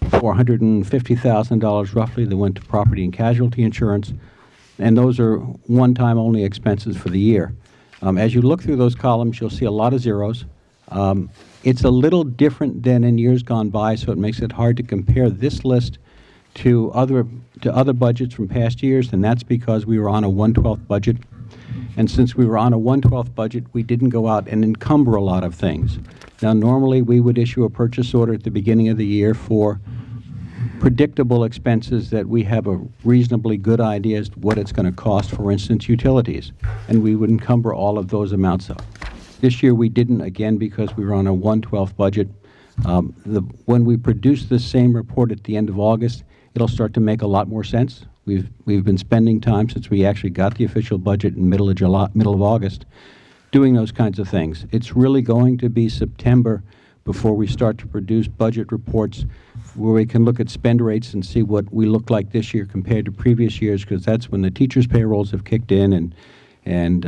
$450,000 roughly that went to property and casualty insurance, and those are one-time only expenses for the year. As you look through those columns, you'll see a lot of zeros. It's a little different than in years gone by, so it makes it hard to compare this list to other budgets from past years, and that's because we were on a 1/12 budget. And since we were on a 1/12 budget, we didn't go out and encumber a lot of things. Now, normally, we would issue a purchase order at the beginning of the year for predictable expenses that we have a reasonably good idea as to what it's going to cost, for instance, utilities, and we would encumber all of those amounts up. This year, we didn't, again, because we were on a 1/12 budget. When we produce this same report at the end of August, it'll start to make a lot more sense. We've been spending time since we actually got the official budget in middle of August, doing those kinds of things. It's really going to be September before we start to produce budget reports where we can look at spend rates and see what we look like this year compared to previous years, because that's when the teachers' payrolls have kicked in and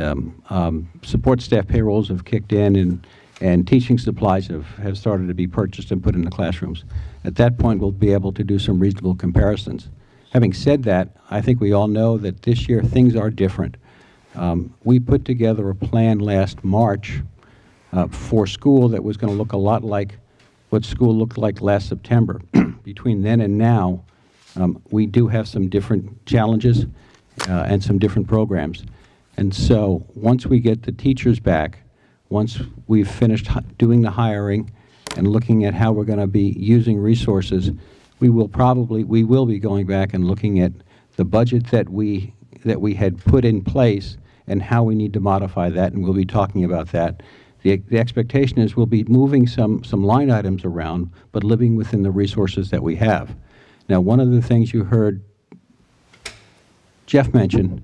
support staff payrolls have kicked in and teaching supplies have started to be purchased and put in the classrooms. At that point, we'll be able to do some reasonable comparisons. Having said that, I think we all know that this year things are different. We put together a plan last March for school that was going to look a lot like what school looked like last September. Between then and now, we do have some different challenges and some different programs. And so once we get the teachers back, once we've finished doing the hiring and looking at how we're going to be using resources, we will be going back and looking at the budget that we had put in place and how we need to modify that, and we'll be talking about that. The expectation is we'll be moving some line items around, but living within the resources that we have. Now, one of the things you heard Jeff mention,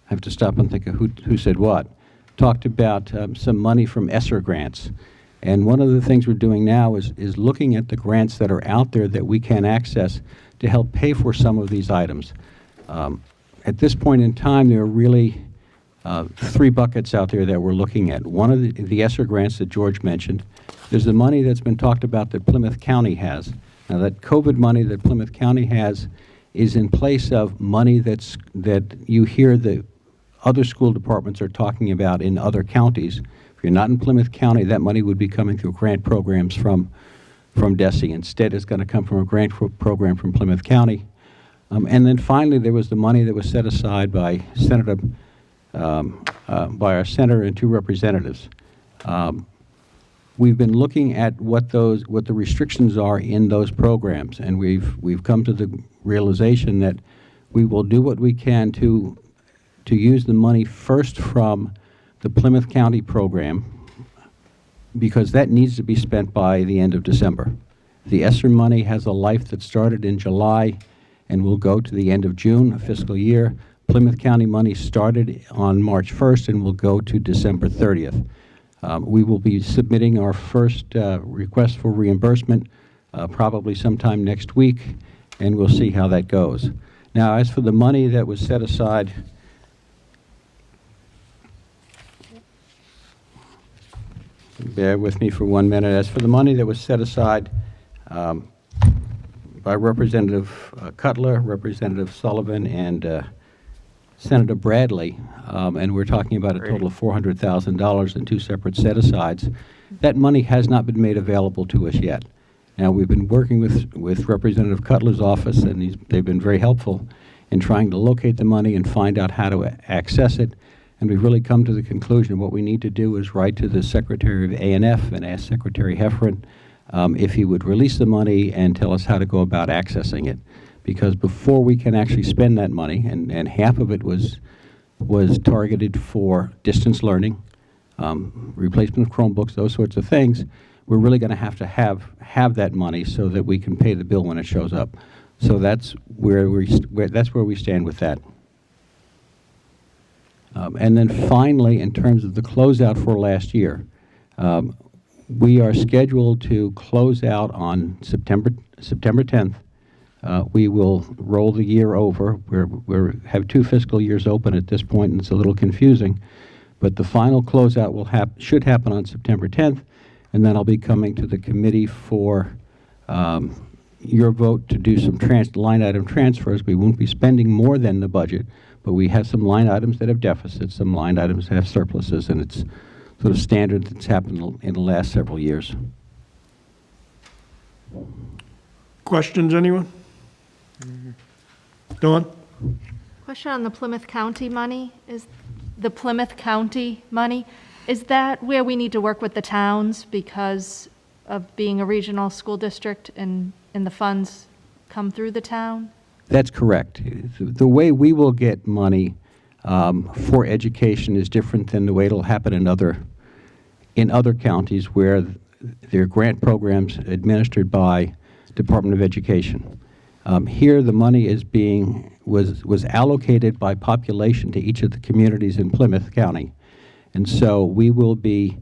I have to stop and think of who said what, talked about some money from ESSER grants. And one of the things we're doing now is looking at the grants that are out there that we can access to help pay for some of these items. At this point in time, there are really 3 buckets out there that we're looking at. One of the ESSER grants that George mentioned. There's the money that's been talked about that Plymouth County has. Now, that COVID money that Plymouth County has is in place of money that you hear the other school departments are talking about in other counties. If you're not in Plymouth County, that money would be coming through grant programs from DESE. Instead, it's going to come from a grant program from Plymouth County. And then finally, there was the money that was set aside by our senator and 2 representatives. We've been looking at what the restrictions are in those programs, and we've come to the realization that we will do what we can to use the money first from the Plymouth County program, because that needs to be spent by the end of December. The ESSER money has a life that started in July and will go to the end of June, a fiscal year. Plymouth County money started on March 1st and will go to December 30th. We will be submitting our first request for reimbursement probably sometime next week, and we'll see how that goes. Now, as for the money that was set aside, bear with me for 1 minute. As for the money that was set aside by Representative Cutler, Representative Sullivan, and Senator Bradley, and we're talking about a total of $400,000 in two separate set-asides, that money has not been made available to us yet. Now, we've been working with Representative Cutler's office, and they've been very helpful in trying to locate the money and find out how to access it. And we've really come to the conclusion what we need to do is write to the Secretary of A&F and ask Secretary Heffron if he would release the money and tell us how to go about accessing it. Because before we can actually spend that money, and half of it was targeted for distance learning, replacement of Chromebooks, those sorts of things, we're really going to have that money so that we can pay the bill when it shows up. So that's where we stand with that. And then finally, in terms of the closeout for last year, we are scheduled to close out on September 10th. We will roll the year over. We have 2 fiscal years open at this point, and it's a little confusing. But the final closeout should happen on September 10th, and then I'll be coming to the committee for your vote to do some line item transfers. We won't be spending more than the budget, but we have some line items that have deficits, some line items that have surpluses, and it's sort of standard that's happened in the last several years. Questions, anyone? Dawn? Question on the Plymouth County money. Is the Plymouth County money, is that where we need to work with the towns because of being a regional school district and the funds come through the town? That's correct. The way we will get money for education is different than the way it'll happen in other counties where there are grant programs administered by Department of Education. Here, the money was allocated by population to each of the communities in Plymouth County, and so we will be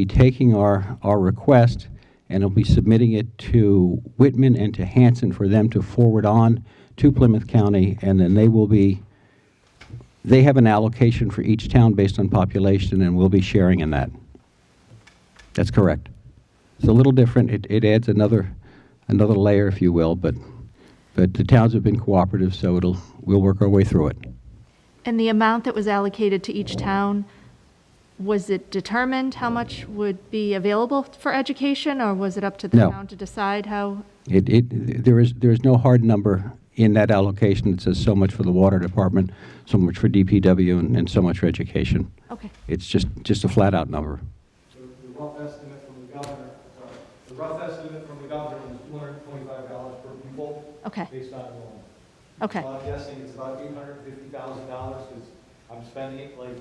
taking our request and we'll be submitting it to Whitman and to Hanson for them to forward on to Plymouth County, and then they have an allocation for each town based on population, and we'll be sharing in that. That's correct. It's a little different. It adds another layer, if you will, but the towns have been cooperative, so we'll work our way through it. And the amount that was allocated to each town, was it determined how much would be available for education, or was it up to the No. town to decide how? There is no hard number in that allocation that says so much for the water department, so much for DPW, and so much for education. Okay. It's just a flat-out number. The rough estimate from the governor was $225 per pupil. Okay. Based on enrollment. Okay. So I'm guessing it's about $850,000 because I'm spending it like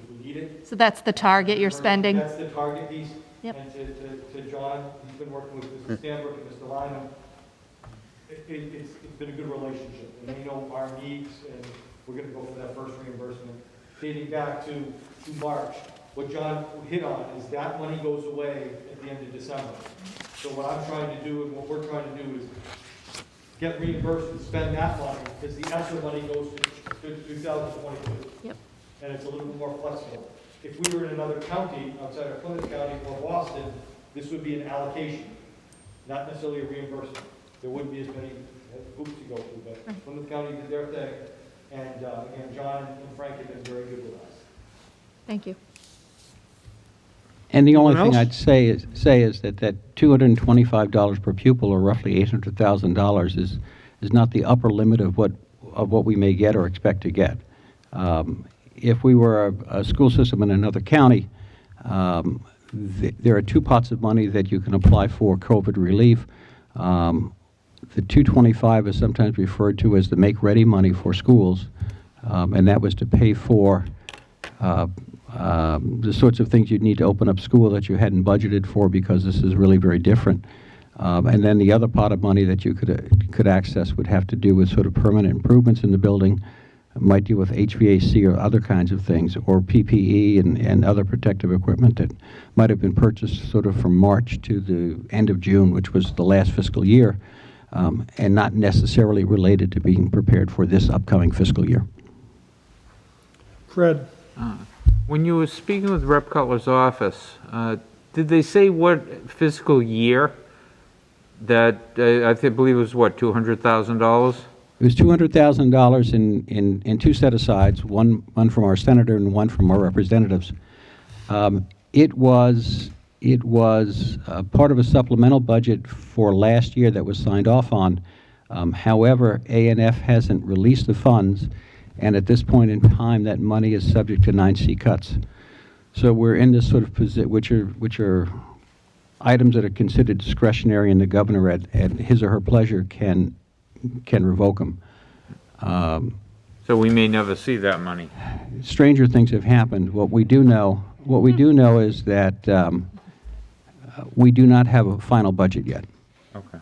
if we need it. So that's the target you're spending? That's the target piece. Yep. And to John, he's been working with Mr. Stanbrook and Mr. Lynham. It's been a good relationship, and they know our needs, and we're gonna go for that first reimbursement. Dating back to March, what John hit on is that money goes away at the end of December. So what I'm trying to do and what we're trying to do is get reimbursed and spend that money, because the ESSER money goes to 2022. Yep. And it's a little bit more flexible. If we were in another county, outside of Plymouth County or Boston, this would be an allocation, not necessarily a reimbursement. There wouldn't be as many hoops to go through, but Plymouth County did their thing, and again, John and Frank have been very good with us. Thank you. And the only Anyone thing else? I'd say is that $225 per pupil, or roughly $800,000, is not the upper limit of what we may get or expect to get. If we were a school system in another county, there are 2 pots of money that you can apply for COVID relief. The $225 is sometimes referred to as the make-ready money for schools, and that was to pay for the sorts of things you'd need to open up school that you hadn't budgeted for because this is really very different. And then the other pot of money that you could access would have to do with sort of permanent improvements in the building. It might deal with HVAC or other kinds of things, or PPE and other protective equipment that might have been purchased sort of from March to the end of June, which was the last fiscal year, and not necessarily related to being prepared for this upcoming fiscal year. Fred? When you were speaking with Rep. Cutler's office, did they say what fiscal year that, I believe it was what, $200,000? It was $200,000 in two set-asides, one from our senator and one from our representatives. It was part of a supplemental budget for last year that was signed off on. However, A&F hasn't released the funds, and at this point in time, that money is subject to 9C cuts. So we're in this sort of position, which are items that are considered discretionary, and the governor at his or her pleasure can revoke them. So we may never see that money. Stranger things have happened. What we do know is that we do not have a final budget yet. Okay.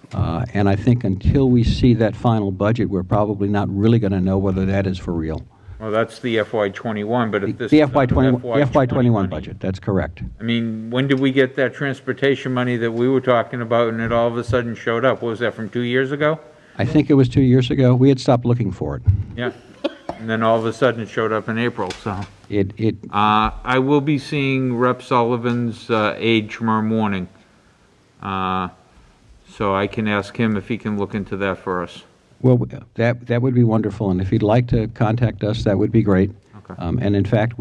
And I think until we see that final budget, we're probably not really going to know whether that is for real. Well, that's the FY21, but if this The is not FY21 money, budget, that's correct. I mean, when did we get that transportation money that we were talking about and it all of a sudden showed up? What was that, from 2 years ago? I think it was 2 years ago. We had stopped looking for it. Yeah. And then all of a sudden it showed up in April, so. It I will be seeing Rep. Sullivan's aide tomorrow morning. So I can ask him if he can look into that for us. Well, that would be wonderful, and if he'd like to contact us, that would be great. Okay. And in fact,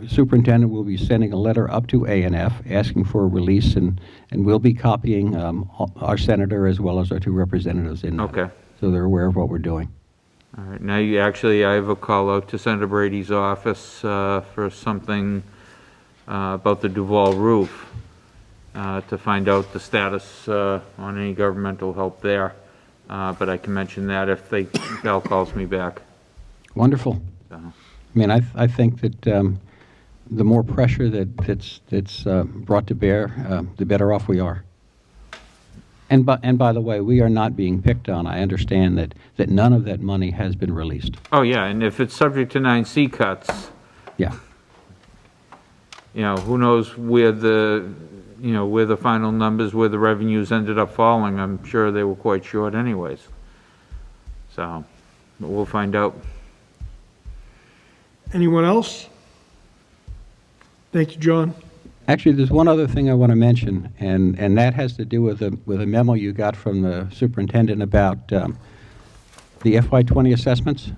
superintendent will be sending a letter up to A&F asking for a release, and we'll be copying our senator as well as our two representatives in that, Okay. so they're aware of what we're doing. All right, now I have a call out to Senator Brady's office for something about the Duval roof, to find out the status on any governmental help there. But I can mention that if Val calls me back. Wonderful. So. I mean, I think that the more pressure that's brought to bear, the better off we are. And by the way, we are not being picked on. I understand that none of that money has been released. Oh, yeah, and if it's subject to 9C cuts, Yeah. who knows where the final numbers, where the revenues ended up falling. I'm sure they were quite short anyways. So, but we'll find out. Anyone else? Thank you, John. Actually, there's one other thing I want to mention, and that has to do with a memo you got from the superintendent about the FY20 assessments.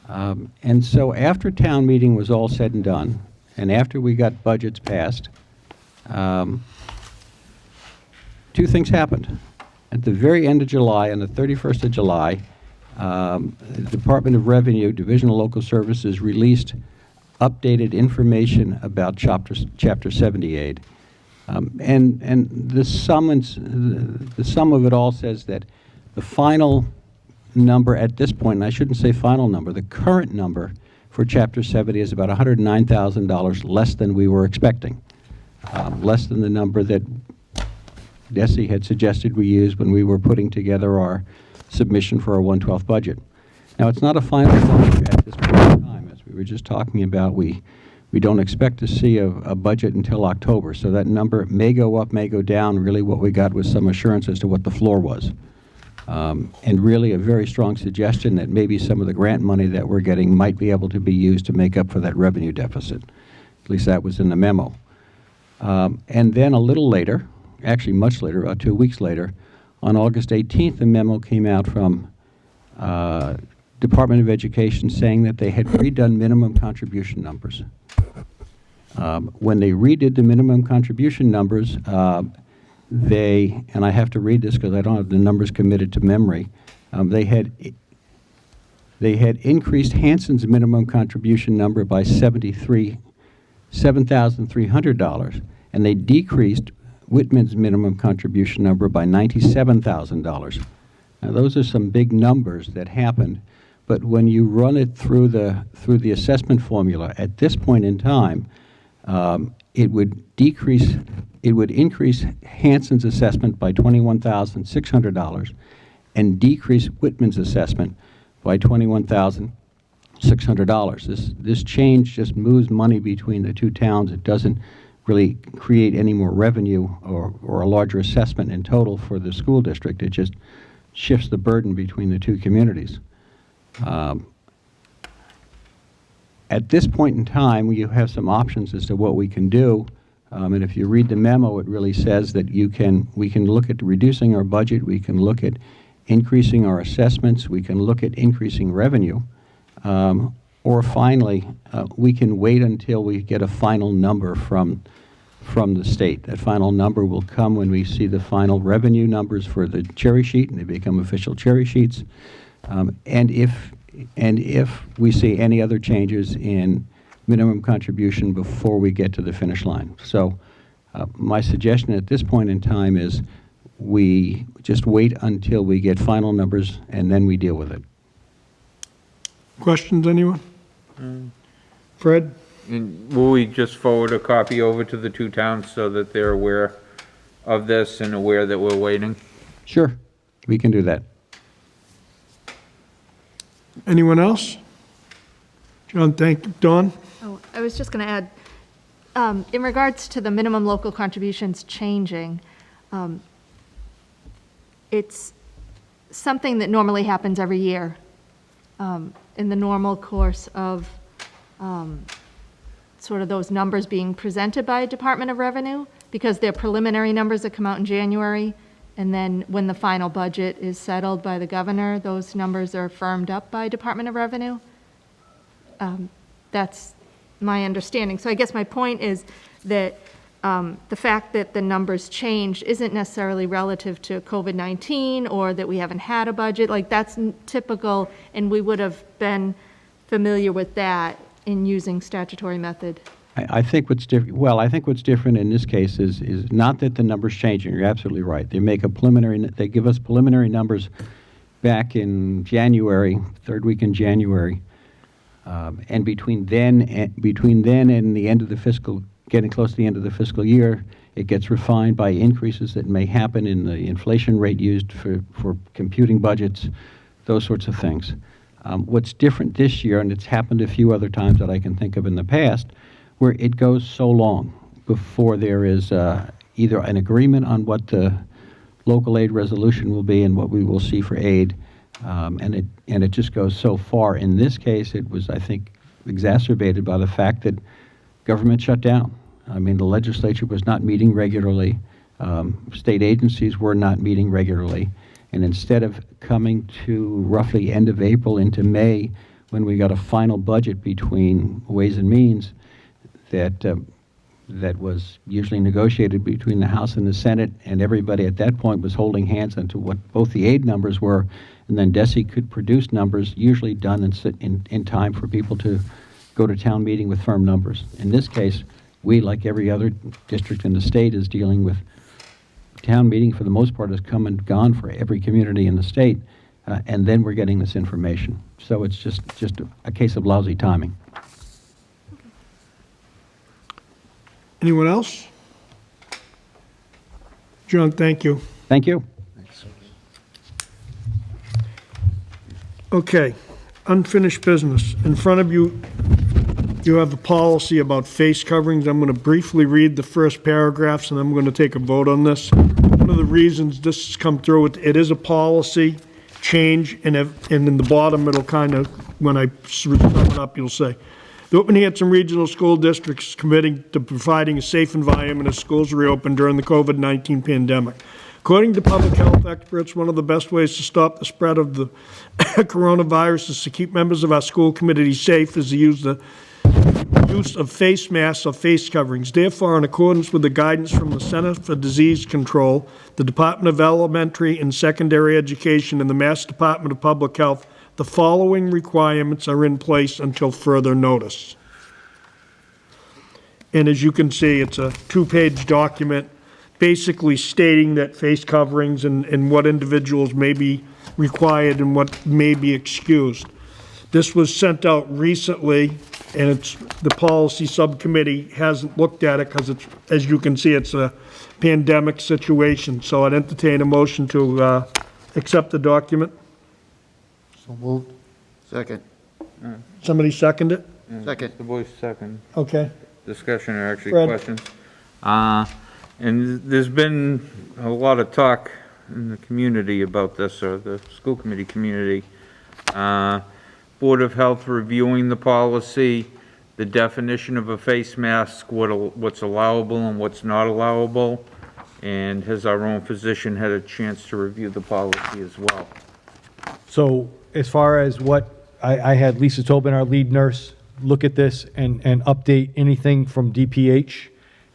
And so after town meeting was all said and done, and after we got budgets passed, two things happened. At the very end of July, on the 31st of July, the Department of Revenue, Division of Local Services, released updated information about Chapter 70 aid. And the sum of it all says that the final number at this point, and I shouldn't say final number, the current number for Chapter 70 is about $109,000 less than we were expecting. Less than the number that Desi had suggested we use when we were putting together our submission for our 1/12 budget. Now, it's not a final number at this point in time. As we were just talking about, we don't expect to see a budget until October, so that number may go up, may go down. Really what we got was some assurance as to what the floor was. And really a very strong suggestion that maybe some of the grant money that we're getting might be able to be used to make up for that revenue deficit. At least that was in the memo. And then a little later, actually much later, about 2 weeks later, on August 18th, the memo came out from Department of Education saying that they had redone minimum contribution numbers. When they redid the minimum contribution numbers, and I have to read this because I don't have the numbers committed to memory, they had increased Hanson's minimum contribution number by $7,300, and they decreased Whitman's minimum contribution number by $97,000. Now, those are some big numbers that happened, but when you run it through the assessment formula, at this point in time, it would increase Hanson's assessment by $21,600 and decrease Whitman's assessment by $21,600. This change just moves money between the two towns. It doesn't really create any more revenue or a larger assessment in total for the school district. It just shifts the burden between the two communities. At this point in time, you have some options as to what we can do. And if you read the memo, it really says that we can look at reducing our budget, we can look at increasing our assessments, we can look at increasing revenue, or finally, we can wait until we get a final number from the state. That final number will come when we see the final revenue numbers for the cherry sheet, and they become official cherry sheets. And if we see any other changes in minimum contribution before we get to the finish line. So my suggestion at this point in time is we just wait until we get final numbers and then we deal with it. Questions, anyone? Fred? And will we just forward a copy over to the two towns so that they're aware of this and aware that we're waiting? Sure, we can do that. Anyone else? John, thank you. Dawn? Oh, I was just going to add, in regards to the minimum local contributions changing, it's something that normally happens every year in the normal course of sort of those numbers being presented by Department of Revenue, because they're preliminary numbers that come out in January, and then when the final budget is settled by the governor, those numbers are firmed up by Department of Revenue. That's my understanding. So I guess my point is that the fact that the numbers changed isn't necessarily relative to COVID-19 or that we haven't had a budget. Like, that's typical, and we would have been familiar with that in using statutory method. I think what's different. Well, I think what's different in this case is not that the numbers changing. You're absolutely right. They make a preliminary. They give us preliminary numbers back in January, third week in January, and between then and the end of the fiscal, getting close to the end of the fiscal year, it gets refined by increases that may happen in the inflation rate used for computing budgets, those sorts of things. What's different this year, and it's happened a few other times that I can think of in the past, where it goes so long before there is either an agreement on what the local aid resolution will be and what we will see for aid, and it just goes so far. In this case, it was, I think, exacerbated by the fact that government shut down. I mean, the legislature was not meeting regularly, state agencies were not meeting regularly, and instead of coming to roughly end of April into May, when we got a final budget between Ways and Means, that was usually negotiated between the House and the Senate, and everybody at that point was holding hands onto what both the aid numbers were, and then DESE could produce numbers usually done in time for people to go to town meeting with firm numbers. In this case, we, like every other district in the state, is dealing with town meeting for the most part has come and gone for every community in the state, and then we're getting this information. So it's just a case of lousy timing. Anyone else? John, thank you. Thank you. Okay, unfinished business. In front of you, you have a policy about face coverings. I'm going to briefly read the first paragraphs, and I'm going to take a vote on this. One of the reasons this has come through, it is a policy change, and in the bottom, it'll kind of, when I sum it up, you'll say, the Whitman Hanson Regional School District is committing to providing a safe environment as schools reopen during the COVID-19 pandemic. According to public health experts, one of the best ways to stop the spread of the coronavirus is to keep members of our school community safe is to use the use of face masks or face coverings. Therefore, in accordance with the guidance from the Center for Disease Control, the Department of Elementary and Secondary Education, and the Mass Department of Public Health, the following requirements are in place until further notice. And as you can see, it's a two-page document basically stating that face coverings and what individuals may be required and what may be excused. This was sent out recently, and the policy subcommittee hasn't looked at it because it's, as you can see, it's a pandemic situation. So I'd entertain a motion to accept the document. So moved. Second, Somebody second it? second. The voice second. Okay. Discussion or actually Fred. questions? And there's been a lot of talk in the community about this, or the school committee community. Board of Health reviewing the policy, the definition of a face mask, what's allowable and what's not allowable, and has our own physician had a chance to review the policy as well? So as far as what, I had Lisa Tobin, our lead nurse, look at this and update anything from DPH.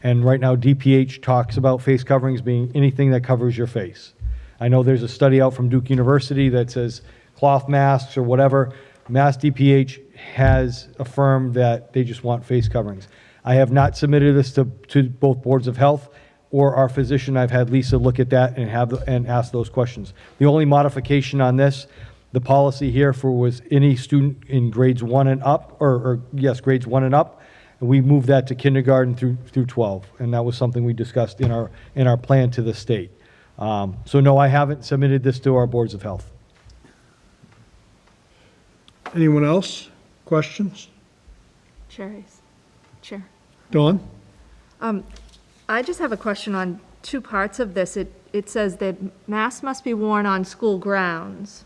And right now, DPH talks about face coverings being anything that covers your face. I know there's a study out from Duke University that says cloth masks or whatever. Mass DPH has affirmed that they just want face coverings. I have not submitted this to both boards of health or our physician. I've had Lisa look at that and ask those questions. The only modification on this, the policy here was any student in grades 1 and up, yes, grades 1 and up, and we moved that to kindergarten through 12, and that was something we discussed in our plan to the state. So no, I haven't submitted this to our boards of health. Anyone else? Questions? Chair. Dawn? I just have a question on two parts of this. It says that masks must be worn on school grounds.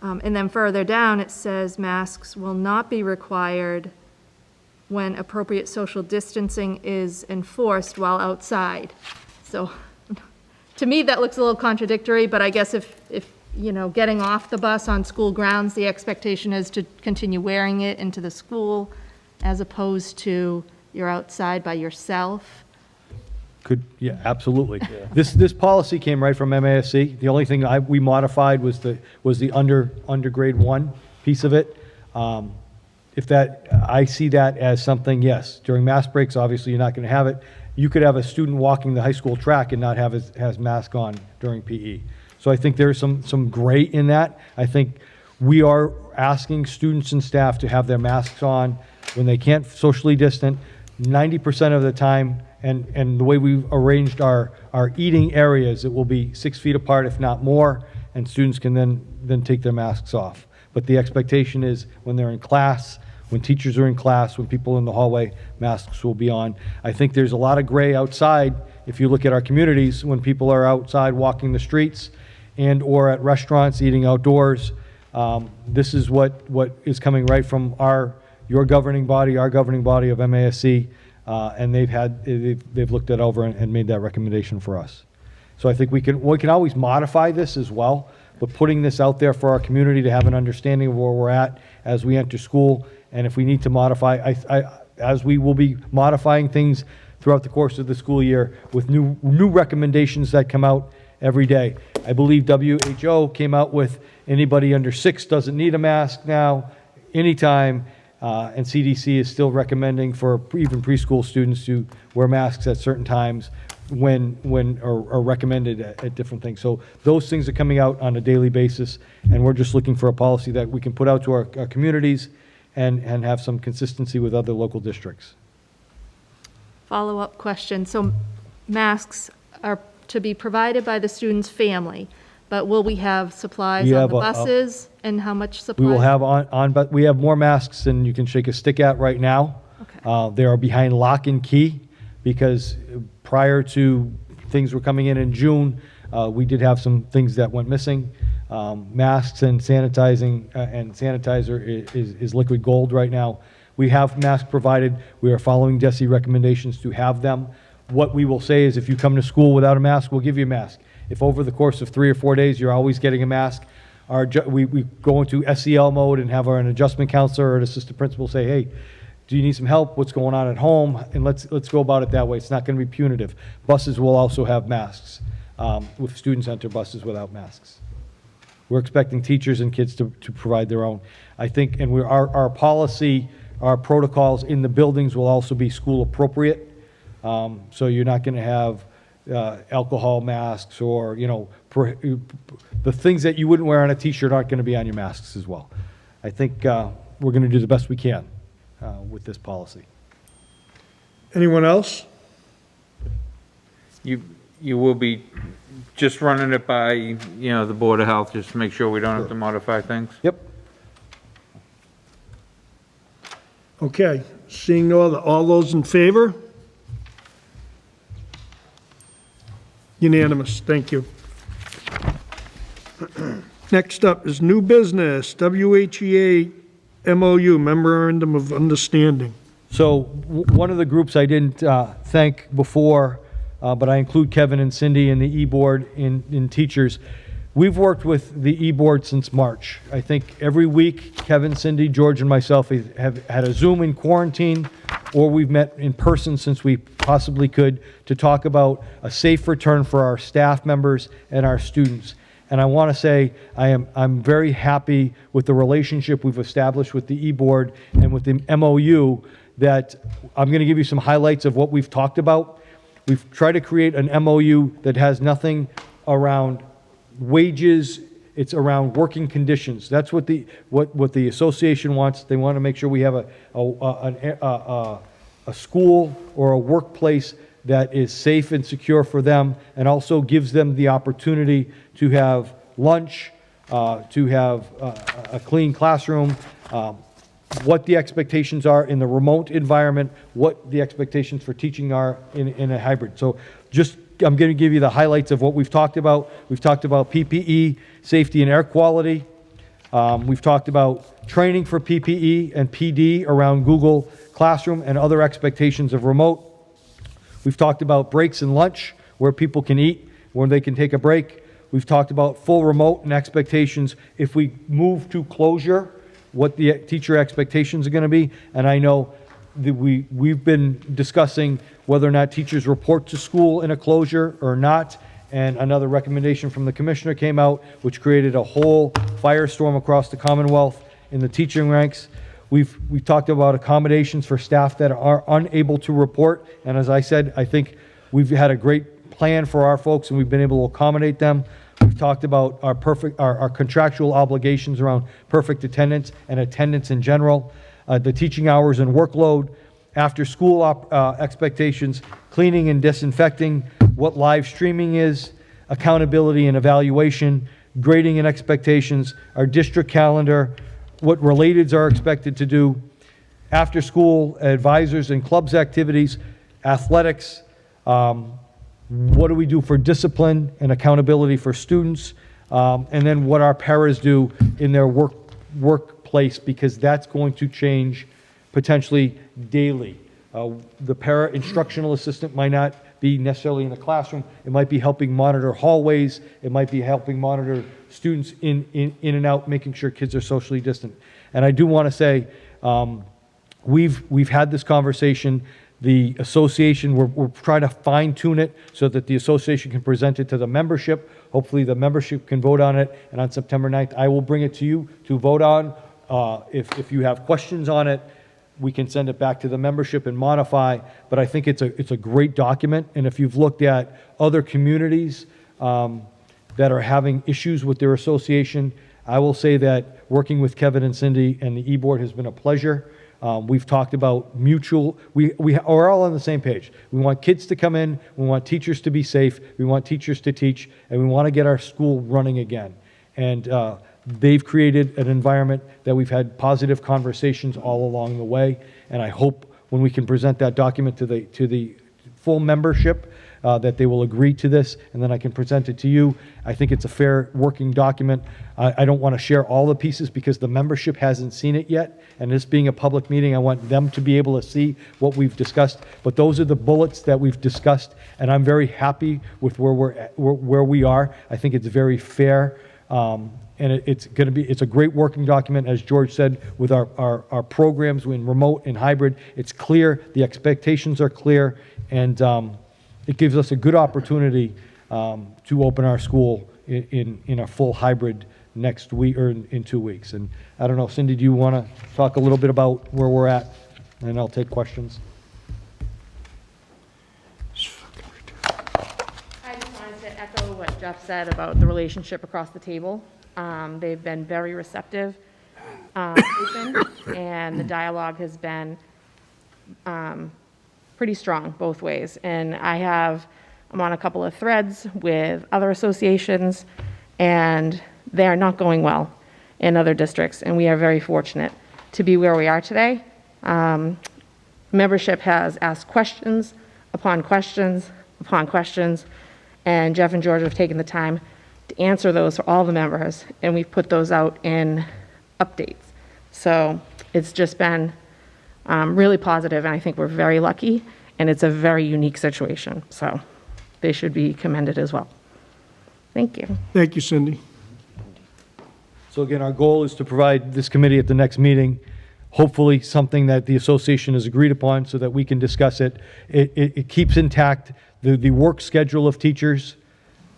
And then further down, it says masks will not be required when appropriate social distancing is enforced while outside. So to me, that looks a little contradictory, but I guess if getting off the bus on school grounds, the expectation is to continue wearing it into the school as opposed to you're outside by yourself. Yeah, absolutely. This policy came right from MASC. The only thing we modified was the under grade 1 piece of it. I see that as something, yes, during mask breaks, obviously you're not going to have it. You could have a student walking the high school track and not have his mask on during PE. So I think there's some gray in that. I think we are asking students and staff to have their masks on when they can't socially distant 90% of the time. And the way we've arranged our eating areas, it will be 6 feet apart, if not more, and students can then take their masks off. But the expectation is when they're in class, when teachers are in class, when people are in the hallway, masks will be on. I think there's a lot of gray outside. If you look at our communities, when people are outside walking the streets and or at restaurants eating outdoors, this is what is coming right from your governing body, our governing body of MASC. And they've looked it over and made that recommendation for us. So I think we can always modify this as well, but putting this out there for our community to have an understanding of where we're at as we enter school, and if we need to modify, as we will be modifying things throughout the course of the school year with new recommendations that come out every day. I believe WHO came out with anybody under 6 doesn't need a mask now, anytime. And CDC is still recommending for even preschool students to wear masks at certain times when are recommended at different things. So those things are coming out on a daily basis, and we're just looking for a policy that we can put out to our communities and have some consistency with other local districts. Follow-up question. So masks are to be provided by the student's family, but will we have supplies on the buses? And how much supplies? We will have but we have more masks than you can shake a stick at right now. Okay. They are behind lock and key because prior to things were coming in June, we did have some things that went missing. Masks and sanitizer is liquid gold right now. We have masks provided. We are following DESE recommendations to have them. What we will say is if you come to school without a mask, we'll give you a mask. If over the course of 3 or 4 days you're always getting a mask, we go into SEL mode and have an adjustment counselor or an assistant principal say, hey, do you need some help? What's going on at home? And let's go about it that way. It's not going to be punitive. Buses will also have masks. If students enter buses without masks. We're expecting teachers and kids to provide their own. I think, and our policy, our protocols in the buildings will also be school appropriate. So you're not going to have alcohol masks or, the things that you wouldn't wear on a t-shirt aren't going to be on your masks as well. I think we're going to do the best we can with this policy. Anyone else? You will be just running it by, you know, the Board of Health, just to make sure we don't have to modify things? Yep. Okay, seeing no other, all those in favor? Unanimous, thank you. Next up is new business, WHEA MOU, Memorandum of Understanding. So one of the groups I didn't thank before, but I include Kevin and Cindy and the e-board in teachers. We've worked with the e-board since March. I think every week, Kevin, Cindy, George, and myself have had a Zoom in quarantine, or we've met in person since we possibly could to talk about a safe return for our staff members and our students. And I want to say I'm very happy with the relationship we've established with the e-board and with the MOU, that I'm going to give you some highlights of what we've talked about. We've tried to create an MOU that has nothing around wages, it's around working conditions. That's what the association wants. They want to make sure we have a school or a workplace that is safe and secure for them, and also gives them the opportunity to have lunch, to have a clean classroom, what the expectations are in the remote environment, what the expectations for teaching are in a hybrid. So just, I'm going to give you the highlights of what we've talked about. We've talked about PPE, safety and air quality. We've talked about training for PPE and PD around Google Classroom and other expectations of remote. We've talked about breaks and lunch, where people can eat, where they can take a break. We've talked about full remote and expectations. If we move to closure, what the teacher expectations are going to be. And I know that we've been discussing whether or not teachers report to school in a closure or not. And another recommendation from the commissioner came out, which created a whole firestorm across the Commonwealth in the teaching ranks. We've talked about accommodations for staff that are unable to report. And as I said, I think we've had a great plan for our folks, and we've been able to accommodate them. We've talked about our contractual obligations around perfect attendance and attendance in general, the teaching hours and workload, after school expectations, cleaning and disinfecting, what live streaming is, accountability and evaluation, grading and expectations, our district calendar, what relateds are expected to do, after school advisors and clubs activities, athletics, what do we do for discipline and accountability for students, and then what our paras do in their workplace, because that's going to change potentially daily. The para instructional assistant might not be necessarily in the classroom. It might be helping monitor hallways. It might be helping monitor students in and out, making sure kids are socially distant. And I do want to say, we've had this conversation. The association, we're trying to fine tune it so that the association can present it to the membership. Hopefully the membership can vote on it, and on September 9th, I will bring it to you to vote on. If you have questions on it, we can send it back to the membership and modify, but I think it's a great document. And if you've looked at other communities that are having issues with their association, I will say that working with Kevin and Cindy and the e-board has been a pleasure. We've talked about mutual, we're all on the same page. We want kids to come in, we want teachers to be safe, we want teachers to teach, and we want to get our school running again. And they've created an environment that we've had positive conversations all along the way. And I hope when we can present that document to the full membership, that they will agree to this, and then I can present it to you. I think it's a fair working document. I don't want to share all the pieces because the membership hasn't seen it yet, and this being a public meeting, I want them to be able to see what we've discussed. But those are the bullets that we've discussed, and I'm very happy with where we are. I think it's very fair, and it's a great working document, as George said, with our programs in remote and hybrid. It's clear, the expectations are clear, and it gives us a good opportunity to open our school in a full hybrid next week or in 2 weeks. And I don't know, Cindy, do you want to talk a little bit about where we're at? And I'll take questions. I just wanted to echo what Jeff said about the relationship across the table. They've been very receptive. open, and the dialogue has been pretty strong both ways. And I'm on a couple of threads with other associations, and they are not going well in other districts, and we are very fortunate to be where we are today. Membership has asked questions upon questions upon questions, and Jeff and George have taken the time to answer those for all the members, and we've put those out in updates. So it's just been really positive, and I think we're very lucky, and it's a very unique situation. So they should be commended as well. Thank you. Thank you, Cindy. So again, our goal is to provide this committee at the next meeting, hopefully something that the association has agreed upon so that we can discuss it. It keeps intact the work schedule of teachers,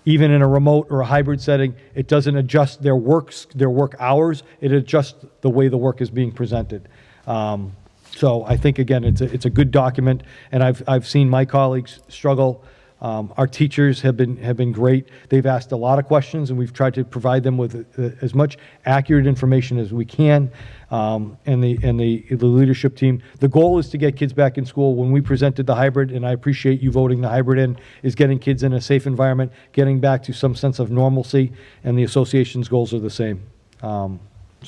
even in a remote or a hybrid setting. It doesn't adjust their work hours. It adjusts the way the work is being presented. So I think, again, it's a good document, and I've seen my colleagues struggle. Our teachers have been great. They've asked a lot of questions, and we've tried to provide them with as much accurate information as we can. And the leadership team. The goal is to get kids back in school. When we presented the hybrid, and I appreciate you voting the hybrid in, is getting kids in a safe environment, getting back to some sense of normalcy, and the association's goals are the same. So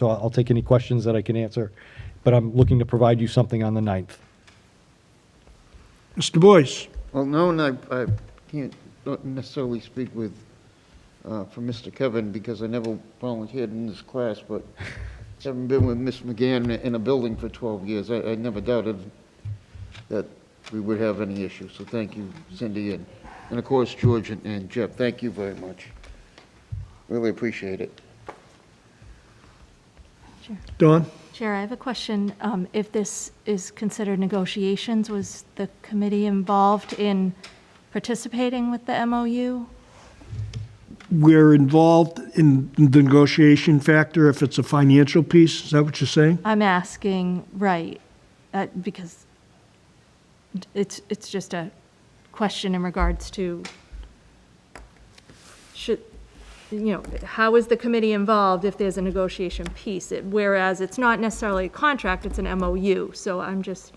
I'll take any questions that I can answer, but I'm looking to provide you something on the 9th. Mr. Boyce? Well, no, and I can't not necessarily speak with, for Mr. Kevin, because I never volunteered in this class, but having been with Miss McGann in a building for 12 years, I never doubted that we would have any issues. So thank you, Cindy, and of course, George and Jeff, thank you very much. Really appreciate it. Dawn? Chair, I have a question. If this is considered negotiations, was the committee involved in participating with the MOU? We're involved in the negotiation factor if it's a financial piece. Is that what you're saying? I'm asking, right, because it's just a question in regards to, how is the committee involved if there's a negotiation piece? Whereas it's not necessarily a contract, it's an MOU. So I'm just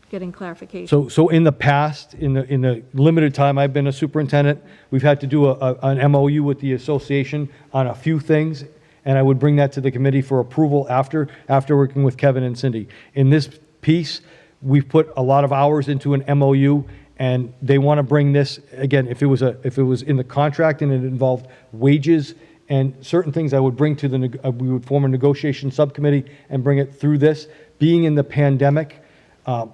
getting clarification. So in the past, in the limited time I've been a superintendent, we've had to do an MOU with the association on a few things, and I would bring that to the committee for approval after working with Kevin and Cindy. In this piece, we've put a lot of hours into an MOU, and they want to bring this, again, if it was in the contract and it involved wages and certain things, I would bring to we would form a negotiation subcommittee and bring it through this. Being in the pandemic,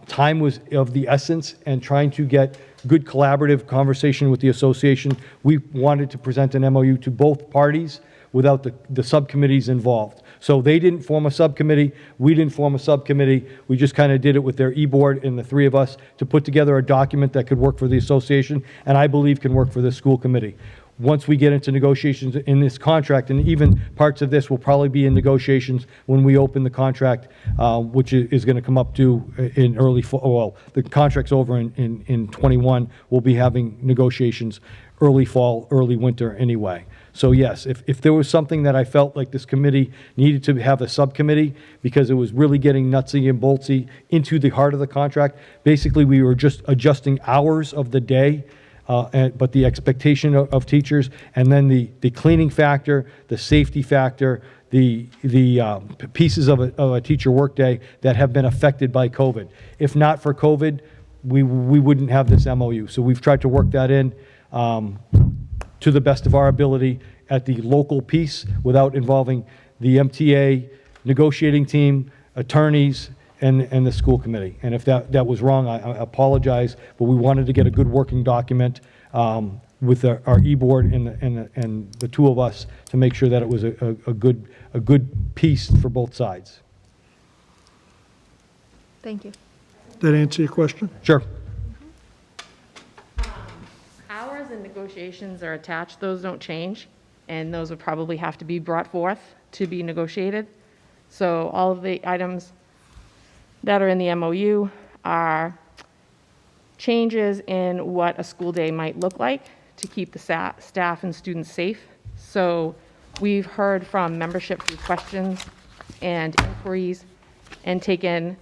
time was of the essence, and trying to get good collaborative conversation with the association, we wanted to present an MOU to both parties without the subcommittees involved. So they didn't form a subcommittee, we didn't form a subcommittee, we just kind of did it with their e-board and the three of us to put together a document that could work for the association, and I believe can work for the school committee. Once we get into negotiations in this contract, and even parts of this will probably be in negotiations when we open the contract, which is going to come up due in early fall. Well, the contract's over in 21. We'll be having negotiations early fall, early winter anyway. So yes, if there was something that I felt like this committee needed to have a subcommittee because it was really getting nutsy and boltsy into the heart of the contract, basically we were just adjusting hours of the day, but the expectation of teachers, and then the cleaning factor, the safety factor, the pieces of a teacher workday that have been affected by COVID. If not for COVID, we wouldn't have this MOU. So we've tried to work that in to the best of our ability at the local piece without involving the MTA, negotiating team, attorneys, and the school committee. And if that was wrong, I apologize, but we wanted to get a good working document with our e-board and the two of us to make sure that it was a good piece for both sides. Thank you. That answer your question? Sure. Hours and negotiations are attached, those don't change, and those would probably have to be brought forth to be negotiated. So all of the items that are in the MOU are changes in what a school day might look like to keep the staff and students safe. So we've heard from membership through questions and inquiries and taken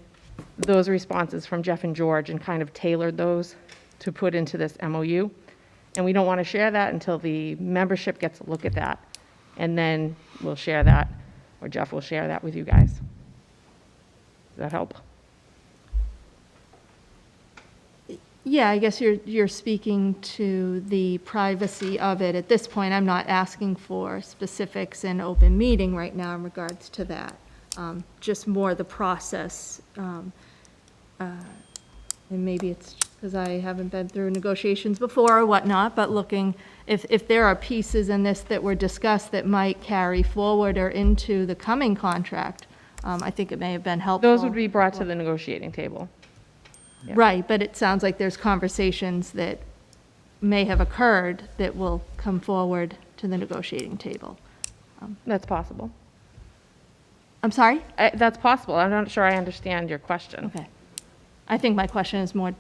those responses from Jeff and George and kind of tailored those to put into this MOU. And we don't want to share that until the membership gets a look at that. And then we'll share that, or Jeff will share that with you guys. Does that help? Yeah, I guess you're speaking to the privacy of it. At this point, I'm not asking for specifics in open meeting right now in regards to that. Just more the process. And maybe it's because I haven't been through negotiations before or whatnot, but looking, if there are pieces in this that were discussed that might carry forward or into the coming contract, I think it may have been helpful. Those would be brought to the negotiating table. Yeah. Right, but it sounds like there's conversations that may have occurred that will come forward to the negotiating table. That's possible. I'm sorry? That's possible. I'm not sure I understand your question. Okay. I think my question is more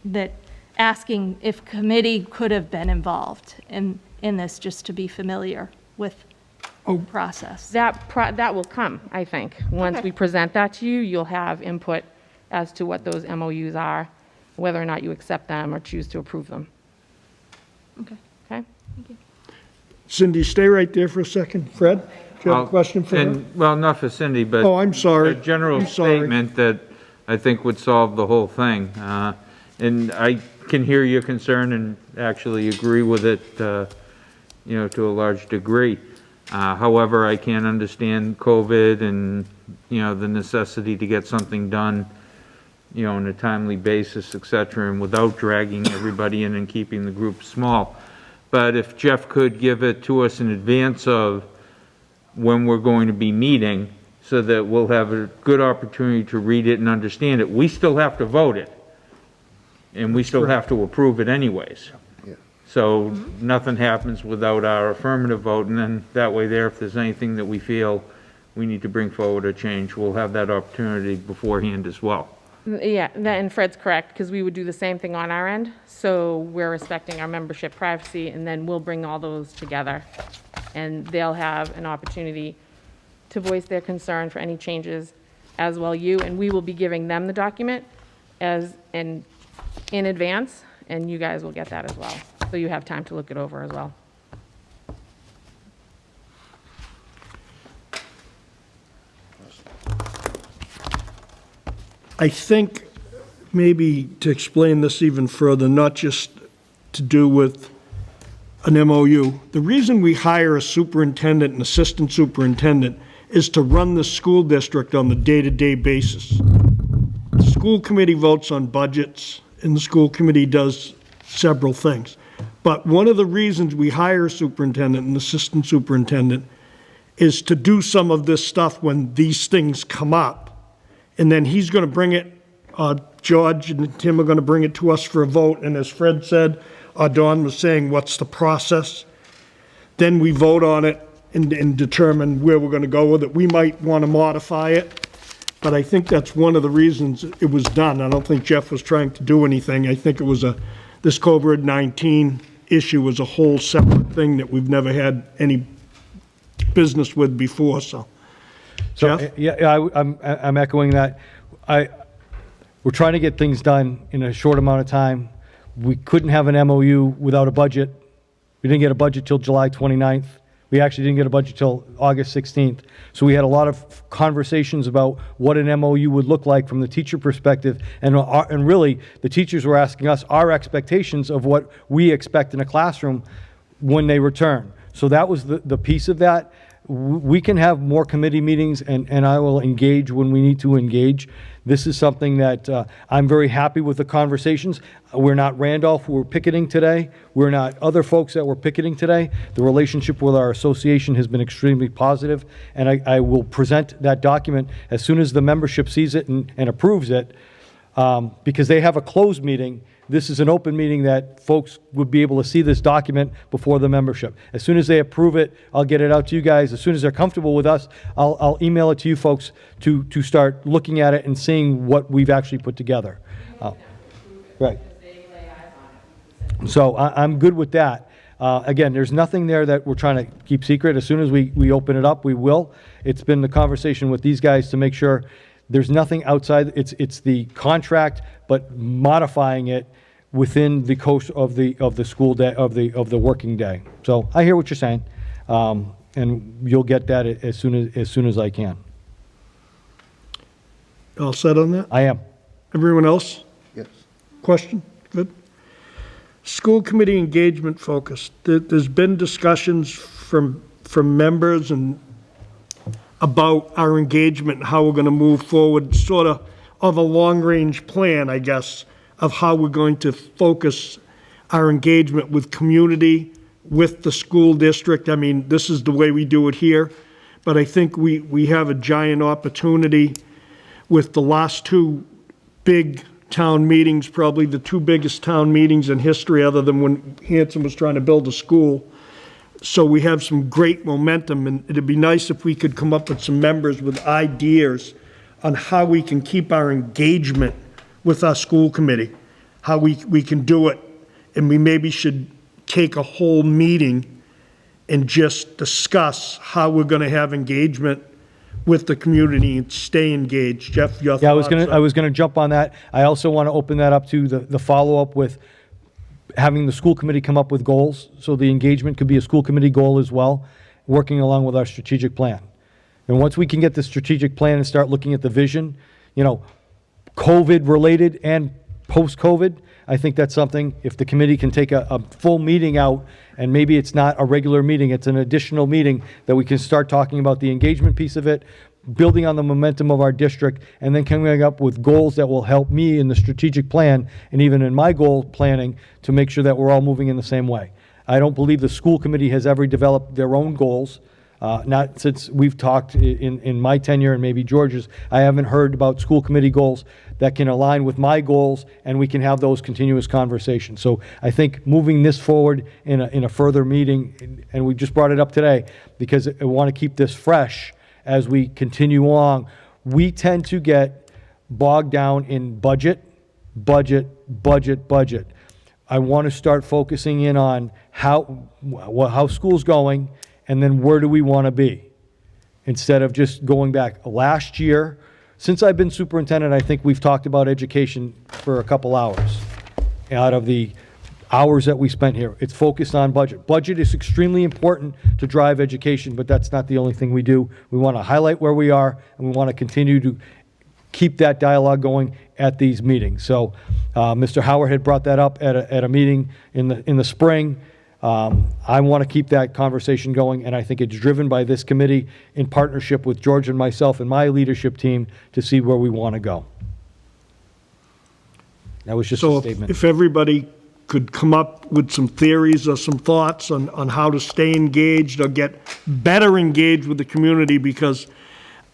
that asking if committee could have been involved in this, just to be familiar with the process. That will come, I think. Once Okay. we present that to you, you'll have input as to what those MOUs are, whether or not you accept them or choose to approve them. Okay. Okay? Thank you. Cindy, stay right there for a second. Fred, do you have a question for her? Well, not for Cindy, but. Oh, I'm sorry. A general I'm sorry. statement that I think would solve the whole thing. And I can hear your concern and actually agree with it, to a large degree. However, I can understand COVID and, the necessity to get something done, on a timely basis, et cetera, and without dragging everybody in and keeping the group small. But if Jeff could give it to us in advance of when we're going to be meeting, so that we'll have a good opportunity to read it and understand it. We still have to vote it, and we still have to approve it anyways. So nothing happens without our affirmative vote, and then that way there, if there's anything that we feel we need to bring forward or change, we'll have that opportunity beforehand as well. Yeah, and Fred's correct, because we would do the same thing on our end. So we're respecting our membership privacy, and then we'll bring all those together. And they'll have an opportunity to voice their concern for any changes as well and we will be giving them the document in advance, and you guys will get that as well. So you have time to look it over as well. I think maybe to explain this even further, not just to do with an MOU, the reason we hire a superintendent and assistant superintendent is to run the school district on the day-to-day basis. The school committee votes on budgets, and the school committee does several things. But one of the reasons we hire a superintendent and assistant superintendent is to do some of this stuff when these things come up. And then he's going to bring it, George and Tim are going to bring it to us for a vote. And as Fred said, Dawn was saying, what's the process? Then we vote on it and determine where we're going to go with it. We might want to modify it, but I think that's one of the reasons it was done. I don't think Jeff was trying to do anything. I think it was this COVID-19 issue was a whole separate thing that we've never had any business with before, so. Jeff? Yeah, I'm echoing that. We're trying to get things done in a short amount of time. We couldn't have an MOU without a budget. We didn't get a budget till July 29th. We actually didn't get a budget till August 16th. So we had a lot of conversations about what an MOU would look like from the teacher perspective. And really, the teachers were asking us our expectations of what we expect in a classroom when they return. So that was the piece of that. We can have more committee meetings, and I will engage when we need to engage. This is something that I'm very happy with the conversations. We're not Randolph who were picketing today. We're not other folks that were picketing today. The relationship with our association has been extremely positive, and I will present that document as soon as the membership sees it and approves it, because they have a closed meeting. This is an open meeting that folks would be able to see this document before the membership. As soon as they approve it, I'll get it out to you guys. As soon as they're comfortable with us, I'll email it to you folks to start looking at it and seeing what we've actually put together. Right. So I'm good with that. Again, there's nothing there that we're trying to keep secret. As soon as we open it up, we will. It's been the conversation with these guys to make sure there's nothing outside. It's the contract, but modifying it within the course of the school day, of the working day. So I hear what you're saying, and you'll get that as soon as I can. All set on that? I am. Everyone else? Yes. Question? Good. School committee engagement focus. There's been discussions from members and about our engagement and how we're going to move forward, sort of a long-range plan, I guess, of how we're going to focus our engagement with community, with the school district. I mean, this is the way we do it here, but I think we have a giant opportunity with the last two big town meetings, probably the two biggest town meetings in history other than when Hanson was trying to build a school. So we have some great momentum, and it'd be nice if we could come up with some members with ideas on how we can keep our engagement with our school committee, how we can do it, and we maybe should take a whole meeting and just discuss how we're going to have engagement with the community and stay engaged. Jeff, your Yeah, thoughts? I was gonna jump on that. I also want to open that up to the follow-up with having the school committee come up with goals, so the engagement could be a school committee goal as well, working along with our strategic plan. And once we can get the strategic plan and start looking at the vision, COVID-related and post-COVID, I think that's something, if the committee can take a full meeting out, and maybe it's not a regular meeting, it's an additional meeting, that we can start talking about the engagement piece of it, building on the momentum of our district, and then coming up with goals that will help me in the strategic plan, and even in my goal planning, to make sure that we're all moving in the same way. I don't believe the school committee has ever developed their own goals. Not since we've talked in my tenure, and maybe George's. I haven't heard about school committee goals that can align with my goals, and we can have those continuous conversations. So I think moving this forward in a further meeting, and we just brought it up today, because I want to keep this fresh as we continue along. We tend to get bogged down in budget. I want to start focusing in on how school's going, and then where do we want to be? Instead of just going back. Last year, since I've been superintendent, I think we've talked about education for a couple hours. Out of the hours that we spent here, it's focused on budget. Budget is extremely important to drive education, but that's not the only thing we do. We want to highlight where we are, and we want to continue to keep that dialogue going at these meetings. So Mr. Howard had brought that up at a meeting in the spring. I want to keep that conversation going, and I think it's driven by this committee in partnership with George and myself and my leadership team to see where we want to go. That was just a So statement. if everybody could come up with some theories or some thoughts on how to stay engaged or get better engaged with the community, because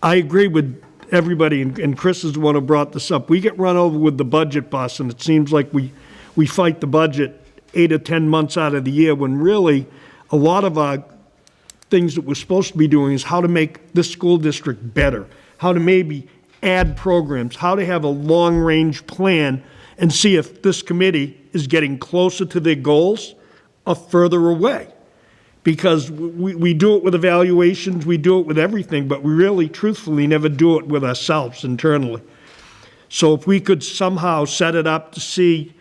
I agree with everybody, and Chris is the one who brought this up. We get run over with the budget bus, and it seems like we fight the budget 8 or 10 months out of the year, when really a lot of our things that we're supposed to be doing is how to make this school district better, how to maybe add programs, how to have a long-range plan and see if this committee is getting closer to their goals or further away. Because we do it with evaluations, we do it with everything, but we really, truthfully, never do it with ourselves internally. So if we could somehow set it up to see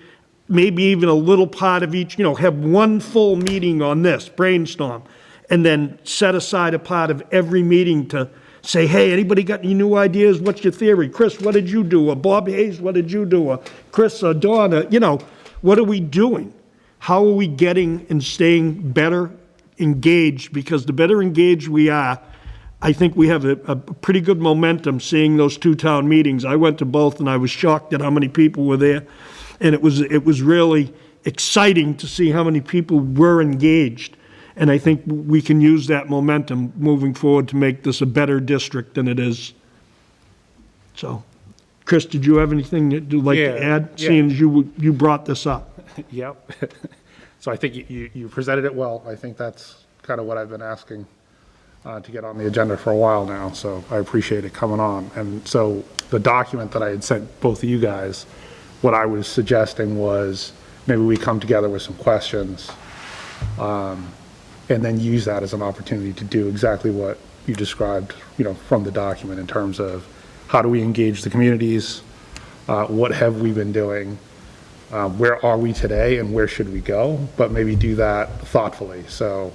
maybe even a little part of each, have one full meeting on this, brainstorm, and then set aside a part of every meeting to say, hey, anybody got any new ideas? What's your theory? Chris, what did you do? Or Bob Hayes, what did you do? Or Chris or Donna, what are we doing? How are we getting and staying better engaged? Because the better engaged we are, I think we have a pretty good momentum seeing those two town meetings. I went to both, and I was shocked at how many people were there. And it was really exciting to see how many people were engaged. And I think we can use that momentum moving forward to make this a better district than it is. So, Chris, did you have anything that you'd like to add, seeing as you brought this up? Yep. So I think you presented it well. I think that's kind of what I've been asking to get on the agenda for a while now. So I appreciate it coming on. And so the document that I had sent both of you guys, what I was suggesting was maybe we come together with some questions and then use that as an opportunity to do exactly what you described, from the document in terms of how do we engage the communities, what have we been doing, where are we today, and where should we go, but maybe do that thoughtfully. So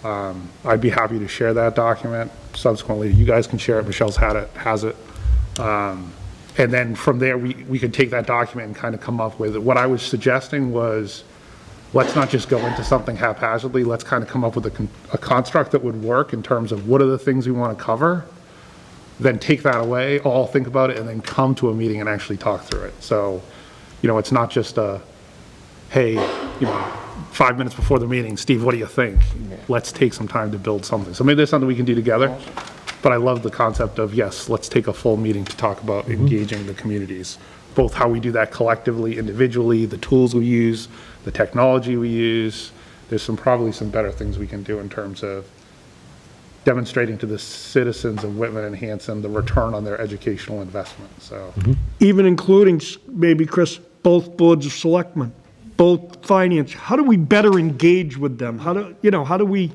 I'd be happy to share that document subsequently. You guys can share it. Michelle's has it. And then from there, we could take that document and kind of come up with, what I was suggesting was, let's not just go into something haphazardly, let's kind of come up with a construct that would work in terms of what are the things we want to cover, then take that away, all think about it, and then come to a meeting and actually talk through it. So, it's not just hey, 5 minutes before the meeting, Steve, what do you think? Let's take some time to build something. So maybe there's something we can do together. But I love the concept of, yes, let's take a full meeting to talk about engaging the communities, both how we do that collectively, individually, the tools we use, the technology we use. There's probably some better things we can do in terms of demonstrating to the citizens of Whitman and Hanson the return on their educational investment, so. Even including, maybe, Chris, both boards of selectmen, both finance. How do we better engage with them? How do we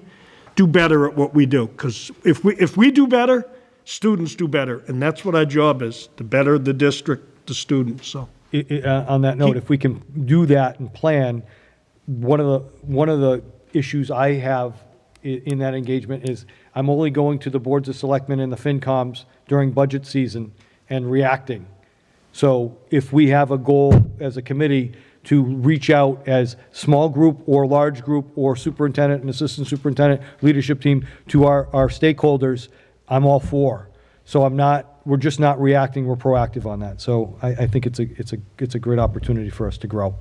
do better at what we do? Because if we do better, students do better, and that's what our job is, to better the district, the students, so. On that note, if we can do that and plan, one of the issues I have in that engagement is I'm only going to the boards of selectmen and the FinComs during budget season and reacting. So if we have a goal as a committee to reach out as small group or large group or superintendent and assistant superintendent leadership team to our stakeholders, I'm all for. So we're just not reacting, we're proactive on that. So I think it's a great opportunity for us to grow.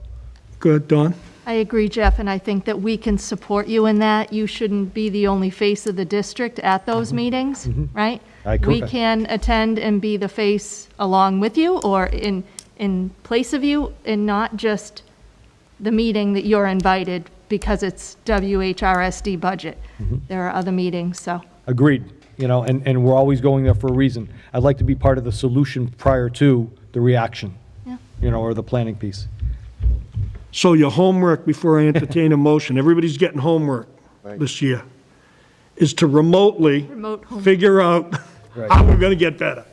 Good, Dawn? I agree, Jeff, and I think that we can support you in that. You shouldn't be the only face of the district at those meetings, right? We can attend and be the face along with you or in place of you, and not just the meeting that you're invited because it's WHRSD budget. There are other meetings, so. Agreed, and we're always going there for a reason. I'd like to be part of the solution prior to the reaction, or the planning piece. So your homework, before I entertain a motion, everybody's getting homework this year, is to remotely Remote home. figure out how we're gonna get better.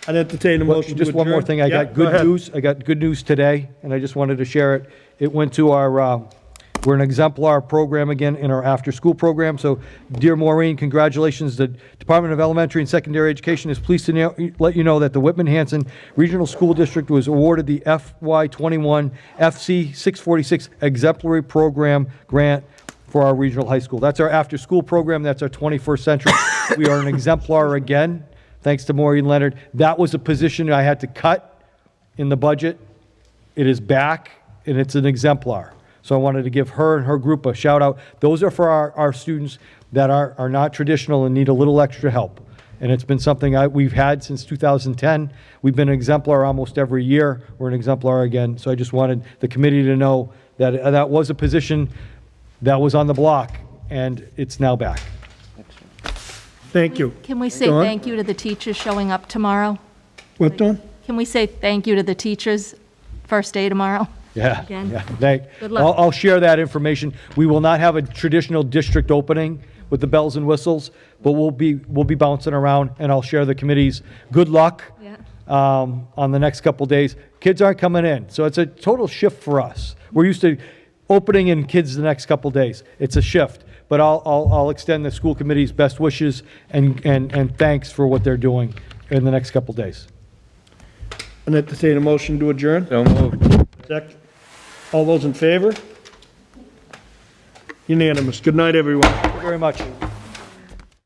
I'd entertain a motion to Just one more adjourn. thing, I Yeah, got go good ahead. news. I got good news today, and I just wanted to share it. It went to we're an exemplar program again in our after-school program. So, dear Maureen, congratulations. The Department of Elementary and Secondary Education is pleased to let you know that the Whitman Hanson Regional School District was awarded the FY21 FC 646 Exemplary Program Grant for our regional high school. That's our after-school program. That's our 21st century. We are an exemplar again, thanks to Maureen Leonard. That was a position I had to cut in the budget. It is back, and it's an exemplar. So I wanted to give her and her group a shout out. Those are for our students that are not traditional and need a little extra help. And it's been something we've had since 2010. We've been an exemplar almost every year. We're an exemplar again. So I just wanted the committee to know that that was a position that was on the block, and it's now back. Thank you. Can we say Dawn? thank you to the teachers showing up tomorrow? What, Dawn? Can we say thank you to the teachers first day tomorrow? Yeah, Again. yeah. Good luck. I'll share that information. We will not have a traditional district opening with the bells and whistles, but we'll be bouncing around, and I'll share the committee's good luck Yeah. on the next couple days. Kids aren't coming in, so it's a total shift for us. We're used to opening in kids the next couple days. It's a shift, but I'll extend the school committee's best wishes and thanks for what they're doing in the next couple days. I'd entertain a motion to adjourn. So moved. Second. All those in favor? Unanimous. Good night, everyone. Thank you very much.